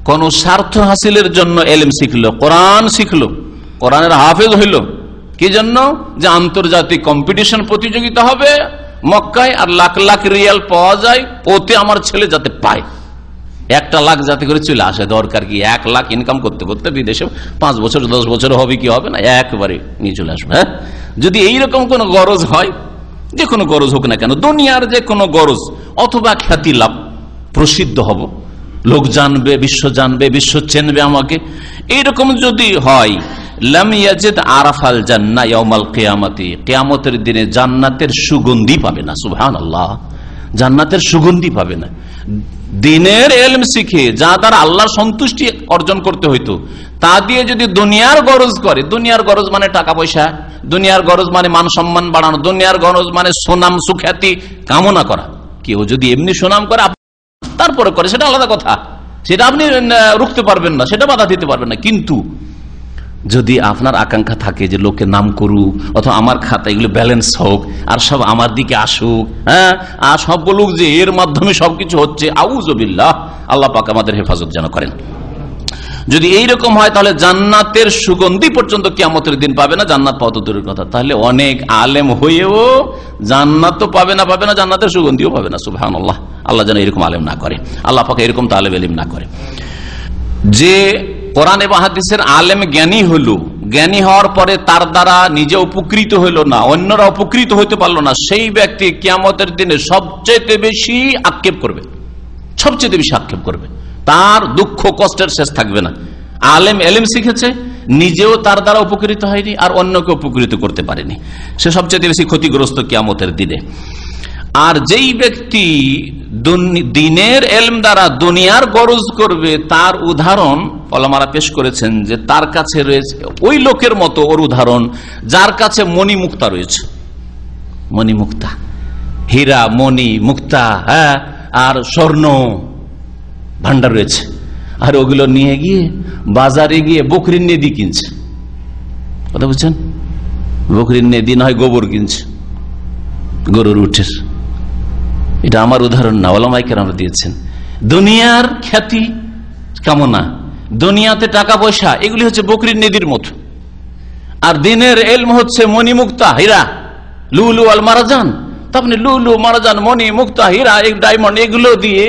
কোন স্বার্থ হাসিলের জন্য এলেম শিখলো, কোরআন শিখলো, কোরআনের হাফেজ হইল, কি জন্য? যে আন্তর্জাতিক কম্পিটিশন প্রতিযোগিতা হবে মক্কায়, আর লাখ লাখ রিয়াল পাওয়া যায়, ওতে আমার ছেলে যাতে পায়, 1 লাখ যাতে করে চলে আসে। দরকার কি 1 লাখ ইনকাম করতে করতে বিদেশে 5 বছর 10 বছর হবে কি হবে না, একবারে নিয়ে চলে আসবে। হ্যাঁ, যদি এইরকম কোন গরজ হয়, যে কোনো গরজ হোক না কেন, দুনিয়ার যে কোনো গরজ, অথবা খ্যাতি লাভ, প্রসিদ্ধ হব, লোক জানবে, বিশ্ব জানবে, বিশ্ব চেনবে আমাকে, এইরকম যদি হয়, লাম ইয়াজিদ আরাফাল জান্নাহ ইয়াউমাল কিয়ামতি, কিয়ামতের দিনে জান্নাতের সুগন্ধি পাবে না। সুবহানাল্লাহ, জান্নাতের সুগন্ধি পাবে না। দ্বীনের ইলম শিখে যা দ্বারা আল্লাহর সন্তুষ্টি অর্জন করতে হইতো, তা দিয়ে যদি দুনিয়ার গরজ করে, দুনিয়ার গরজ মানে টাকা পয়সা, দুনিয়ার গরজ মানে মান সম্মান বাড়ানো, দুনিয়ার গরজ মানে সুনাম সুখ্যাতি কামনা করা, কেউ যদি এমনি সুনাম করে তারপরে করে, সেটা আলাদা কথা, সেটা আপনি রুখতে পারবেন না, সেটা বাধা দিতে পারবেন না। কিন্তু যদি আপনার আকাঙ্ক্ষা থাকে যে লোকে নাম করুক, অথবা আমার খাতা এগুলো ব্যালেন্স হোক, আর সব আমার দিকে আসুক, হ্যাঁ, আর সব বলুক যে এর মাধ্যমে সবকিছু হচ্ছে, আউযুবিল্লাহ, আল্লাহ পাক আমাদের হেফাজত যেন করেন। যদি এইরকম হয়, তাহলে জান্নাতের সুগন্ধি পর্যন্ত কিয়ামতের দিন পাবে না, জান্নাত পাওয়া তো দূরের কথা। তাহলে অনেক আলেম হয়েও জান্নাত তো পাবে না, জান্নাতের সুগন্ধিও পাবে না। সুবহানাল্লাহ, আল্লাহ যেন এরকম আলেম না করে, আল্লাহ পাক এরকম তালেব ইলম না করে। যে কোরআন এবং হাদিসের আলেম জ্ঞানী হলো, জ্ঞানী হওয়ার পরে তার দ্বারা নিজে উপকৃত হইল না, অন্যরা উপকৃত হইতে পারলো না, সেই ব্যক্তি কিয়ামতের দিনে সবচেয়ে বেশি আক্ষেপ করবে, সবচেয়ে বেশি আক্ষেপ করবে, তার দুঃখ কষ্টের শেষ থাকবে না। আলেম এলেম শিখেছে, নিজেও তার দ্বারা উপকৃত হয়নি, আর অন্যকে উপকৃত করতে পারেনি, সে সবচেয়ে বেশি ক্ষতিগ্রস্ত কিয়ামতের দিনে। আর যেই ব্যক্তি দ্বীনের ইলম দ্বারা দুনিয়ার গরজ করবে, তার উদাহরণ ওলামারা পেশ করেছেন যে তার কাছে রয়েছে ওই লোকের মতো, ওর উদাহরণ যার কাছে মণি মুক্তা রয়েছে, মণি মুক্তা, হীরা মণি মুক্তা, হ্যাঁ, আর স্বর্ণ ভান্ডার রয়েছে, আর ওগুলো নিয়ে গিয়ে বাজারে গিয়ে বকরির নেদি কিনছে। কথা বুঝছেন? বকরির নেদি না হয় গোবর কিনছে, গরুর উঠের। এটা আমার উদাহরণ না, ওলামায়ে কেরাম দিয়েছেন। দুনিয়ার খ্যাতি কামনা, দুনিয়াতে টাকা পয়সা, এগুলি হচ্ছে বকরির নেদির মতো। আর দ্বীনের ইলম হচ্ছে মণি মুক্তা, হীরা, লুলু আল মারাজান। তো আপনি লুলু মারাজান, মণি মুক্তা, হীরা, ডায়মন্ড, এগুলো দিয়ে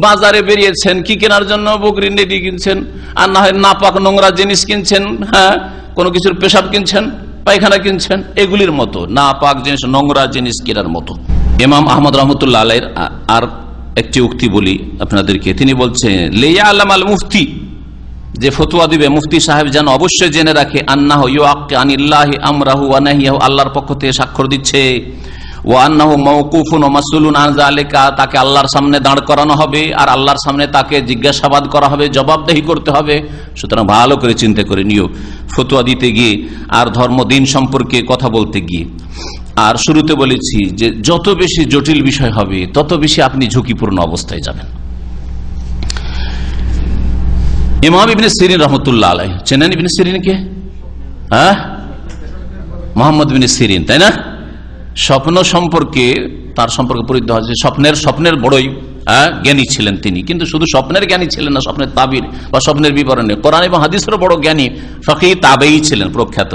বাজারে বেরিয়েছেন কি কেনার জন্য? বকরির নেদি কিনছেন, আর না হয় নাপাক নোংরা জিনিস কিনছেন, হ্যাঁ, কোনো কিছুর পেশাব কিনছেন, পায়খানা কিনছেন, এগুলির মতো নাপাক জিনিস, নোংরা জিনিস কেনার মতো। ইমাম আহমদ রহমতুল্লাহ আলাইহির আর একটি উক্তি বলি আপনাদেরকে, তিনি বলছেন লিয়ালাম আল মুফতি, যে ফতোয়া দিবে মুফতি সাহেব যেন অবশ্যই জেনে রাখে, আন্নাহু ইউআক্কি আনিল্লাহি আমরাহু ওয়া নাহিয়াহু, আল্লাহর পক্ষ থেকে স্বাক্ষর দিচ্ছে, ওয়া আন্নাহু মাওকুফুন ওয়া মাসউলুন আন যালিকা, তাকে আল্লাহর সামনে দাঁড় করানো হবে, আর আল্লাহর সামনে তাকে জিজ্ঞাসাবাদ করা হবে, জবাবদেহি করতে হবে। সুতরাং ভালো করে চিন্তা করে নিও ফতোয়া দিতে গিয়ে, আর ধর্ম দিন সম্পর্কে কথা বলতে গিয়ে। আর শুরুতে বলেছি যে যত বেশি জটিল বিষয় হবে, তত বেশি আপনি ঝুঁকিপূর্ণ অবস্থায় যাবেন। ইমাম ইবনে সিরিন রহমতুল্লাহ আলাইহি, চেনেন ইবনে সিরিনকে? হ্যাঁ, মুহাম্মদ ইবনে সিরিন, তাই না? স্বপ্ন সম্পর্কে, তার সম্পর্কে পরিচিত হয়েছে, স্বপ্নের বড়ই জ্ঞানী ছিলেন তিনি। কিন্তু শুধু স্বপ্নের জ্ঞানী ছিলেন না, স্বপ্নের তাবির বা স্বপ্নের বিবরণে, কোরআন এবং হাদিসেরও বড় জ্ঞানী, ফকিহ তাবেঈ ছিলেন প্রখ্যাত।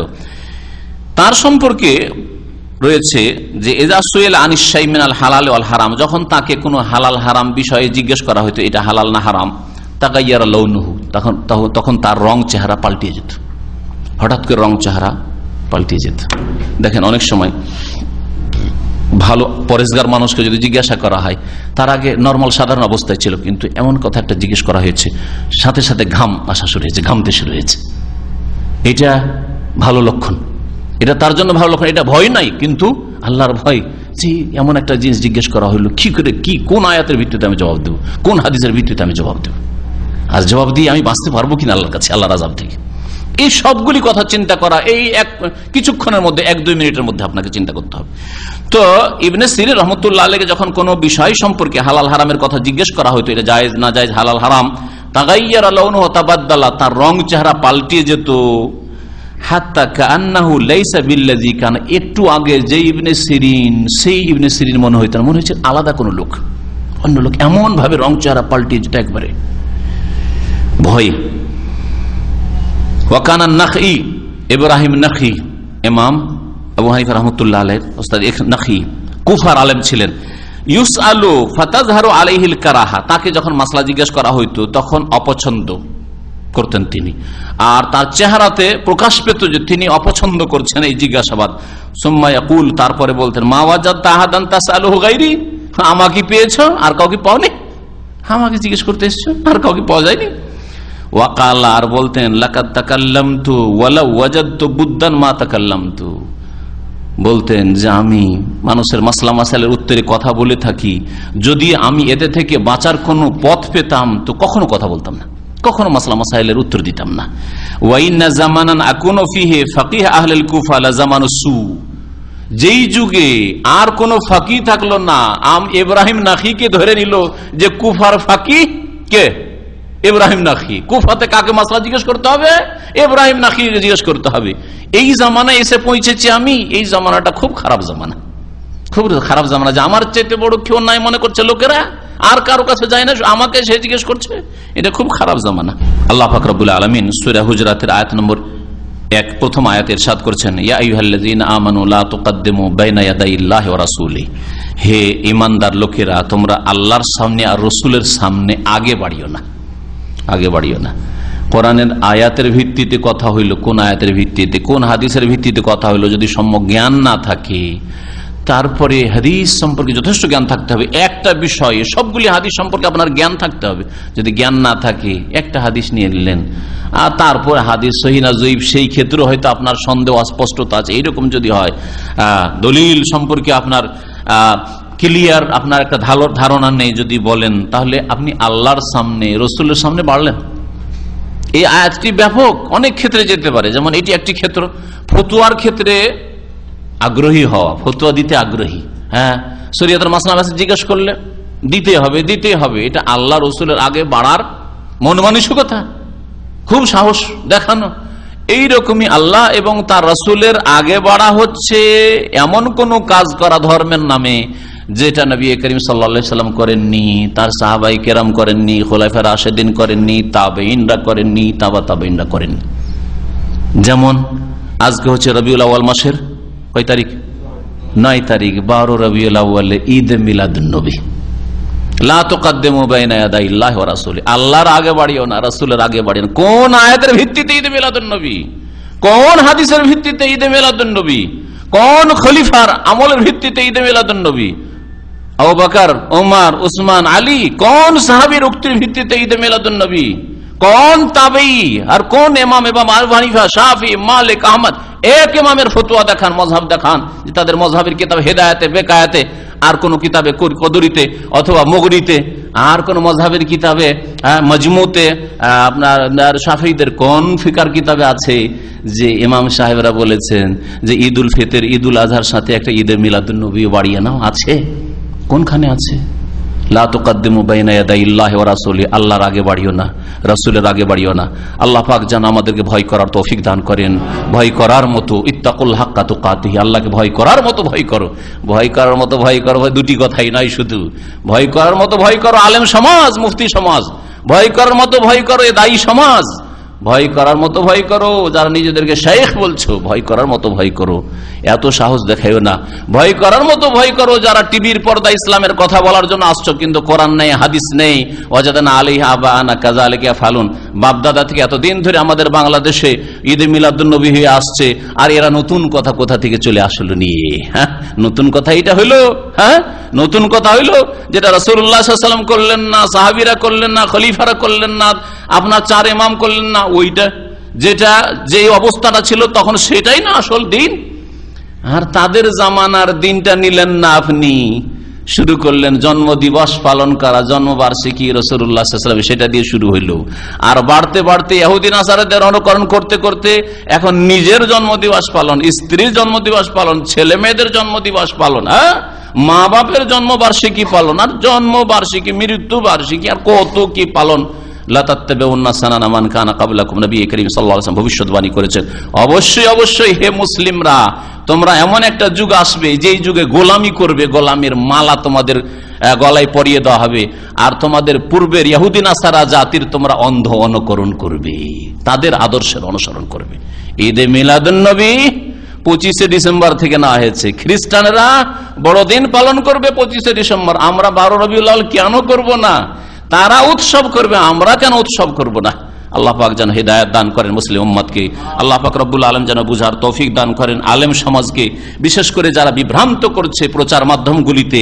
তার সম্পর্কে রয়েছে যে ইযা সুইলা আনিশ শাই মিনাল হালাল ওয়াল হারাম, যখন তাকে কোনো হালাল হারাম বিষয়ে জিজ্ঞেস করা হতো, এটা হালাল না হারাম, তাগাইয়ারা লাউনুহু, তখন তার রং চেহারা পাল্টিয়ে যেত, হঠাৎ করে রং চেহারা পাল্টিয়ে যেত। দেখেন অনেক সময় ভালো পরেশগার মানুষকে যদি জিজ্ঞাসা করা হয়, তার আগে নর্মাল সাধারণ অবস্থায় ছিল, কিন্তু এমন কথা একটা জিজ্ঞেস করা হয়েছে, সাথে সাথে ঘাম আসা শুরু হয়েছে, ঘামতে শুরু হয়েছে। এটা ভালো লক্ষণ, এটা তার জন্য ভালো লক্ষণ, এটা ভয় নাই, কিন্তু আল্লাহর ভয় যে এমন একটা জিনিস জিজ্ঞেস করা হইলো, কি করে, কি কোন আয়াতের ভিত্তিতে আমি জবাব দেবো, কোন হাদিসের ভিত্তিতে আমি জবাব দেবো, আর জবাব দিয়ে আমি বাঁচতে পারবো কিনা আল্লাহর কাছে, আল্লাহর আযাব থেকে। এই সবগুলি কথা চিন্তা করা এই কিছুক্ষণের মধ্যে, 1-2 মিনিটের মধ্যে আপনাকে চিন্তা করতে হবে। তো ইবনে সিরিন রহমতুল্লাহ আলাইহি যখন কোনো বিষয় সম্পর্কে হালাল হারামের কথা জিজ্ঞেস করা হতো, এটা জায়েজ না জায়েজ, হালাল হারাম, তাগাইয়ারা লাউনুহু তাবাদদালা, তার রং চেহারা পাল্টিয়ে যেত, হাত্তা কান্নাহু লাইসা বিল্লাযী কানা, একটু আগে যে ইবনে সিরিন, সেই ইবনে সিরিন মনে হইতো না, মনে হচ্ছে আলাদা কোনো লোক, অন্য লোক, এমন ভাবে রং চেহারা পাল্টিয়ে যেত একবারে ভয়। ওয়াকানা নাখী, ইব্রাহিম নাখী, ইমাম আবু হানিফা রাহমাতুল্লাহ আলাইহি ওস্তাদ নাখী, কুফার আলেম ছিলেন। ইউসআলু ফাতাযহারু আলাইহিল কারাহা, তাকে যখন মাসলা জিজ্ঞেস করা হইতো তখন অপছন্দ করতেন তিনি, আর তার চেহারাতে প্রকাশ পেত যে তিনি অপছন্দ করছেন এই জিজ্ঞাসাবাদ। সুম্মা ইয়াকুল, তারপরে বলতেন, মা ওয়াজাদতা আহাদান তাসআলুহু গায়রি, আমাকে পেয়েছো আর কাউকে পাওনি, আমাকে জিজ্ঞেস করতে এসেছো আর কাউকে পাওয়া যায়নি। ওয়াকালা, আর বলতেন, লাকাদ তাকাল্লামতু ওয়ালাউ ওয়াজাদতু বুদ্দান মা তাকাল্লামতু, বলতেন যে আমি মানুষের মাসলা মাসাইলের উত্তরে কথা বলে থাকি, যদি আমি এতে থেকে বাঁচার কোনো পথ পেতাম তো কখনো কথা বলতাম না, কখনো মাসলা মাসাইলের উত্তর দিতাম না। ওয়াইন্না জামানান আকুনু ফিহি ফাকিহ আহলুল কুফা লা জামানুস সু, যেই যুগে আর কোন ফাকিহ থাকলো না, ইব্রাহিম নাখীকে ধরে নিল যে কুফার ফাকিহ কে, ইব্রাহিম নাখী। কুফাতে কাকে মাসলা জিজ্ঞেস করতে হবে? ইব্রাহিম নাখীকে জিজ্ঞেস করতে হবে। এই জামানায় এসে পৌঁছেছি আমি, এই জামানাটা খুব খারাপ জামানা, খুব খারাপ জামানা, যে আমার চাইতে বড় কেউ নাই মনে করছে লোকেরা, আর কারো কাছে যায় না, আমাকে সে জিজ্ঞেস করছে, এটা খুব খারাপ জামানা। আল্লাহ পাক রব্বুল আলামিন সূরা হুজরাতের আয়াত নম্বর 1 প্রথম আয়াতে ইরশাদ করছেন, ইয়া আইয়ুহাল্লাযীনা আমানু লা তুকদ্দিমু বাইনা ইয়াদাইল্লাহি ওয়া রাসূলিহি, হে ঈমানদার লোকেরা, তোমরা আল্লাহর সামনে আর রাসূলের সামনে আগে বাড়িও না, আগে বাড়িও না। কোরআনের আয়াতের ভিত্তিতে কথা হইল, কোন আয়াতের ভিত্তিতে, কোন হাদিসের ভিত্তিতে কথা হইল, যদি সম্যক জ্ঞান না থাকে, তারপরে হাদিস সম্পর্কে যথেষ্ট জ্ঞান থাকতে হবে। একটা বিষয়ে সবগুলি হাদিস সম্পর্কে আপনার জ্ঞান থাকতে হবে। যদি জ্ঞান না থাকে, একটা হাদিস নিয়ে নিলেন, আর তারপরে হাদিস সহিহ না জয়ীফ, সেই ক্ষেত্রে হয়তো আপনার সন্দেহ অস্পষ্টতা আছে, এইরকম যদি হয়, দলিল সম্পর্কে আপনার ক্লিয়ার, আপনার একটা ধারণা নেই যদি বলেন, তাহলে আপনি আল্লাহর সামনে, রসুলের সামনে বাড়লেন। এই আয়াতটি ব্যাপক অনেক ক্ষেত্রে যেতে পারে, যেমন এটি একটি ক্ষেত্র। ফতুয়ার ক্ষেত্রে আগ্রহী হওয়া, ফতুয়া দিতে আগ্রহী, হ্যাঁ, শরীয়তের মাসলা মাসাইল জিজ্ঞেস করলে দিতে হবে, দিতে হবে, এটা আল্লাহ রসুলের আগে বাড়ার মন মানসিকতা, খুব সাহস দেখানো। এইরকমই আল্লাহ এবং তার রসুলের আগে বাড়া হচ্ছে এমন কোন কাজ করা ধর্মের নামে যেটা নবী করিম সাল্লাল্লাহু আলাইহি সাল্লাম করেননি, তার সাহাবায়ে কেরাম করেননি, খুলাফায়ে রাশিদিন করেননি, তাবেঈনরা করেননি, তাবেঈনরা করেননি। যেমন আজকে হচ্ছে রবিউল আউয়াল মাসের কয় তারিখ? 9 তারিখ, 12 রবিউল আউয়ালে ঈদ মিলাদুন নবী। লা তুকদ্দিমু বাইনা ইয়াদাইল্লাহি ওয়া রাসূলি, আল্লাহর আগে বাড়িও না, রাসূলের আগে বাড়িও না। কোন আয়াতের ভিত্তিতে ঈদ মিলাদুন নবী? কোন হাদিসের ভিত্তিতে ঈদ মিলাদুন নবী? কোন খলিফার আমলের ভিত্তিতে ঈদ মিলাদুন নবী? আবু বকর, ওমর, উসমান, আলী, কোন সাহাবীর উক্তির ভিত্তিতে ঈদ মিলাদুন নবী? কোন তাবেঈ আর কোন ইমাম, ইমাম আবু হানিফা, শাফি, মালিক, আহমদ, এক ইমামের ফতোয়া দেখান, মযহাব দেখান, যে তাদের মযহাবের কিতাব হেদায়েতে, বেকায়াতে, আর কোন কিতাবে কদরিতে অথবা মুগনিতে, আর কোন মযহাবের কিতাবে মজমুতে, আপনার শাফিঈদের কোন ফিকার কিতাবে আছে যে ইমাম সাহেবরা বলেছেন যে ঈদুল ফিতর, ঈদুল আজহার সাথে একটা ঈদে মিলাদুন নবী বাড়িয়ে নাও? আছে? কোনখানে আছে? লা তুকদ্দিমু বাইনা ইয়াদাইল্লাহি ওয়া রাসূলিহি, আল্লাহর আগে বাড়িও না, রাসূলের আগে বাড়িও না। আল্লাহ পাক যেন আমাদেরকে ভয় করার তৌফিক দান করেন, ভয় করার মতো, ইত্তাকুল হাক্কা তুকাতিহি, আল্লাহকে ভয় করার মতো ভয় করো। ভয় করার মতো ভয় করো, দুটি কথাই নয় শুধু, ভয় করার মতো ভয় করো আলেম সমাজ, মুফতি সমাজ, ভয় করার মতো ভয় করো এ দায়ী সমাজ, ভয় করার মতো ভয় করো, যারা নিজেদেরকে শেখ বলছো ভয় করার মতো ভয় করো, এত সাহস দেখাইও না। ভয় করার মতো ভয় করো যারা টিভির পর্দা ইসলামের কথা বলার জন্য আসছো, কিন্তু কোরআন নেই, হাদিস নেই। ওয়াজাদানা আলাইহা আবানা কাযালিকা ফালুন, বাপদাদা থেকে এতদিন ধরে আমাদের বাংলাদেশে ঈদে মিলাদুন্নবী হয়ে আসছে, আর এরা নতুন কথা কোথা থেকে চলে আসলো নিয়ে। হ্যাঁ, নতুন কথা এটা হইলো? হ্যাঁ, নতুন কথা হইলো যেটা রাসূলুল্লাহ সাল্লাল্লাহু আলাইহি ওয়াসাল্লাম করলেন না, সাহাবীরা করলেন না, খলিফারা করলেন না, আপনার 4 ইমাম করলেন না। ওইটা যেটা যে অবস্থাটা ছিল তখন সেটাই না আসল দিন। আর তাদের জামানার দিনটা নিলেন না আপনি, শুরু করলেন জন্মদিবস পালন করা, জন্মবার্ষিকী রাসূলুল্লাহ সাল্লাল্লাহু আলাইহি ওয়াসাল্লাম, সেটা দিয়ে শুরু হইল। আর বাড়তে বাড়তে ইহুদি নাসারাদের অনুকরণ করতে করতে এখন নিজের জন্মদিবস পালন, স্ত্রীর জন্মদিবস পালন, ছেলে মেয়েদের জন্মদিবস পালন, হ্যাঁ, মা বাপের জন্মবার্ষিকী পালন, আর জন্মবার্ষিকী, মৃত্যু বার্ষিকী, আর কত কি পালন। ভবিষ্যৎবাণী করেছেন। অবশ্যই অবশ্যই হে মুসলিমরা, তোমরা এমন একটা যুগ আসবে যেই যুগে গোলামি করবে, গোলামের মালা তোমাদের গলায় পরিয়ে দেওয়া হবে, আর তোমাদের পূর্বের ইহুদি নাসারা জাতির তোমরা অন্ধ অনুকরণ করবে, তাদের আদর্শের অনুসরণ করবে। ঈদে মিলাদুন্নবী 25শে ডিসেম্বর থেকে না হয়েছে। খ্রিস্টানরা বড়দিন পালন করবে 25শে ডিসেম্বর, আমরা 12 রবিউল আউয়াল কেন করব না? তারা উৎসব করবে, আমরা কেন উৎসব করব না? আল্লাহ পাক যেন হিদায়াত দান করেন মুসলিম উম্মতকে, আল্লাহ পাক রব্বুল আলম যেন বুঝার তৌফিক দান করেন আলেম সমাজকে, বিশেষ করে যারা বিভ্রান্ত করছে প্রচার মাধ্যমগুলিতে,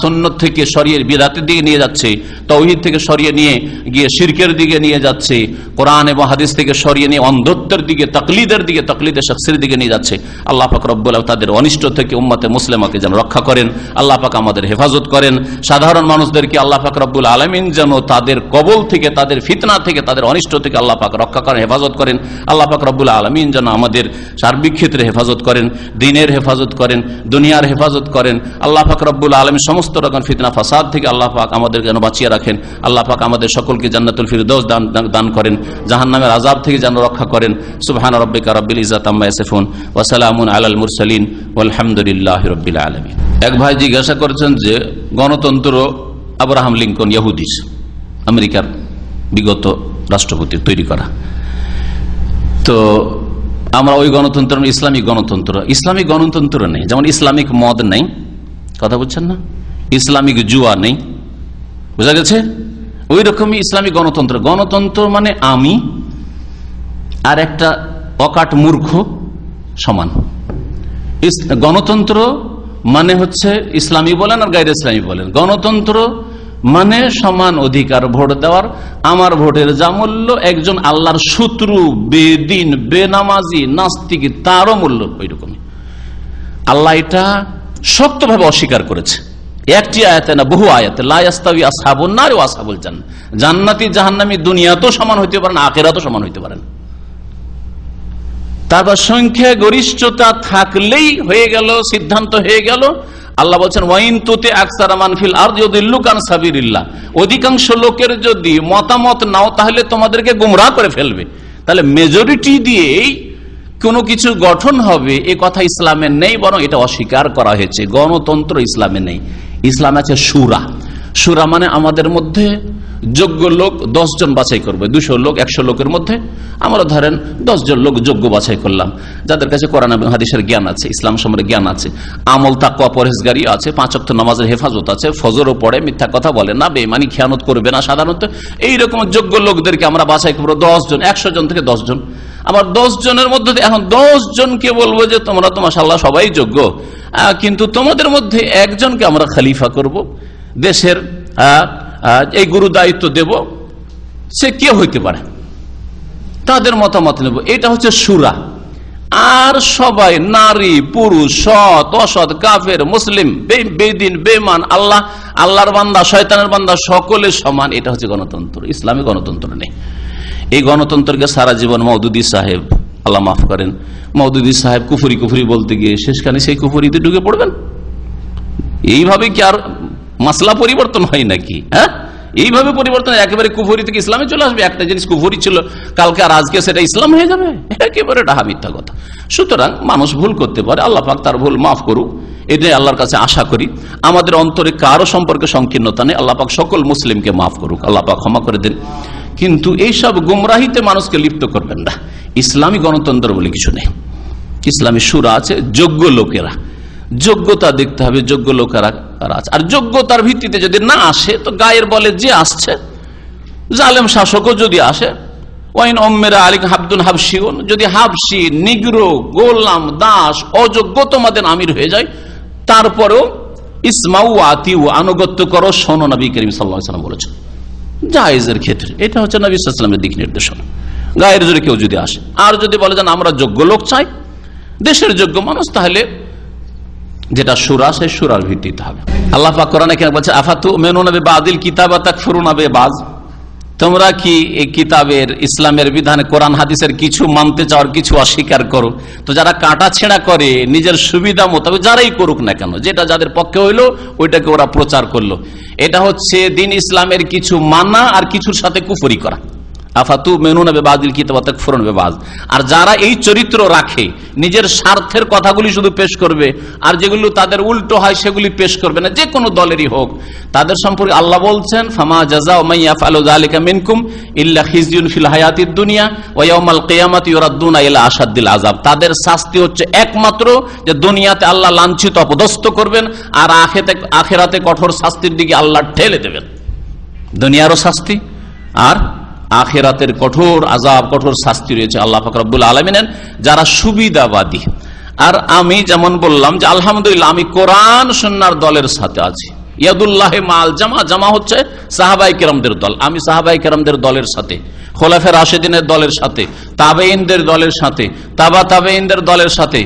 সুন্নত থেকে সরিয়ে বিদআতের দিকে নিয়ে যাচ্ছে, তাওহীদ থেকে সরিয়ে নিয়ে গিয়ে শিরকের দিকে নিয়ে যাচ্ছে, কোরআন এবং হাদিস থেকে সরিয়ে নিয়ে অন্ধত্বের দিকে, তাকলিদের দিকে, তাকলিদে শাখসির দিকে নিয়ে যাচ্ছে। আল্লাহ পাক রব্বুল আলম তাদের অনিষ্ট থেকে উম্মতে মুসলিমাকে যেন রক্ষা করেন, আল্লাহ পাক আমাদের হেফাজত করেন। সাধারণ মানুষদেরকে আল্লাহ পাক রব্বুল আলামিন যেন তাদের কবল থেকে, তাদের ফিতনা থেকে, তাদের অনিষ্ট থেকে আল্লাহ পাক রক্ষা করেন, হেফাজত করেন। আল্লাহ পাক রব্বুল আলামিন যেন আমাদের সার্বিক ক্ষেত্রে হেফাজত করেন, দ্বীনের হেফাজত করেন, দুনিয়ার হেফাজত করেন। আল্লাহ পাক রব্বুল আলামিন সমস্ত রকম ফিতনা ফাসাদ থেকে আল্লাহ পাক আমাদের যেন বাঁচিয়ে রাখেন। আল্লাহ পাক আমাদের সকলকে জান্নাতুল ফিরদৌস দান করেন, জাহান্নামের আযাব থেকে যেন রক্ষা করেন। সুবহান রাব্বিকা রাব্বিল ইজ্জাতি আম্মা ইয়াসিফুন ওয়া সালামুন আলাল মুরসালিন ওয়ালহামদুলিল্লাহি রাব্বিল আলামিন। এক ভাই জিজ্ঞাসা করেছেন যে গণতন্ত্র আব্রাহাম লিঙ্কন ইহুদি, আমেরিকার বিগত রাষ্ট্রপতি তৈরি করা, তো আমরা ওই গণতন্ত্র ইসলামিক গণতন্ত্র, ইসলামিক গণতন্ত্র নেই, যেমন ইসলামিক মদ নেই, কথা বুঝছেন না, ইসলামিক জুয়া নেই, বোঝা গেছে? ওই রকমই ইসলামিক গণতন্ত্র। গণতন্ত্র মানে আমি আর একটা অকাট মূর্খ সমান। গণতন্ত্র মানে হচ্ছে ইসলামী বলেন আর গায়রে ইসলামী বলেন, গণতন্ত্র মানে সমান অধিকার ভোট দেওয়ার। আমার ভোটের যা মূল্য, একজন আল্লাহর শত্রু, বেদিন, বেনামাজি, নাস্তিক, তারও মূল্য ওই রকমই। আল্লাহ এটা শক্তভাবে অস্বীকার করেছে, একটি আয়াতে না, বহু আয়াতে। লা ইয়াস্তাবি আসহাবুন নার ওয়া আসহাবুল জান্নাহ, জান্নাতি জাহান্নামী দুনিয়াতেও সমান হইতে পারেন, আখিরাতেও সমান হইতে পারেন। তারপর সংখ্যা গরিষ্ঠতা থাকলেই হয়ে গেল, সিদ্ধান্ত হয়ে গেল। আল্লাহ বলছেন ওয়াইন তুতি আকসারা মান ফিল আরদি ইউদিল্লুকা আন সাবিলিল্লাহ, অধিকাংশ লোকের যদি মতামত নাও তাহলে তোমাদেরকে গোমরাহ করে ফেলবে। তাহলে মেজরিটি দিয়েই কোনো কিছু গঠন হবে, এ কথা ইসলামে নেই, বরং এটা অস্বীকার করা হয়েছে। গণতন্ত্র ইসলামে নেই, ইসলামে আছে শুরা। শুরা মানে আমাদের মধ্যে যোগ্য লোক 10 জন বাছাই করবে, 200 লোক 100 লোকের মধ্যে আমরা ধরেন 10 জন লোক যোগ্য বাছাই করলাম, যাদের কাছে কোরআন এবং হাদিসের জ্ঞান আছে, ইসলাম সম্পর্কে জ্ঞান আছে, আমল তাকওয়া পরহেজগারি আছে, 5 ওয়াক্ত নামাজের হেফাজত আছে, ফজরও পড়ে, মিথ্যা কথা বলে না, বেঈমানি খেয়ানত করবে না। সাধারণত এইরকম যোগ্য লোকদেরকে আমরা বাছাই করবো 10 জন, 100 জন থেকে 10 জন। আবার 10 জনের মধ্যে এখন 10 জনকে বলবো যে তোমরা তো মাশাআল্লাহ সবাই যোগ্য, কিন্তু তোমাদের মধ্যে একজনকে আমরা খলিফা করব, দেশের এই গুরু দায়িত্ব দেব, সে কে হইতে পারে, তাদের মতামত নেব। এটা হচ্ছে শুরা। আর সবাই, নারী পুরুষ, সৎ অসৎ, কাফের মুসলিম, বেদিন বেমান, আল্লাহর বান্দা শয়তানের বান্দা, সকলে সমান। এটা হচ্ছে গণতন্ত্র। ইসলামী গণতন্ত্র নেই। এই গণতন্ত্রকে সারা জীবন মওদুদি সাহেব, আল্লাহ মাফ করেন, মওদুদি সাহেব কুফরি কুফরি বলতে গিয়ে শেষখানে সেই কুফরিতে ঢুকে পড়বেন। এইভাবে কি আর মাসলা পরিবর্তন হয় নাকি? হ্যাঁ, এইভাবে পরিবর্তন একেবারে কুফরি থেকে ইসলামে চলে আসবে। একটা জিনিস কুফরি ছিল কালকে আর আজকে সেটা ইসলাম হয়ে যাবে, একেবারে ডাহা মিথ্যা কথা। সুতরাং মানুষ ভুল করতে পারে, আল্লাহ পাক তার ভুল মাফ করুক, এটাই আল্লাহর কাছে আশা করি। আমাদের অন্তরে কারো সম্পর্কে সংকীর্ণতা নেই, আল্লাহ পাক সকল মুসলিমকে মাফ করুক, আল্লাহ পাক ক্ষমা করে দেন। কিন্তু এইসব গুমরাহিতে মানুষকে লিপ্ত করবেন না। ইসলামী গণতন্ত্র বলে কিছু নেই। ইসলামী সুরা আছে, যোগ্য লোকেরা, যোগ্যতা দেখতে হবে, যোগ্য লোকেরা কারা আছে। আর যোগ্যতার ভিত্তিতে যদি না আসে তো গায়ের বলে যে আসছে, জালেম শাসকও যদি আসে, ওয়াইন ওম্মেরা আলিক হাবদুন হাবশিউন, যদি হাবশি, নিগ্রো, গোলাম, দাস, অযোগ্য তোমাদের আমির হয়ে যায়, তারপরেও ইসমাউ আতিউ, আনুগত্য করো, শোনো, নবী করিম সাল্লাল্লাহু আলাইহি ওয়াসাল্লাম বলেছেন জায়েজের ক্ষেত্রে। এটা হচ্ছে নবী সাল্লাল্লাহু আলাইহি ওয়াসাল্লামের দিক নির্দেশনা। গায়ের জোরে কেউ যদি আসে আর যদি বলে যে আমরা যোগ্য লোক চাই, দেশের যোগ্য মানুষ, তাহলে যেটা সূরা সেই সূরার ভিত্তিতে হবে। আল্লাহ পাক কোরআনে কেন বলছে আফাতুমিনুনা বিবাদিল কিতাবা তাকফুরুনা বিবাজ, তোমরা কি এই কিতাবের, ইসলামের বিধানে, কোরআন হাদিসের কিছু মানতে চাও আর কিছু অস্বীকার করো? তো যারা কাটা ছেঁড়া করে নিজের সুবিধা মোতাবেক, যারাই করুক না কেন, যেটা যাদের পক্ষে হইলো ওইটাকে ওরা প্রচার করলো, এটা হচ্ছে দিন ইসলামের কিছু মানা আর কিছুর সাথে কুফরি করা। আফাতুমিনুনা বিবাদিল কিতাবা তাকফুরুনা বিবাজ। আর যারা এই চরিত্র রাখে, নিজের স্বার্থের কথাগুলি শুধু পেশ করবে আর যেগুলো তাদের উল্টো হয় সেগুলি পেশ করবে না, যে কোনো দলেরই হোক, তাদের সম্পর্কে আল্লাহ বলছেন ফামা জাযাউ মান ইয়াফআলু যালিকা মিনকুম ইল্লা খিজিয়ুন ফিল হায়াতিদ দুনিয়া ওয়া ইয়াউমাল কিয়ামাতি ইউরাদ্দুনা ইলা আশাদ্দিল আযাব। তাদের শাস্তি হচ্ছে একমাত্র যে দুনিয়াতে আল্লাহ লাঞ্ছিত অপদস্থ করবেন আর আখিরাতে কঠোর শাস্তির দিকে আল্লাহ ঠেলে দেবেন। দুনিয়ারও শাস্তি আর আখিরাতের কঠোর আযাব, কঠোর শাস্তি রয়েছে আল্লাহ পাক রব্বুল আলামিনের যারা সুবিধাবাদী। আর আমি যেমন বললাম যে আলহামদুলিল্লাহ আমি কোরআন সুন্নাহর দলের সাথে আছি। ইয়াদুল্লাহি মাল জামা, জামা হচ্ছে সাহাবায়ে কেরামদের দল। আমি সাহাবায়ে কেরামদের দলের সাথে, খোলাফায়ে রাশিদিনের দলের সাথে, তাবেঈনদের দলের সাথে, তাবা তাবেঈনদের দলের সাথে,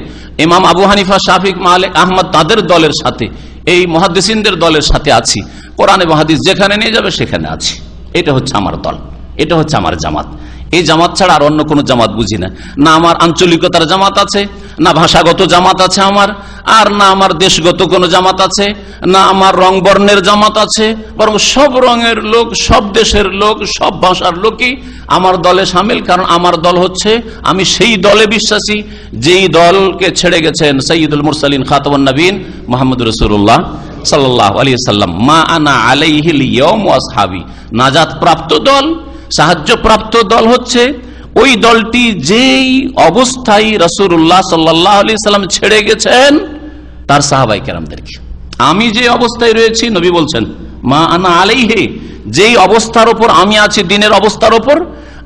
ইমাম আবু হানিফা, শাফিঈ, মালিক, আহমদ তাদের দলের সাথে, এই মুহাদ্দিসিনদের দলের সাথে আছি। কোরআন এবং হাদিস যেখানে নিয়ে যাবে সেখানে আছি। এটা হচ্ছে আমার দল, এটা হচ্ছে আমার জামাত। এই জামাত ছাড়া আর অন্য কোনো জামাত বুঝি না। না আমার আঞ্চলিকতার জামাত আছে, না ভাষাগত জামাত আছে আমার, আর না আমার দেশগত কোনো জামাত আছে, না আমার রং বর্ণের জামাত আছে, বরং সব রঙের লোক, সব দেশের লোক, সব ভাষার লোকই আমার দলে শামিল। কারণ আমার দল হচ্ছে, আমি সেই দলে বিশ্বাসী যেই দলকে ছেড়ে গেছেন সাইয়্যিদুল মুরসালিন খাতামুন নবীন মুহাম্মদুর রাসূলুল্লাহ সাল্লাল্লাহু আলাইহি সাল্লাম। মা আনা আলাইহিল ইয়াউম ওয়া আসহাবি। নাজাত প্রাপ্ত দল, সাহায্য প্রাপ্ত দল হচ্ছে ওই দলটি যেই অবস্থায় রাসূলুল্লাহ সাল্লাল্লাহু আলাইহি সাল্লাম ছেড়ে গেছেন তার সাহাবায়ে কেরামদেরকে। আমি যে অবস্থায় রয়েছি, নবী বলছেন মা আনা আলাইহি, যেই অবস্থার উপর আমি আছি, দিনের অবস্থার উপর,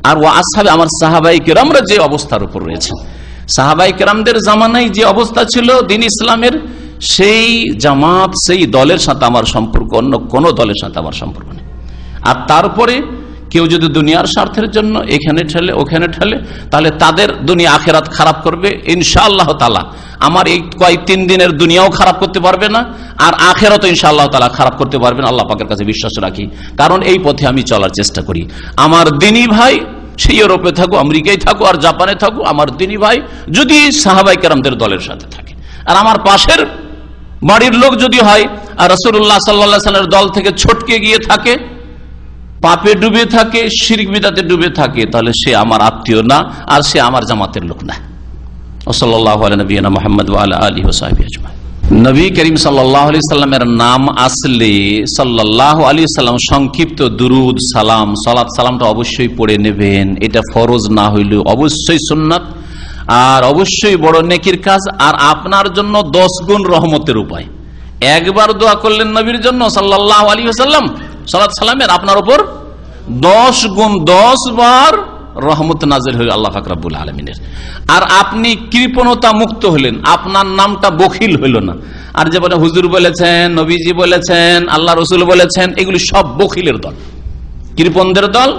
আর ওয়া আসহাবি, আমার সাহাবায়ে কেরামরা যে অবস্থার উপর রয়েছে। সাহাবায়ে কেরামদের জামানায় যে অবস্থা ছিল দিন ইসলামের, সেই জামাত, সেই দলের সাথে আমার সম্পর্ক, অন্য কোন দলের সাথে আমার সম্পর্ক নেই। আর তারপরে কেউ যদি দুনিয়ার স্বার্থের জন্য এখানে ঠেলে ওখানে ঠেলে, তাহলে তাদের দুনিয়া আখিরাত খারাপ করবে ইনশাআল্লাহ তাআলা। আমার এই কয়েক 3 দিনের দুনিয়াও খারাপ করতে পারবে না, আর আখিরাতও ইনশাআল্লাহ তাআলা খারাপ করতে পারবে না। আল্লাহ পাকের কাছে বিশ্বাস রাখি, কারণ এই পথে আমি চলার চেষ্টা করি। আমার দিনী ভাই সে ইউরোপে থাকো, আমেরিকায় থাকো, আর জাপানে থাকো, আমার দিনী ভাই যদি সাহাবায়ে কেরামদের দলের সাথে থাকে, আর আমার পাশের বাড়ির লোক যদি হয় আর রাসূলুল্লাহ সাল্লাল্লাহু আলাইহি ওয়াসাল্লামের দল থেকে ছটকে গিয়ে থাকে, পাপে ডুবে থাকে, শিরক বিদআতে ডুবে থাকে, তাহলে সে আমার আত্মীয় না, আর সে আমার জামাতের লোক না। সাল্লাল্লাহু আলা নবিয়িনা মুহাম্মদ ওয়া আলা আলিহি ওয়া সাহবিহি আজমাইন। নবী করিম সাল্লাল্লাহু আলাইহি সাল্লামের নাম আসলে সাল্লাল্লাহু আলাইহি সাল্লাম সংক্ষিপ্ত দুরুদ, সালাম, সালাত, সালামটা অবশ্যই পড়ে নেবেন। এটা ফরজ না হইলেও অবশ্যই সুন্নাত, আর অবশ্যই বড় নেকির কাজ, আর আপনার জন্য 10 গুণ রহমতের উপায়। একবার দোয়া করলেন নবীর জন্য সাল্লাল্লাহু আলাইহি ওয়াসাল্লাম সালাত সালামের, আপনার উপর 10 গুণ, 10 বার রহমত নাজিল হইল আল্লাহ পাক রব্বুল আলামিনের। আর আপনি কৃপণতা মুক্ত হলেন, আপনার নামটা বখিল হইল না। আর যে বলে হুজুর বলেছেন, নবীজি বলেছেন, আল্লাহ রসুল বলেছেন, এগুলি সব বখিলের দল, কৃপণদের দল।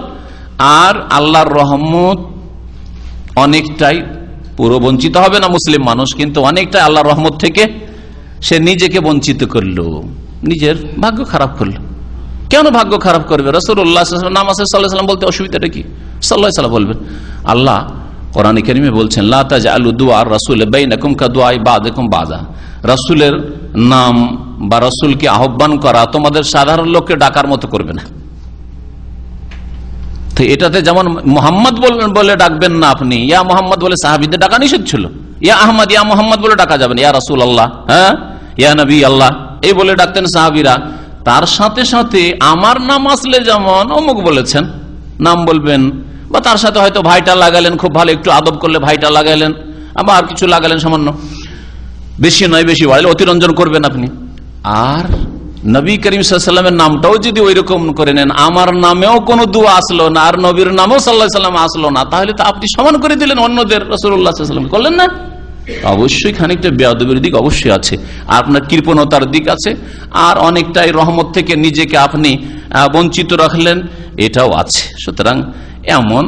আর আল্লাহর রহমত অনেকটাই, পুরো বঞ্চিত হবে না মুসলিম মানুষ, কিন্তু অনেকটাই আল্লাহর রহমত থেকে সে নিজেকে বঞ্চিত করলো, নিজের ভাগ্য খারাপ করলো। কেন ভাগ্য খারাপ করবে? রাসূলুল্লাহ সাল্লাল্লাহু আলাইহি ওয়াসাল্লাম নাম আছে সাল্লাল্লাহু আলাইহি ওয়াসাল্লাম বলতে অসুবিধাটা কি? সাল্লাল্লাহু আলাইহি ওয়াসাল্লাম বলবেন। আল্লাহ কোরআনে কারীমে বলছেন লা তাজআলু দুআ রাসূল বাইনাকুম কাদুআই বাযিকুম বাযা। রাসূলের নাম বা রাসূলকে আহ্বান করা তোমাদের সাধারণ লোককে ডাকার মতো করবে না। তো এটাতে যেমন মুহাম্মদ বলে ডাকবেন না আপনি, ইয়া মুহাম্মদ বলে সাহাবীদের ডাকা নিষেধ ছিল। ইয়া আহমদ, ইয়া মুহাম্মদ বলে ডাকা যাবে না। ইয়া রাসূলুল্লাহ, হ্যাঁ, ইয়া নবী আল্লাহ, এই বলে ডাকতেন সাহাবীরা। তার সাথে সাথে আমার নাম আসলে যেমন অমুক বলেছেন, নাম বলবেন, বা তার সাথে হয়তো ভাইটা লাগালেন, খুব ভালো একটু আদব করলে ভাইটা লাগালেন, আবার আর কিছু লাগালেন সামান্য, বেশি নয়, বেশি বাড়লে অতিরঞ্জন করবেন আপনি। আর নবী করিম সাল্লাল্লাহু আলাইহি ওয়াসাল্লামের নামটাও যদি ওই রকম করে নেন, আমার নামেও কোনো দোয়া আসলো না আর নবীর নামেও সাল্লাল্লাহু আলাইহি ওয়াসাল্লাম আসলো না, তাহলে তো আপনি সমান করে দিলেন অন্যদের, রাসূলুল্লাহ সাল্লাল্লাহু আলাইহি ওয়াসাল্লাম করলেন না? অবশ্যই খানিকটা বেয়াদবির দিক অবশ্যই আছে, আর আপনার কৃপণতার দিক আছে, আর অনেকটাই রহমত থেকে নিজেকে আপনি বঞ্চিত রাখলেন, এটাও আছে। সুতরাং এমন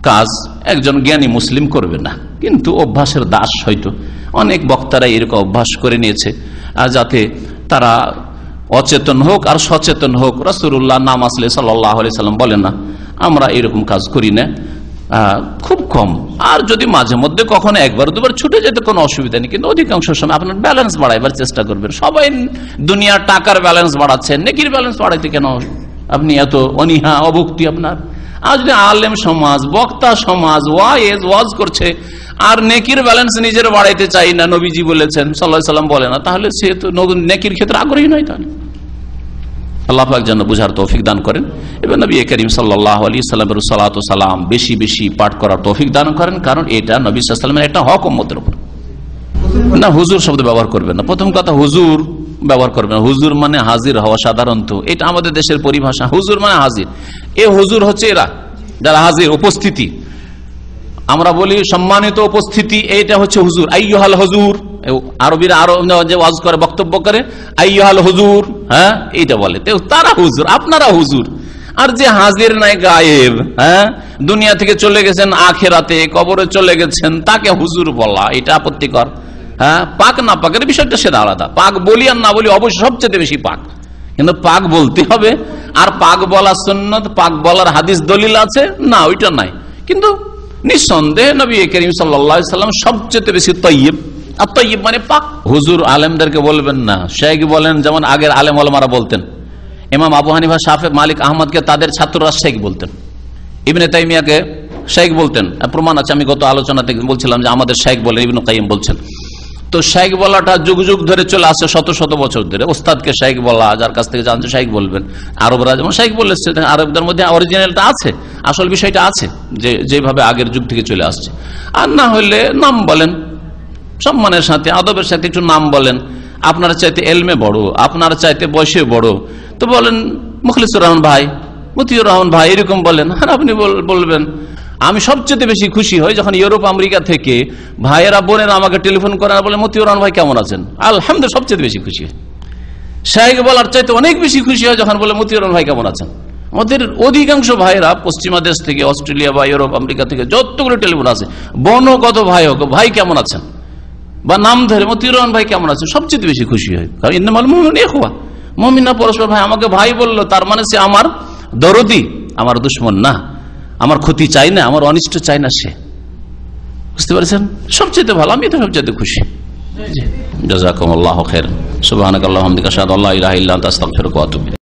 কাজ একজন জ্ঞানী মুসলিম করবে না, কিন্তু অভ্যাসের দাস হয়তো অনেক বক্তারা এরকম অভ্যাস করে নিয়েছে, যাতে তারা অচেতন হোক আর সচেতন হোক। রাসূলুল্লাহ নাম আসলে সাল্লাল্লাহু আলাইহি সাল্লাম বলেন না, আমরা এরকম কাজ করি না, খুব কম। আর যদি মাঝে মধ্যে কখনো একবার দুবার ছুটে যেতে কোনো অসুবিধা নেই, কিন্তু অধিকাংশ সময় আপনার ব্যালেন্স বাড়াইবার চেষ্টা করবেন। সবাই দুনিয়ার টাকার ব্যালেন্স বাড়াচ্ছেন, নেকির ব্যালেন্স বাড়াইতে কেন আপনি এত অনীহা অভক্তি আপনার? আর যদি আলেম সমাজ, বক্তা সমাজ ওয়াজ করছে আর নেকির ব্যালেন্স নিজের বাড়াইতে চাই না, নবীজি বলেছেন, সাল্লাল্লাহু আলাইহি সাল্লাম বলে না, তাহলে সে তো নেকির ক্ষেত্রে আগ্রহী নয়। তাহলে আল্লাহ পাক যেন বুঝার তৌফিক দান করেন, এবং নবী করিম সাল্লাল্লাহু আলাইহি সাল্লামের সালাতু সালাম বেশি বেশি পাঠ করার তৌফিক দান করেন, কারণ এটা নবী সাল্লাল্লাহু আলাইহি সাল্লামের একটা হক উম্মতের উপর। না, হুজুর শব্দ ব্যবহার করবেন না। প্রথম কথা, হুজুর ব্যবহার করবেন। হুজুর মানে হাজির হওয়া, সাধারণত এটা আমাদের দেশের পরিভাষা। হুজুর মানে হাজির, এ হুজুর হচ্ছে এরা যারা হাজির, উপস্থিতি। আমরা বলি সম্মানিত উপস্থিতি, এইটা হচ্ছে হুজুর। আইয়ুহাল হুজুর, আরবিরা আরো যে ওয়াজ করে, বক্তব্য করে, আইয়ুহাল হুজুর, হ্যাঁ এইটা বলে, তারা হুজুর, আপনারা হুজুর। আর যে হাজির নাই, গায়েব, হ্যাঁ দুনিয়া থেকে চলে গেছেন, আখিরাতে কবরে চলে গেছেন, তাকে হুজুর বলা এটা আপত্তিকর। হ্যাঁ, পাক না পাকের বিষয়টা সেটা আলাদা। পাক বলি আর না বলি অবশ্যই সবচেয়ে বেশি পাক, কিন্তু পাক বলতে হবে। আর পাক বলা সুন্নত, পাক বলার হাদিস দলিল আছে না, ওইটা নাই। কিন্তু নিঃসন্দেহে নবী করিম সাল্লাল্লাহু আলাইহি সাল্লাম সবচেয়ে বেশি তাইয়্যিব, আর তাইয়্যিব মানে পাক। হুজুর আলেমদেরকে বলবেন না, শেখ বলেন, যেমন আগের আলেম ওলামারা বলতেন। ইমাম আবু হানিফা, শাফি, মালিক, আহমদকে তাদের ছাত্ররা শেখ বলতেন, ইবনে তাইমিয়াকে শেখ বলতেন। প্রমাণ আছে, আমি গত আলোচনাতে বলছিলাম যে আমাদের শেখ বলেন, ইবনে কাইয়িম বলছেন। তো শেখ বলাটা যুগ যুগ ধরে চলে আসছে, শত শত বছর ধরে। ওস্তাদকে শেখ বলা, যার কাছ থেকে জানছে শেখ বলবেন। আরবরা যেমন শেখ বলেছে, আরবদের মধ্যে অরিজিনালটা আছে, আসল বিষয়টা আছে, যে যেভাবে আগের যুগ থেকে চলে আসছে। আর না হলে নাম বলেন, সম্মানের সাথে আদবের সাথে একটু নাম বলেন। আপনার চাইতে এলমে বড়, আপনার চাইতে বয়সে বড়, তো বলেন মুখলিসুর রহমান ভাই, মতিউর রহমান ভাই, এরকম বলেন। আর আপনি বলবেন, আমি সবচেয়ে বেশি খুশি হই যখন ইউরোপ আমেরিকা থেকে ভাইয়েরা বোনেরা আমাকে টেলিফোন করেন, বলে মতিউর রহমান ভাই কেমন আছেন, আলহামদুলিল্লাহ, সবচেয়ে বেশি খুশি হয়। শেখ বলার চাইতে অনেক বেশি খুশি হয় যখন বলে মতিউর রহমান ভাই কেমন আছেন। আমাদের অধিকাংশ ভাইয়েরা পশ্চিমা দেশ থেকে, অস্ট্রেলিয়া বা ইউরোপ আমেরিকা থেকে যতগুলো টেলিফোন আছে, বনগত ভাই হোক, ভাই কেমন আছেন, বা নাম ধরে মতিউর রহমান ভাই কেমন আছেন, সবচেয়ে বেশি খুশি হয়। কারণ ইন্নামাল মুমিনুনা ইখওয়া, মুমিনরা পরস্পর ভাই। আমাকে ভাই বললো, তার মানে সে আমার দরদি, আমার দুশমন না, আমার ক্ষতি চাই না, আমার অনিষ্ট চাই না সে। বুঝতে পারছেন? সবচেয়ে ভালো, আমি তো সবচেয়ে খুশি। জাযাকুমুল্লাহু খাইরান। সুবহানাকাল্লাহুম্মা ওয়া বিহামদিকা আশহাদু আল্লা ইলাহা ইল্লা আনতা আস্তাগফিরুকা ওয়া আতুবু ইলাইক।